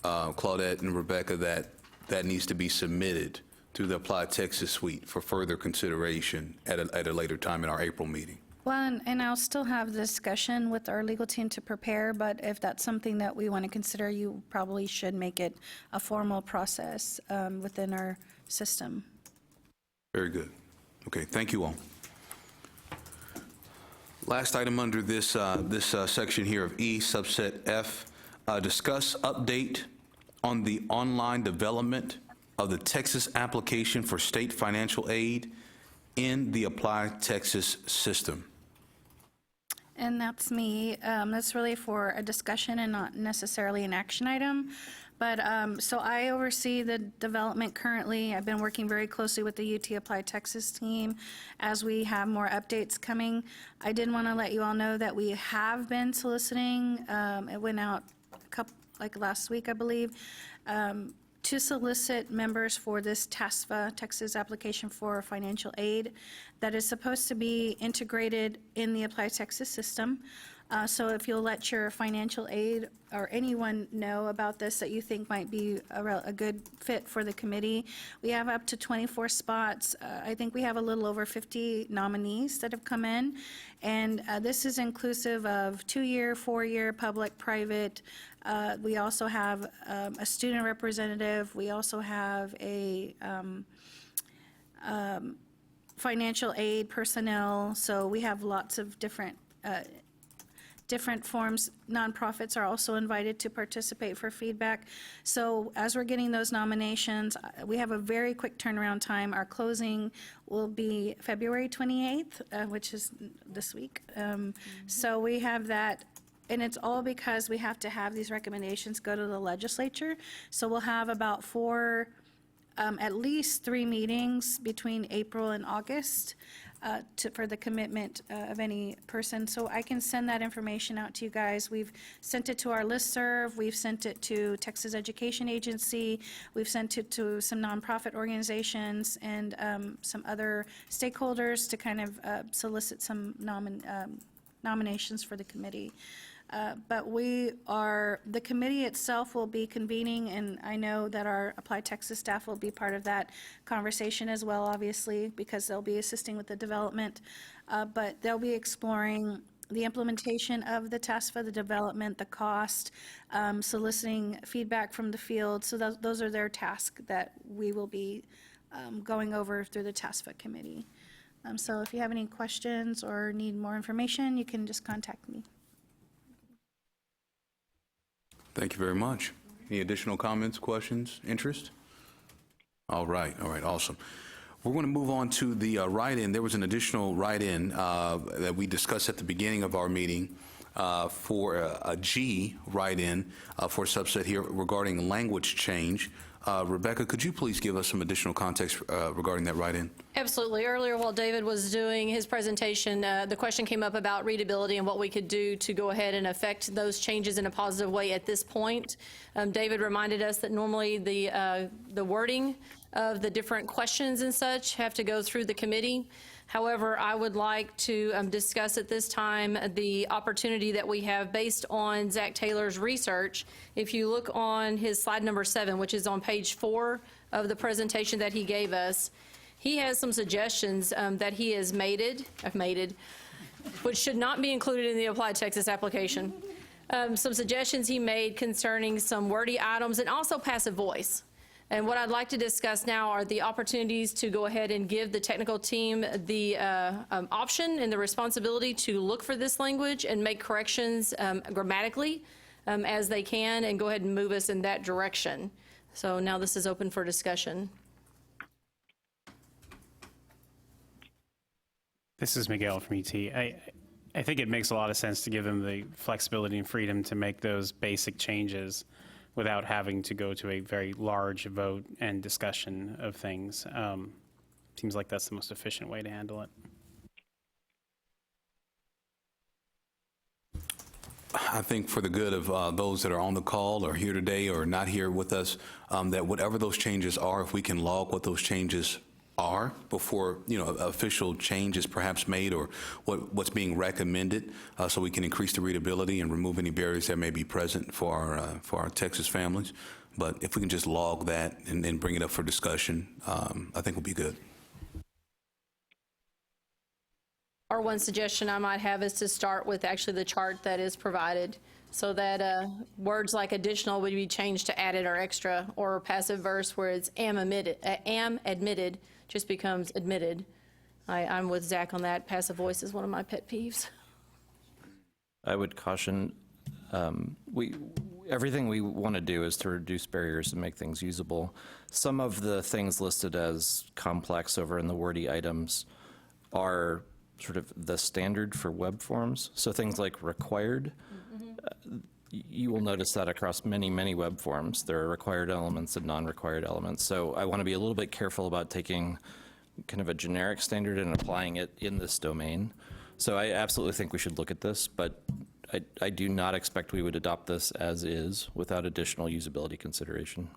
Claudette and Rebecca, that needs to be submitted to the Apply Texas Suite for further consideration at a later time in our April meeting? Well, and I'll still have the discussion with our legal team to prepare, but if that's something that we want to consider, you probably should make it a formal process within our system. Very good. Okay, thank you all. Last item under this section here of E, subset F, discuss update on the online development of the Texas application for state financial aid in the Apply Texas system. And that's me. That's really for a discussion and not necessarily an action item. But, so I oversee the development currently. I've been working very closely with the UT Apply Texas team as we have more updates coming. I did want to let you all know that we have been soliciting, it went out like last week, I believe, to solicit members for this TASFA, Texas Application for Financial Aid, that is supposed to be integrated in the Apply Texas system. So if you'll let your financial aid or anyone know about this that you think might be a good fit for the committee. We have up to 24 spots. I think we have a little over 50 nominees that have come in. And this is inclusive of 2-year, 4-year, public, private. We also have a student representative. We also have a financial aid personnel. So we have lots of different forms. Nonprofits are also invited to participate for feedback. So as we're getting those nominations, we have a very quick turnaround time. Our closing will be February 28th, which is this week. So we have that, and it's all because we have to have these recommendations go to the legislature. So we'll have about at least 3 meetings between April and August. for the commitment of any person. So I can send that information out to you guys. We've sent it to our listserv, we've sent it to Texas Education Agency, we've sent it to some nonprofit organizations and some other stakeholders to kind of solicit some nominations for the committee. But the committee itself will be convening, and I know that our Applied Texas staff will be part of that conversation as well, obviously, because they'll be assisting with the development. But they'll be exploring the implementation of the TASFA, the development, the cost, soliciting feedback from the field. So those are their tasks that we will be going over through the TASFA committee. So if you have any questions or need more information, you can just contact me. Thank you very much. Any additional comments, questions, interest? All right, awesome. We're going to move on to the write-in. There was an additional write-in that we discussed at the beginning of our meeting for a G write-in for a subset here regarding language change. Rebecca, could you please give us some additional context regarding that write-in? Absolutely. Earlier, while David was doing his presentation, the question came up about readability and what we could do to go ahead and affect those changes in a positive way at this point. David reminded us that normally the wording of the different questions and such have to go through the committee. However, I would like to discuss at this time the opportunity that we have based on Zach Taylor's research. If you look on his slide number 7, which is on page 4 of the presentation that he gave us, he has some suggestions that he has made, which should not be included in the Applied Texas application. Some suggestions he made concerning some wordy items and also passive voice. And what I'd like to discuss now are the opportunities to go ahead and give the technical team the option and the responsibility to look for this language and make corrections grammatically as they can and go ahead and move us in that direction. So now this is open for discussion. This is Miguel from ET. I think it makes a lot of sense to give them the flexibility and freedom to make those basic changes without having to go to a very large vote and discussion of things. Seems like that's the most efficient way to handle it. I think for the good of those that are on the call or here today or not here with us, that whatever those changes are, if we can log what those changes are before, official change is perhaps made or what's being recommended, so we can increase the readability and remove any barriers that may be present for our Texas families. But if we can just log that and bring it up for discussion, I think we'll be good. Or one suggestion I might have is to start with actually the chart that is provided so that words like additional would be changed to added or extra, or passive verse where it's am admitted just becomes admitted. I'm with Zach on that. Passive voice is one of my pet peeves. I would caution, everything we want to do is to reduce barriers and make things usable. Some of the things listed as complex over in the wordy items are sort of the standard for web forms. So things like required, you will notice that across many, many web forms. There are required elements and non-required elements. So I want to be a little bit careful about taking kind of a generic standard and applying it in this domain. So I absolutely think we should look at this, but I do not expect we would adopt this as is without additional usability consideration.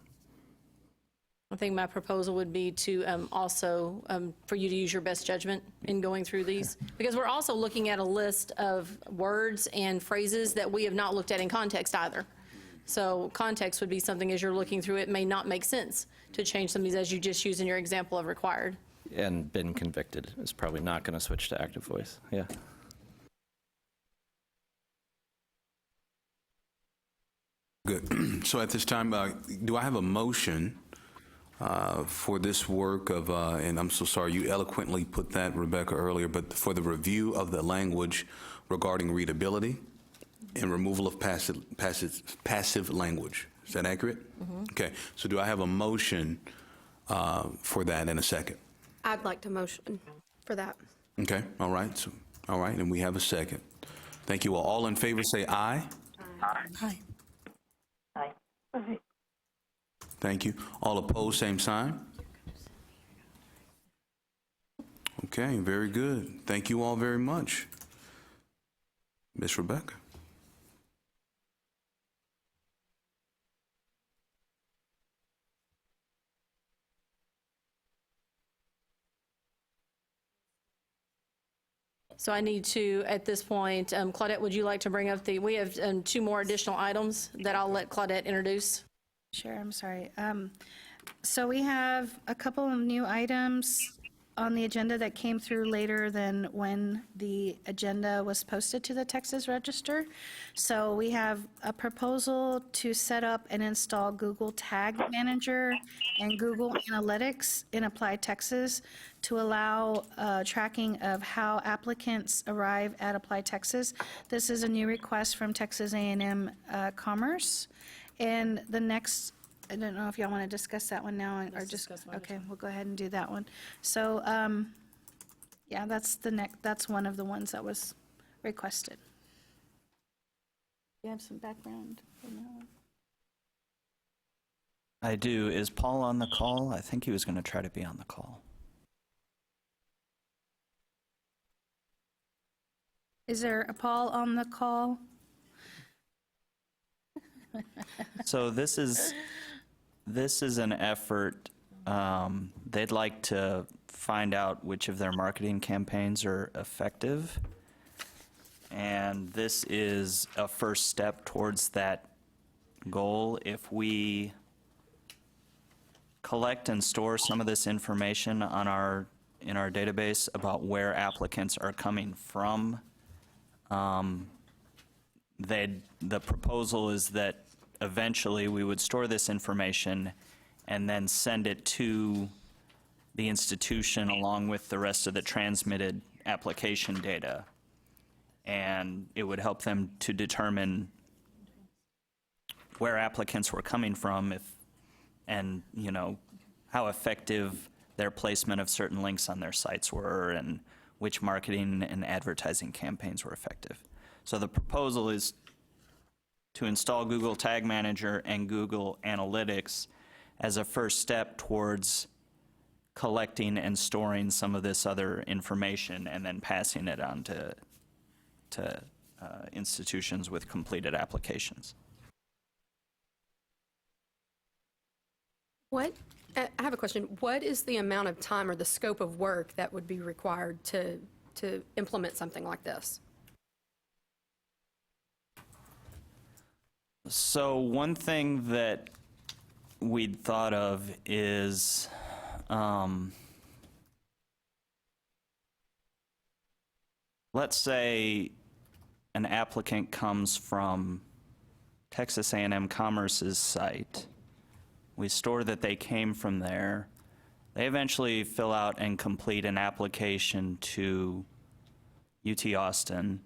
I think my proposal would be to also, for you to use your best judgment in going through these, because we're also looking at a list of words and phrases that we have not looked at in context either. So context would be something as you're looking through it may not make sense to change some of these as you just use in your example of required. And been convicted is probably not going to switch to active voice. Yeah. Good. So at this time, do I have a motion for this work of, and I'm so sorry, you eloquently put that, Rebecca, earlier, but for the review of the language regarding readability and removal of passive language. Is that accurate? Okay. So do I have a motion for that in a second? I'd like to motion for that. Okay. All right. So, all right. And we have a second. Thank you all. All in favor say aye. Aye. Aye. Thank you. All opposed, same sign. Okay, very good. Thank you all very much. Ms. Rebecca. So I need to, at this point, Claudette, would you like to bring up we have 2 more additional items that I'll let Claudette introduce. Sure, I'm sorry. So we have a couple of new items on the agenda that came through later than when the agenda was posted to the Texas Register. So we have a proposal to set up and install Google Tag Manager and Google Analytics in Applied Texas to allow tracking of how applicants arrive at Applied Texas. This is a new request from Texas A&M Commerce. And the next, I don't know if y'all want to discuss that one now or just, okay, we'll go ahead and do that one. So, yeah, that's one of the ones that was requested. You have some background on that one? I do. Is Paul on the call? I think he was going to try to be on the call. Is there a Paul on the call? So this is an effort. They'd like to find out which of their marketing campaigns are effective. And this is a first step towards that goal. If we collect and store some of this information in our database about where applicants are coming from, the proposal is that eventually we would store this information and then send it to the institution along with the rest of the transmitted application data. And it would help them to determine where applicants were coming from and how effective their placement of certain links on their sites were and which marketing and advertising campaigns were effective. So the proposal is to install Google Tag Manager and Google Analytics as a first step towards collecting and storing some of this other information and then passing it on to institutions with completed applications. I have a question. What is the amount of time or the scope of work that would be required to implement something like this? So one thing that we'd thought of is let's say an applicant comes from Texas A&M Commerce's site. We store that they came from there. They eventually fill out and complete an application to UT Austin,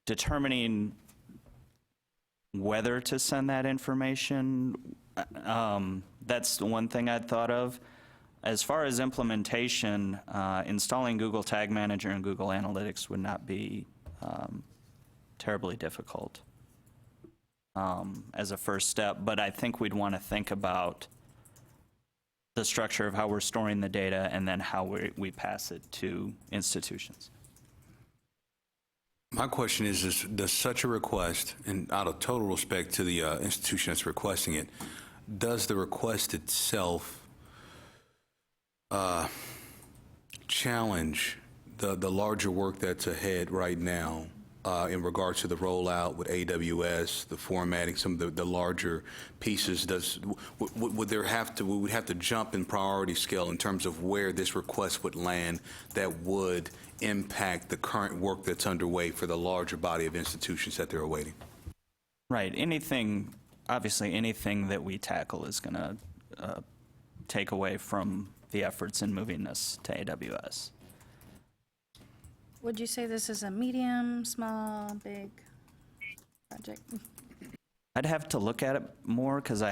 determining whether to send that information. That's the one thing I'd thought of. As far as implementation, installing Google Tag Manager and Google Analytics would not be terribly difficult as a first step, but I think we'd want to think about the structure of how we're storing the data and then how we pass it to institutions. My question is, does such a request, and out of total respect to the institution that's requesting it, does the request itself challenge the larger work that's ahead right now in regards to the rollout with AWS, the formatting, some of the larger pieces? Would we have to jump in priority scale in terms of where this request would land that would impact the current work that's underway for the larger body of institutions that they're awaiting? Right. Obviously anything that we tackle is going to take away from the efforts in moving this to AWS. Would you say this is a medium, small, big project? I'd have to look at it more because we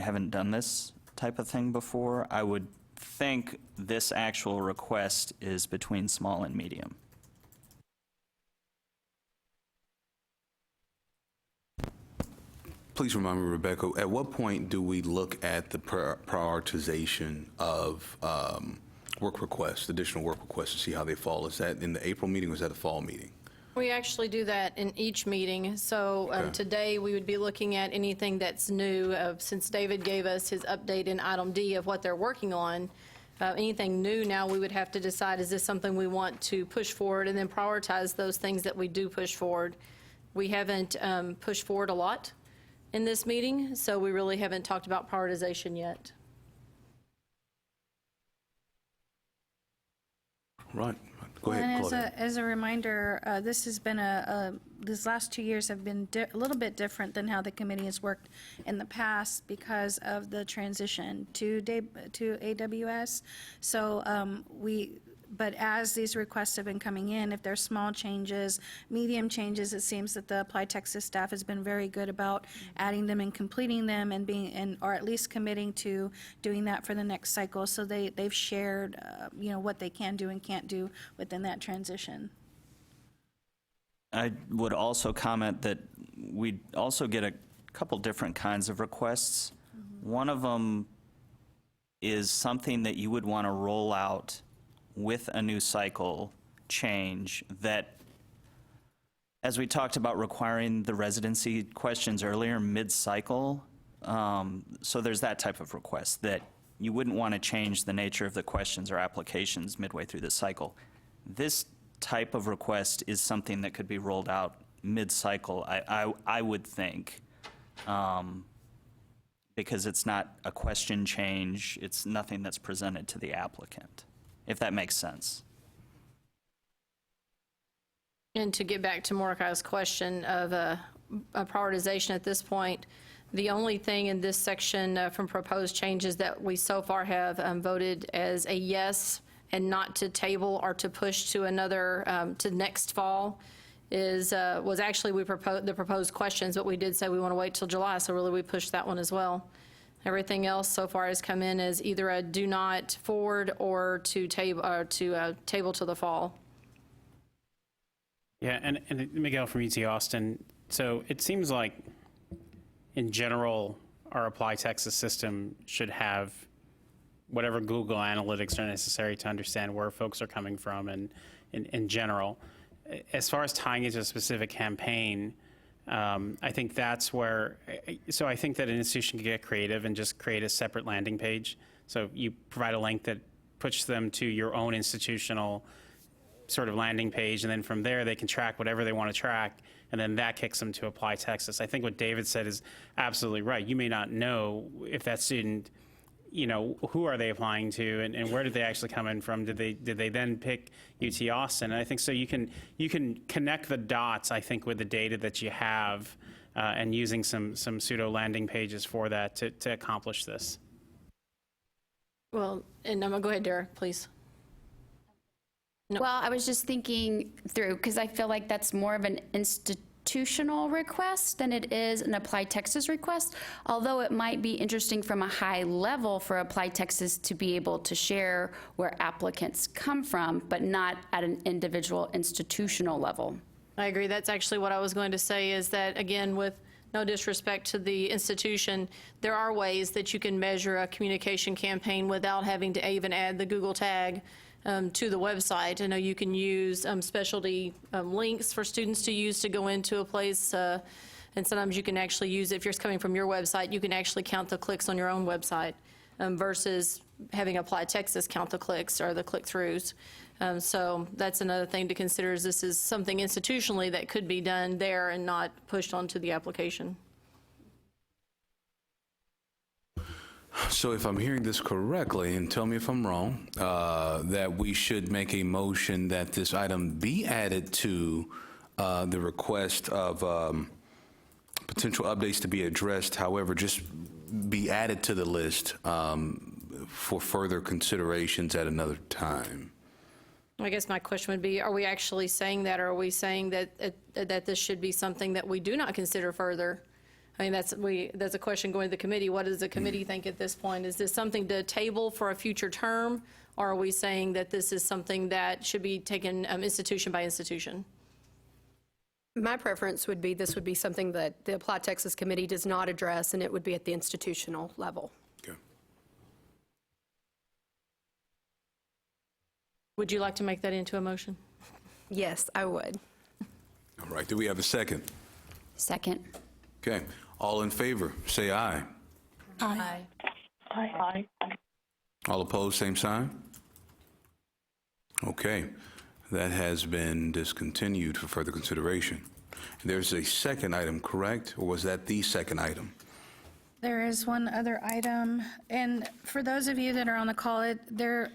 haven't done this type of thing before. I would think this actual request is between small and medium. Please remind me, Rebecca, at what point do we look at the prioritization of work requests, additional work requests to see how they fall? Is that in the April meeting or is that a fall meeting? We actually do that in each meeting. So Okay. today, we would be looking at anything that's new, since David gave us his update in item D of what they're working on. Anything new now, we would have to decide, is this something we want to push forward, and then prioritize those things that we do push forward. We haven't pushed forward a lot in this meeting, so we really haven't talked about prioritization yet. Right. Go Well, ahead, and Claudia. as a reminder, this has been these last 2 years have been a little bit different than how the committee has worked in the past because of the transition to AWS. So but as these requests have been coming in, if there's small changes, medium changes, it seems that the Applied Texas staff has been very good about adding them and completing them and or at least committing to doing that for the next cycle. So they've shared, what they can do and can't do within that transition. I would also comment that we also get a couple different kinds of requests. One of them is something that you would want to roll out with a new cycle change that, as we talked about requiring the residency questions earlier, mid-cycle, so there's that type of request that you wouldn't want to change the nature of the questions or applications midway through the cycle. This type of request is something that could be rolled out mid-cycle, I would think, because it's not a question change, it's nothing that's presented to the applicant, if that makes sense. And to get back to Mordecai's question of a prioritization at this point, the only thing in this section from proposed changes that we so far have voted as a yes and not to table or to push to another, to next fall, was actually the proposed questions, but we did say we want to wait till July, so really we pushed that one as well. Everything else so far has come in as either a do not forward or to table to the fall. Yeah, and Miguel from UT Austin. So it seems like, in general, our Apply Texas system should have whatever Google Analytics are necessary to understand where folks are coming from and in general. As far as tying it to a specific campaign, I think that's where, so I think that an institution can get creative and just create a separate landing page. So you provide a link that puts them to your own institutional sort of landing page, and then from there they can track whatever they want to track, and then that kicks them to Apply Texas. I think what David said is absolutely right. You may not know if that student, who are they applying to, and where did they actually come in from? Did they then pick UT Austin? And I think so you can connect the dots, I think, with the data that you have, and using some pseudo landing pages for that to accomplish this. Well, and I'm going to go ahead, Derek, please. No. Well, I was just thinking through, because I feel like that's more of an institutional request than it is an Applied Texas request, although it might be interesting from a high level for Applied Texas to be able to share where applicants come from, but not at an individual institutional level. I agree. That's actually what I was going to say, is that, again, with no disrespect to the institution, there are ways that you can measure a communication campaign without having to even add the Google tag to the website. I know you can use specialty links for students to use to go into a place, and sometimes you can actually use, if you're coming from your website, you can actually count the clicks on your own website versus having Apply Texas count the clicks or the click-throughs. So that's another thing to consider, is this is something institutionally that could be done there and not pushed onto the application. So if I'm hearing this correctly, and tell me if I'm wrong, that we should make a motion that this item be added to the request of potential updates to be addressed, however, just be added to the list for further considerations at another time. I guess my question would be, are we actually saying that, or are we saying that that this should be something that we do not consider further? I mean, that's a question going to the committee. What does the committee think at this point? Is this something to table for a future term, or are we saying that this is something that should be taken institution by institution? My preference would be this would be something that the Apply Texas Committee does not address, and it would be at the institutional level. Okay. Would you like to make that into a motion? Yes, I would. All right, do we have a second? Second. Okay, all in favor, say aye. Aye. Aye. All opposed, same sign? Okay, that has been discontinued for further consideration. There's a second item, correct? Or was that the second item? There is one other item, and for those of you that are on the call,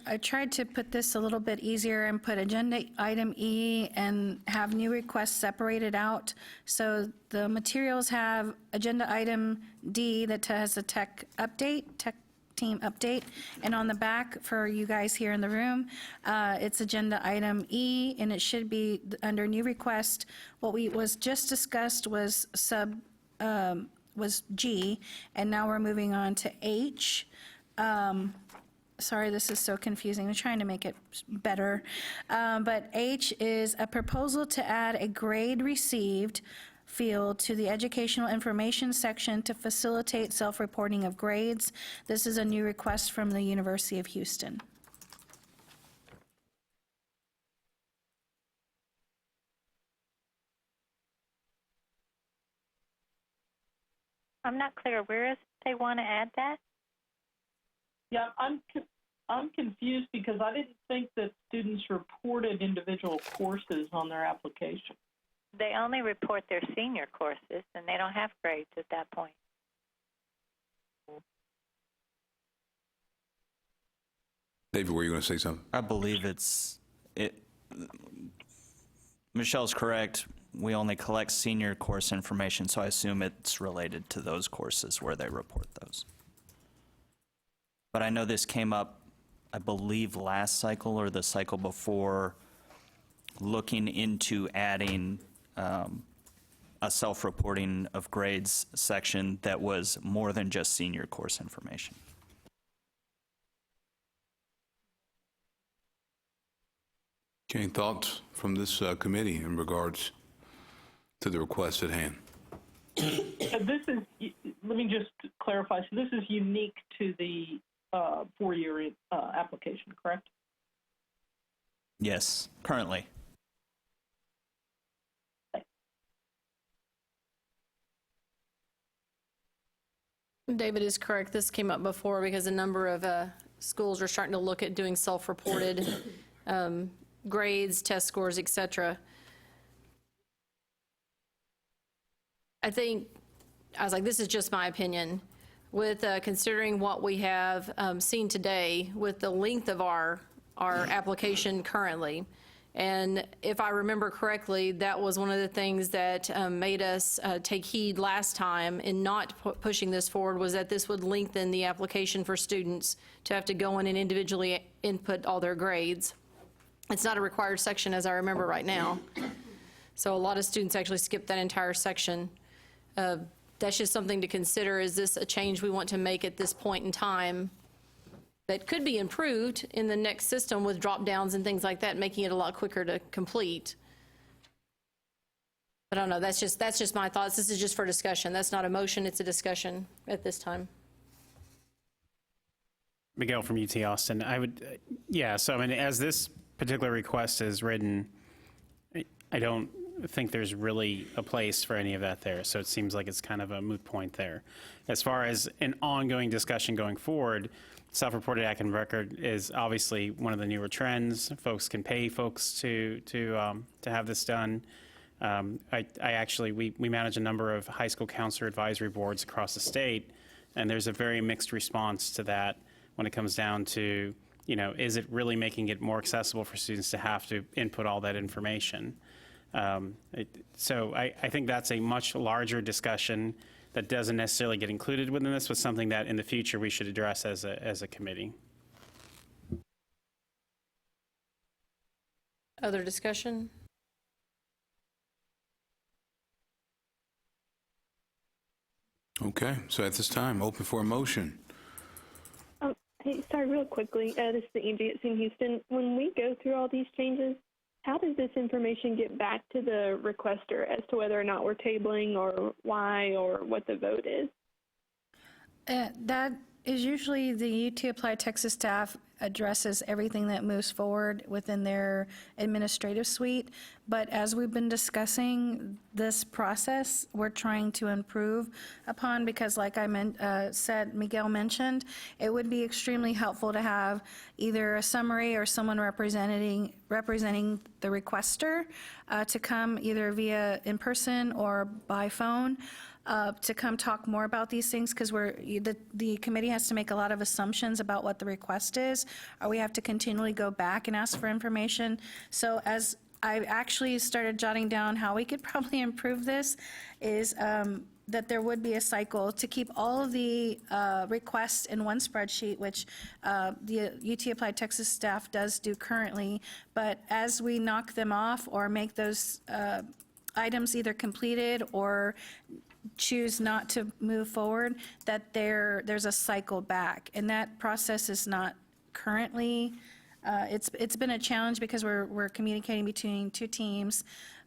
I tried to put this a little bit easier and put agenda item E and have new requests separated out. So the materials have agenda item D that has a tech team update, and on the back for you guys here in the room, it's agenda item E, and it should be under new request. What was just discussed was was G, and now we're moving on to H. Sorry, this is so confusing. I'm trying to make it better. But H is a proposal to add a grade received field to the educational information section to facilitate self-reporting of grades. This is a new request from the University of Houston. I'm not clear. Where is they want to add that? Yeah, I'm confused because I didn't think that students reported individual courses on their application. They only report their senior courses, and they don't have grades at that point. David, were you going to say something? I believe Michelle's correct. We only collect senior course information, so I assume it's related to those courses where they report those. But I know this came up, I believe, last cycle or the cycle before, looking into adding a self-reporting of grades section that was more than just senior course information. Okay, thoughts from this committee in regards to the request at hand? This is, let me just clarify, so this is unique to the four-year application, correct? Yes, currently. David is correct. This came up before because a number of schools are starting to look at doing self-reported grades, test scores, et cetera. I think, I was like, this is just my opinion. With considering what we have seen today with the length of our application currently, and if I remember correctly, that was one of the things that made us take heed last time in not pushing this forward, was that this would lengthen the application for students to have to go in and individually input all their grades. It's not a required section as I remember right now. So a lot of students actually skip that entire section. That's just something to consider. Is this a change we want to make at this point in time that could be improved in the next system with drop downs and things like that, making it a lot quicker to complete? I don't know, that's just my thoughts. This is just for discussion. That's not a motion, it's a discussion at this time. Miguel from UT Austin. I would, yeah, so I mean, as this particular request is written, I don't think there's really a place for any of that there. So it seems like it's kind of a moot point there. As far as an ongoing discussion going forward, self-reported academic record is obviously one of the newer trends. Folks can pay folks to have this done. We manage a number of high school counselor advisory boards across the state, and there's a very mixed response to that when it comes down to, is it really making it more accessible for students to have to input all that information? So I think that's a much larger discussion that doesn't necessarily get included within this, but something that in the future we should address as a committee. Other discussion? Okay, so at this time, open for a motion. Hey, sorry, real quickly, this is Angie at SUNY Houston. When we go through all these changes, how does this information get back to the requester as to whether or not we're tabling or why or what the vote is? That is usually the UT Applied Texas staff addresses everything that moves forward within their administrative suite. But as we've been discussing this process, we're trying to improve upon, because like said, Miguel mentioned, it would be extremely helpful to have either a summary or someone representing the requester to come either via in person or by phone to come talk more about these things, because the committee has to make a lot of assumptions about what the request is, or we have to continually go back and ask for information. So as I actually started jotting down how we could probably improve this is that there would be a cycle to keep all of the requests in one spreadsheet, which the UT Applied Texas staff does do currently. But as we knock them off or make those items either completed or choose not to move forward, that there's a cycle back. And that process is not currently, it's been a challenge because we're communicating between two teams,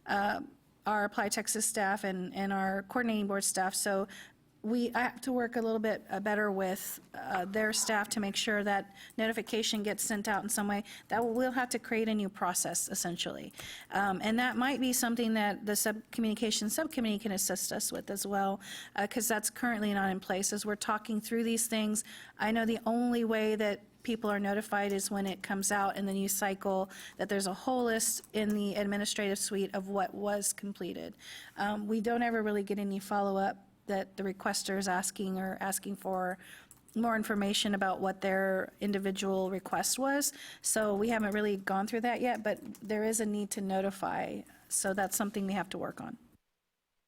our Applied Texas staff and our coordinating board staff. So I have to work a little bit better with their staff to make sure that notification gets sent out in some way. That we'll have to create a new process, essentially. And that might be something that the communication subcommittee can assist us with as well, because that's currently not in place. As we're talking through these things, I know the only way that people are notified is when it comes out in the news cycle that there's a whole list in the administrative suite of what was completed. We don't ever really get any follow-up that the requester is asking for more information about what their individual request was. So we haven't really gone through that yet, but there is a need to notify. So that's something we have to work on.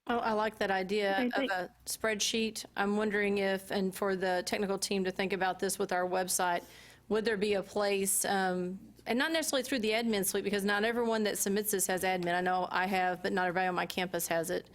Oh, I like that idea of a spreadsheet. I'm wondering if, and for the technical team to think about this with our website, would there be a place, and not necessarily through the admin suite, because not everyone that submits this has admin. I know I have, but not everybody on my campus has it.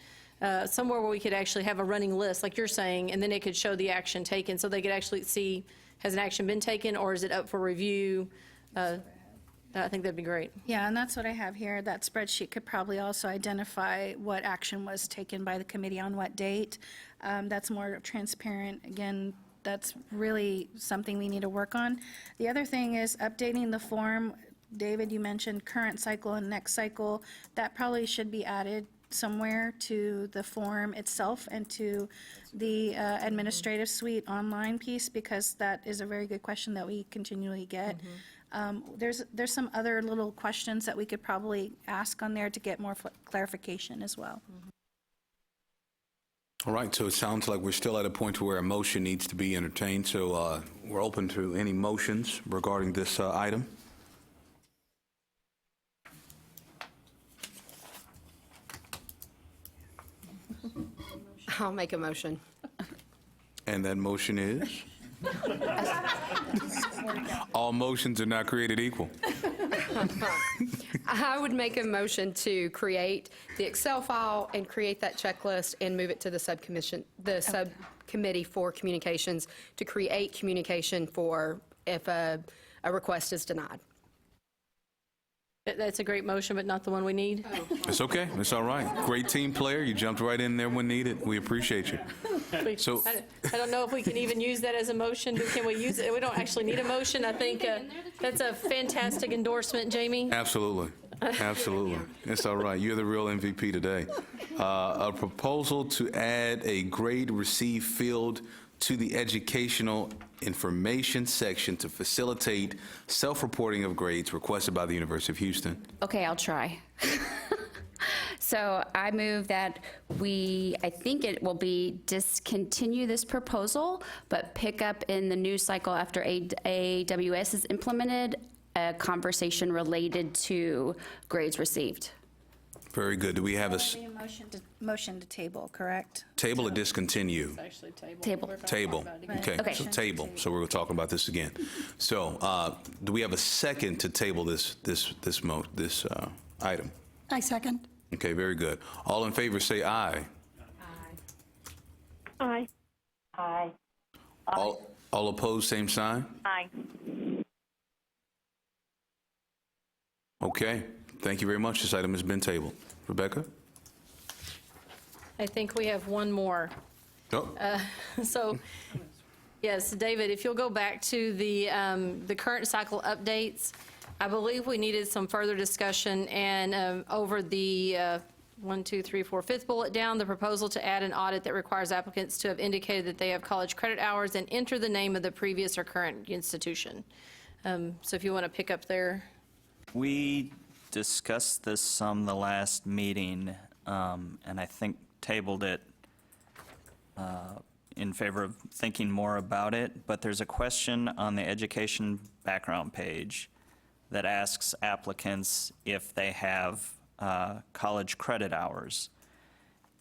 Somewhere where we could actually have a running list, like you're saying, and then it could show the action taken, so they could actually see, has an action been taken, or is it up for review? I think that'd be great. Yeah, and that's what I have here. That spreadsheet could probably also identify what action was taken by the committee on what date. That's more transparent. Again, that's really something we need to work on. The other thing is updating the form. David, you mentioned current cycle and next cycle. That probably should be added somewhere to the form itself and to the administrative suite online piece, because that is a very good question that we continually get. There's some other little questions that we could probably ask on there to get more clarification as well. All right, so it sounds like we're still at a point where a motion needs to be entertained, so we're open to any motions regarding this item. I'll make a motion. And that motion is? All motions are not created equal. I would make a motion to create the Excel file and create that checklist and move it to the subcommittee for communications to create communication for if a request is denied. That's a great motion, but not the one we need. It's okay. It's all right. Great team player. You jumped right in there when needed. We appreciate you. So I don't know if we can even use that as a motion. Can we use it? We don't actually need a motion. I think that's a fantastic endorsement, Jamie. absolutely. Absolutely. It's all right. You're the real MVP today. A proposal to add a grade receive field to the educational information section to facilitate self-reporting of grades requested by the University of Houston. Okay, I'll try. So I move that I think it will be discontinue this proposal, but pick up in the news cycle after AWS is implemented, a conversation related to grades received. Very good. Do we have a Motion to table, correct? table or discontinue? Actually, Table. Table. Okay, Okay. so table. So we're talking about this again. So do we have a second to table this item? I second. Okay, very good. All in favor say aye. Aye. Aye. All opposed, same sign? Aye. Okay, thank you very much. This item has been tabled. Rebecca? I think we have one more. Oh, So Yes, David, if you'll go back to the current cycle updates, I believe we needed some further discussion, and over the 1, 2, 3, 4, fifth bullet down, the proposal to add an audit that requires applicants to have indicated that they have college credit hours and enter the name of the previous or current institution. So if you want to pick up there. We discussed this some the last meeting, and I think tabled it in favor of thinking more about it, but there's a question on the education background page that asks applicants if they have college credit hours.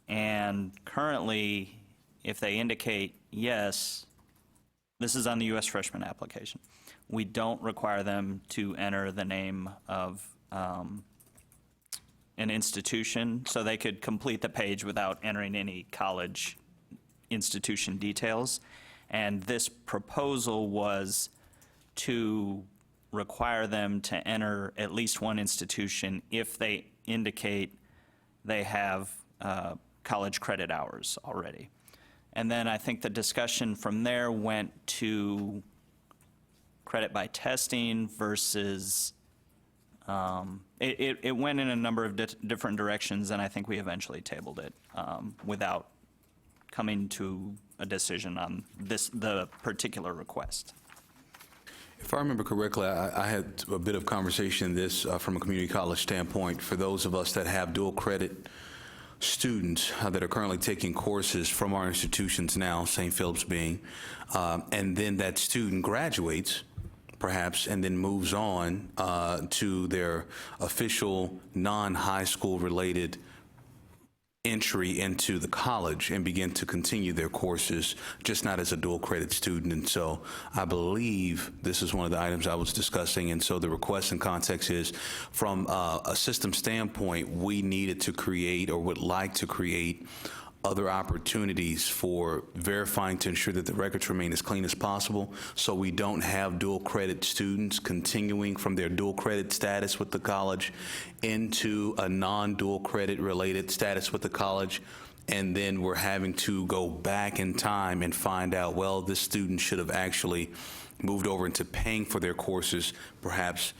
And currently, if they indicate yes, this is on the U.S. freshman application, we don't require them to enter the name of an institution, so they could complete the page without entering any college institution details. And this proposal was to require them to enter at least one institution if they indicate they have college credit hours already. And then I think the discussion from there went to credit by testing versus, it went in a number of different directions, and I think we eventually tabled it without coming to a decision on the particular request. If I remember correctly, I had a bit of conversation in this from a community college standpoint. For those of us that have dual credit students that are currently taking courses from our institutions now, St. Philip's being, and then that student graduates, perhaps, and then moves on to their official non-high school related entry into the college and begin to continue their courses, just not as a dual credit student. And so I believe this is one of the items I was discussing. And so the request and context is, from a system standpoint, we needed to create, or would like to create, other opportunities for verifying to ensure that the records remain as clean as possible, so we don't have dual credit students continuing from their dual credit status with the college into a non-dual credit related status with the college, and then we're having to go back in time and find out, well, this student should have actually moved over into paying for their courses, perhaps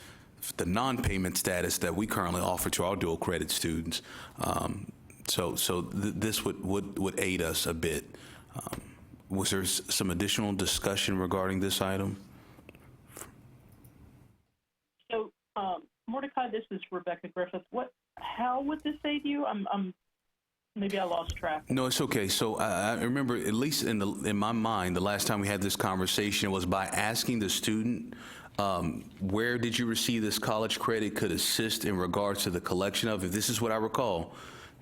the non-payment status that we currently offer to our dual credit students. So this would aid us a bit. Was there some additional discussion regarding this item? So, Mordecai, this is Rebecca Griffith. How would this aid you? Maybe I lost track. No, it's okay. So I remember, at least in my mind, the last time we had this conversation was by asking the student, where did you receive this college credit, could assist in regards to the collection of it. This is what I recall.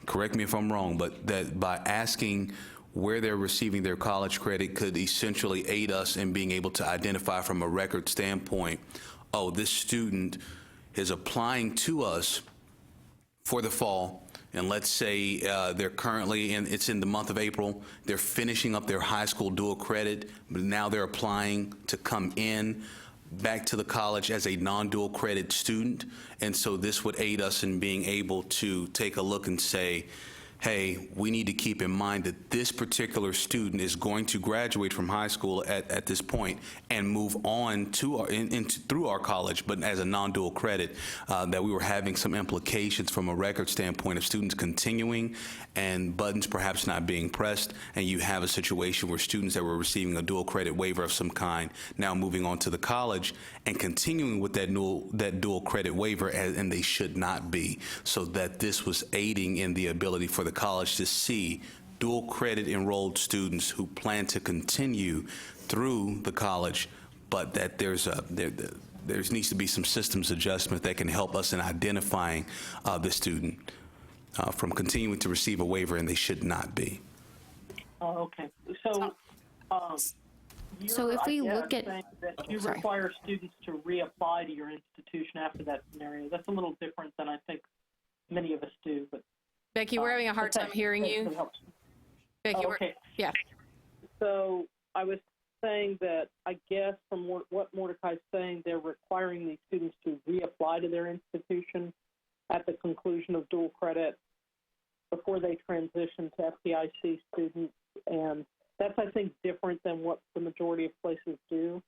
Correct me if I'm wrong, but that by asking where they're receiving their college credit could essentially aid us in being able to identify from a record standpoint, oh, this student is applying to us for the fall, and let's say they're currently it's in the month of April, they're finishing up their high school dual credit, but now they're applying to come in back to the college as a non-dual credit student. And so this would aid us in being able to take a look and say, hey, we need to keep in mind that this particular student is going to graduate from high school at this point and move on to through our college, but as a non-dual credit, that we were having some implications from a record standpoint of students continuing and buttons perhaps not being pressed, and you have a situation where students that were receiving a dual credit waiver of some kind now moving on to the college and continuing with that dual credit waiver, and they should not be, so that this was aiding in the ability for the college to see dual credit enrolled students who plan to continue through the college, but that there needs to be some systems adjustment that can help us in identifying the student from continuing to receive a waiver, and they should not be. Oh, okay. So if we look at, saying that you require students to reapply to your institution after that scenario. That's a little different than I think many of us do. But Becky, we're having a hard time hearing you. Becky, okay. Yeah. So I was saying that I guess from what Mordecai's saying, they're requiring these students to reapply to their institution at the conclusion of dual credit before they transition to FDIC students. And That's, I think, different than what the majority of places do.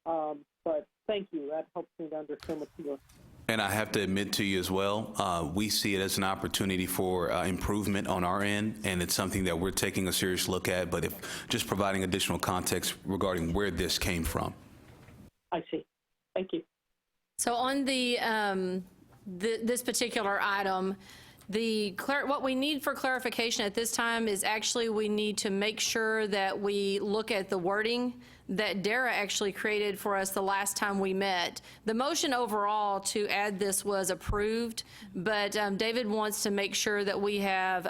But thank you. That helps me to understand what you're doing. And I have to admit to you as well, we see it as an opportunity for improvement on our end, and it's something that we're taking a serious look at, but just providing additional context regarding where this came from. I see. Thank you. So on this particular item, what we need for clarification at this time is actually we need to make sure that we look at the wording that Dara actually created for us the last time we met. The motion overall to add this was approved, but David wants to make sure that we have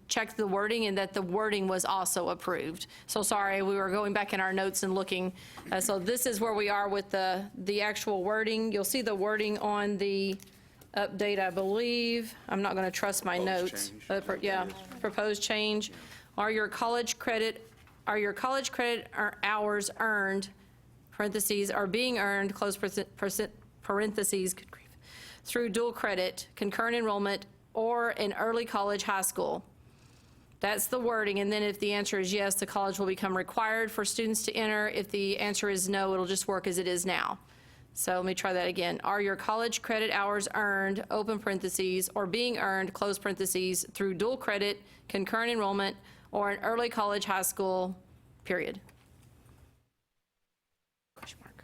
checked the wording and that the wording was also approved. So sorry, we were going back in our notes and looking. So this is where we are with the actual wording. You'll see the wording on the update, I believe. I'm not going to trust my notes. Proposed change. Are your college credit hours earned, parentheses, are being earned, close parentheses, good grief, through dual credit, concurrent enrollment, or in early college, high school? That's the wording. And then if the answer is yes, the college will become required for students to enter. If the answer is no, it'll just work as it is now. So let me try that again. Are your college credit hours earned, open parentheses, or being earned, close parentheses, through dual credit, concurrent enrollment, or an early college, high school, period? Question mark.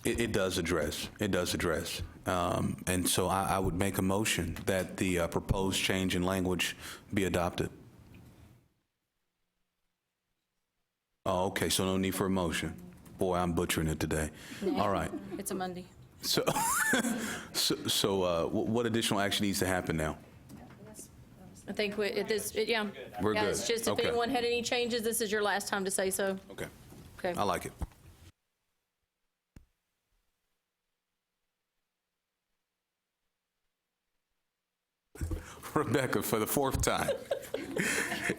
It does address. It does address. And so I would make a motion that the proposed change in language be adopted. Oh, okay, so no need for a motion. Boy, I'm butchering it today. All right. It's a Monday. So, what additional action needs to happen now? I think We're it's good. just if Okay. anyone had any changes, this is your last time to say so. Okay. Okay. I like it. Rebecca, for the fourth time,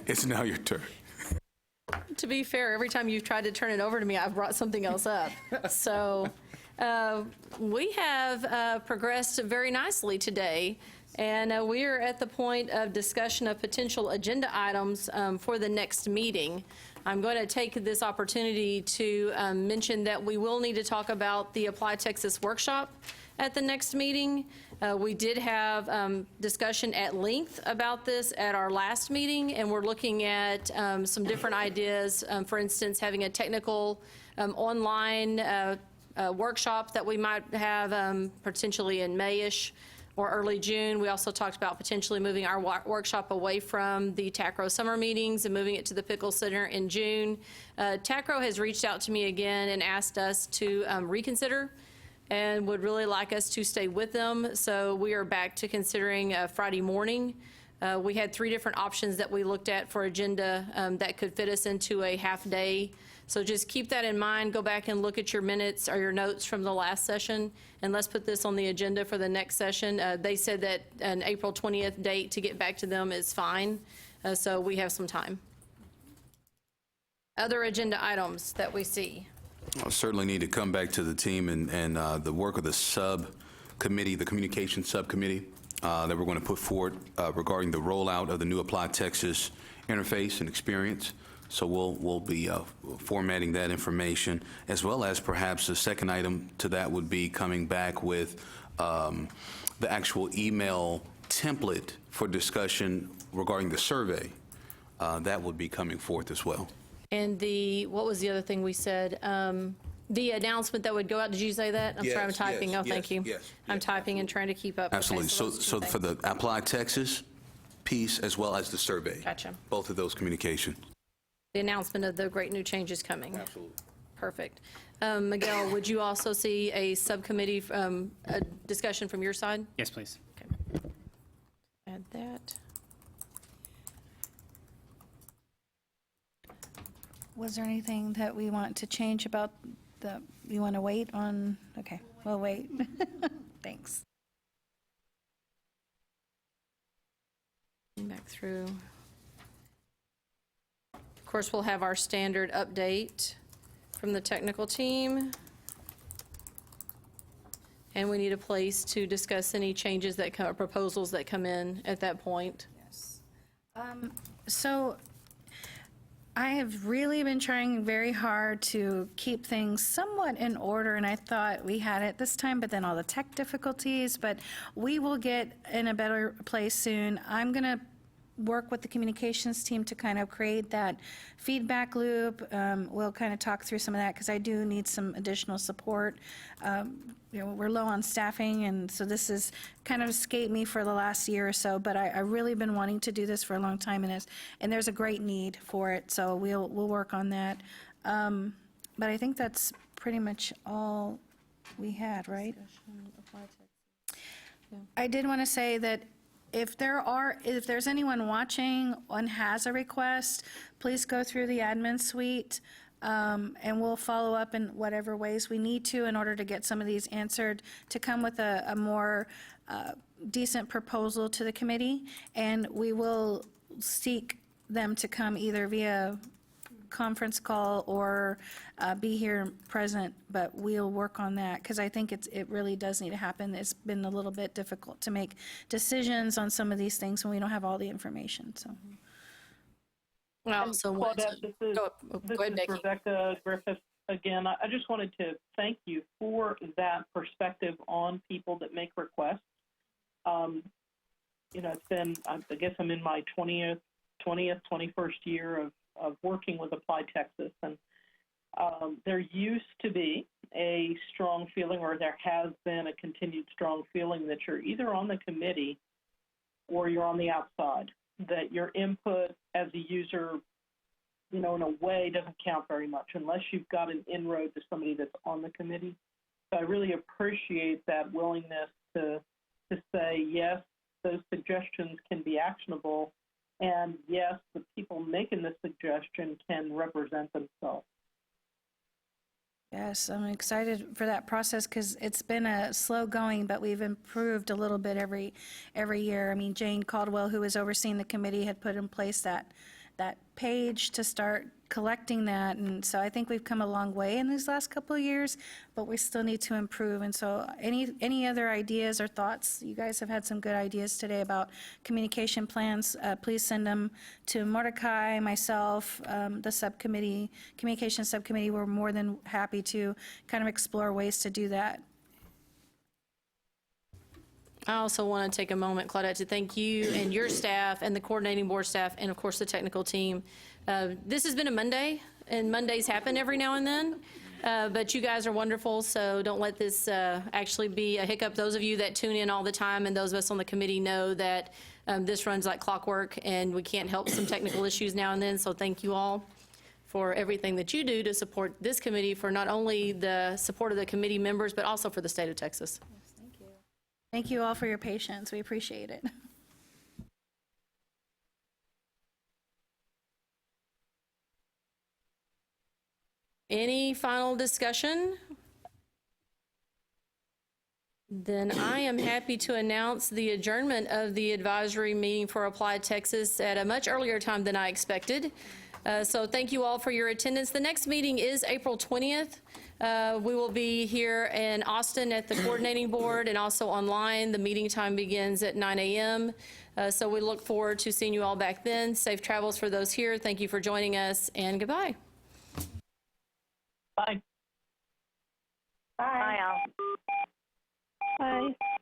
it's now your turn. To be fair, every time you've tried to turn it over to me, I've brought something else up. So we have progressed very nicely today, and we are at the point of discussion of potential agenda items for the next meeting. I'm going to take this opportunity to mention that we will need to talk about the Apply Texas workshop at the next meeting. We did have discussion at length about this at our last meeting, and we're looking at some different ideas. For instance, having a technical online workshop that we might have potentially in May-ish or early June. We also talked about potentially moving our workshop away from the TACRO summer meetings and moving it to the Pickle Center in June. TACRO has reached out to me again and asked us to reconsider and would really like us to stay with them. So we are back to considering Friday morning. We had 3 different options that we looked at for agenda that could fit us into a half day. So just keep that in mind. Go back and look at your minutes or your notes from the last session, and let's put this on the agenda for the next session. They said that an April 20th date to get back to them is fine, so we have some time. Other agenda items that we see. I certainly need to come back to the team and the work of the subcommittee, the communication subcommittee that we're going to put forward regarding the rollout of the new Apply Texas interface and experience. So we'll be formatting that information, as well as perhaps the second item to that would be coming back with the actual email template for discussion regarding the survey. That would be coming forth as well. And what was the other thing we said? The announcement that would go out, did you say that? I'm sorry, I'm Yes, typing. yes, Oh, thank you. yes, I'm typing and trying to keep up. Okay, Absolutely. So those two for things. the Apply Texas piece as well as the survey. Gotcha. Both of those communication. The announcement of the great new changes coming. Absolutely. Perfect. Miguel, would you also see a subcommittee, a discussion from your side? Yes, please. Add that. Was there anything that we want to change about you want to wait on? Okay, we'll wait. Thanks. Back through. Of course, we'll have our standard update from the technical team. And we need a place to discuss any changes that come, proposals that come in at that point. So I have really been trying very hard to keep things somewhat in order, and I thought we had it this time, but then all the tech difficulties, but we will get in a better place soon. I'm going to work with the communications team to kind of create that feedback loop. We'll kind of talk through some of that because I do need some additional support. We're low on staffing, and so this has kind of escaped me for the last year or so, but I really been wanting to do this for a long time, and there's a great need for it, so we'll work on that. But I think that's pretty much all we had, right? I did want to say that if there's anyone watching and has a request, please go through the admin suite, and we'll follow up in whatever ways we need to in order to get some of these answered, to come with a more decent proposal to the committee, and we will seek them to come either via conference call or be here present, but we'll work on that because I think it really does need to happen. It's been a little bit difficult to make decisions on some of these things when we don't have all the information, so. Well, so Claudette, this is Rebecca Griffith again. I just wanted to thank you for that perspective on people that make requests. It's been, I guess I'm in my 21st year of working with Apply Texas, and there used to be a strong feeling, or there has been a continued strong feeling, that you're either on the committee or you're on the outside, that your input as a user, in a way doesn't count very much unless you've got an inroad to somebody that's on the committee. So I really appreciate that willingness to say, yes, those suggestions can be actionable, and yes, the people making the suggestion can represent themselves. Yes, I'm excited for that process because it's been a slow going, but we've improved a little bit every year. I mean, Jane Caldwell, who was overseeing the committee, had put in place that page to start collecting that, and so I think we've come a long way in these last couple of years, but we still need to improve. And so any other ideas or thoughts? You guys have had some good ideas today about communication plans. Please send them to Mordecai, myself, the subcommittee, communication subcommittee. We're more than happy to kind of explore ways to do that. I also want to take a moment, Claudette, to thank you and your staff and the coordinating board staff and, of course, the technical team. This has been a Monday, and Mondays happen every now and then, but you guys are wonderful, so don't let this actually be a hiccup. Those of you that tune in all the time and those of us on the committee know that this runs like clockwork, and we can't help some technical issues now and then, so thank you all for everything that you do to support this committee, for not only the support of the committee members, but also for the state of Texas. Thank you all for your patience. We appreciate it. Any final discussion? Then I am happy to announce the adjournment of the advisory meeting for Applied Texas at a much earlier time than I expected. So thank you all for your attendance. The next meeting is April 20th. We will be here in Austin at the coordinating board and also online. The meeting time begins at 9 a.m. So we look forward to seeing you all back then. Safe travels for those here. Thank you for joining us, and goodbye. Bye. Bye, all. Bye.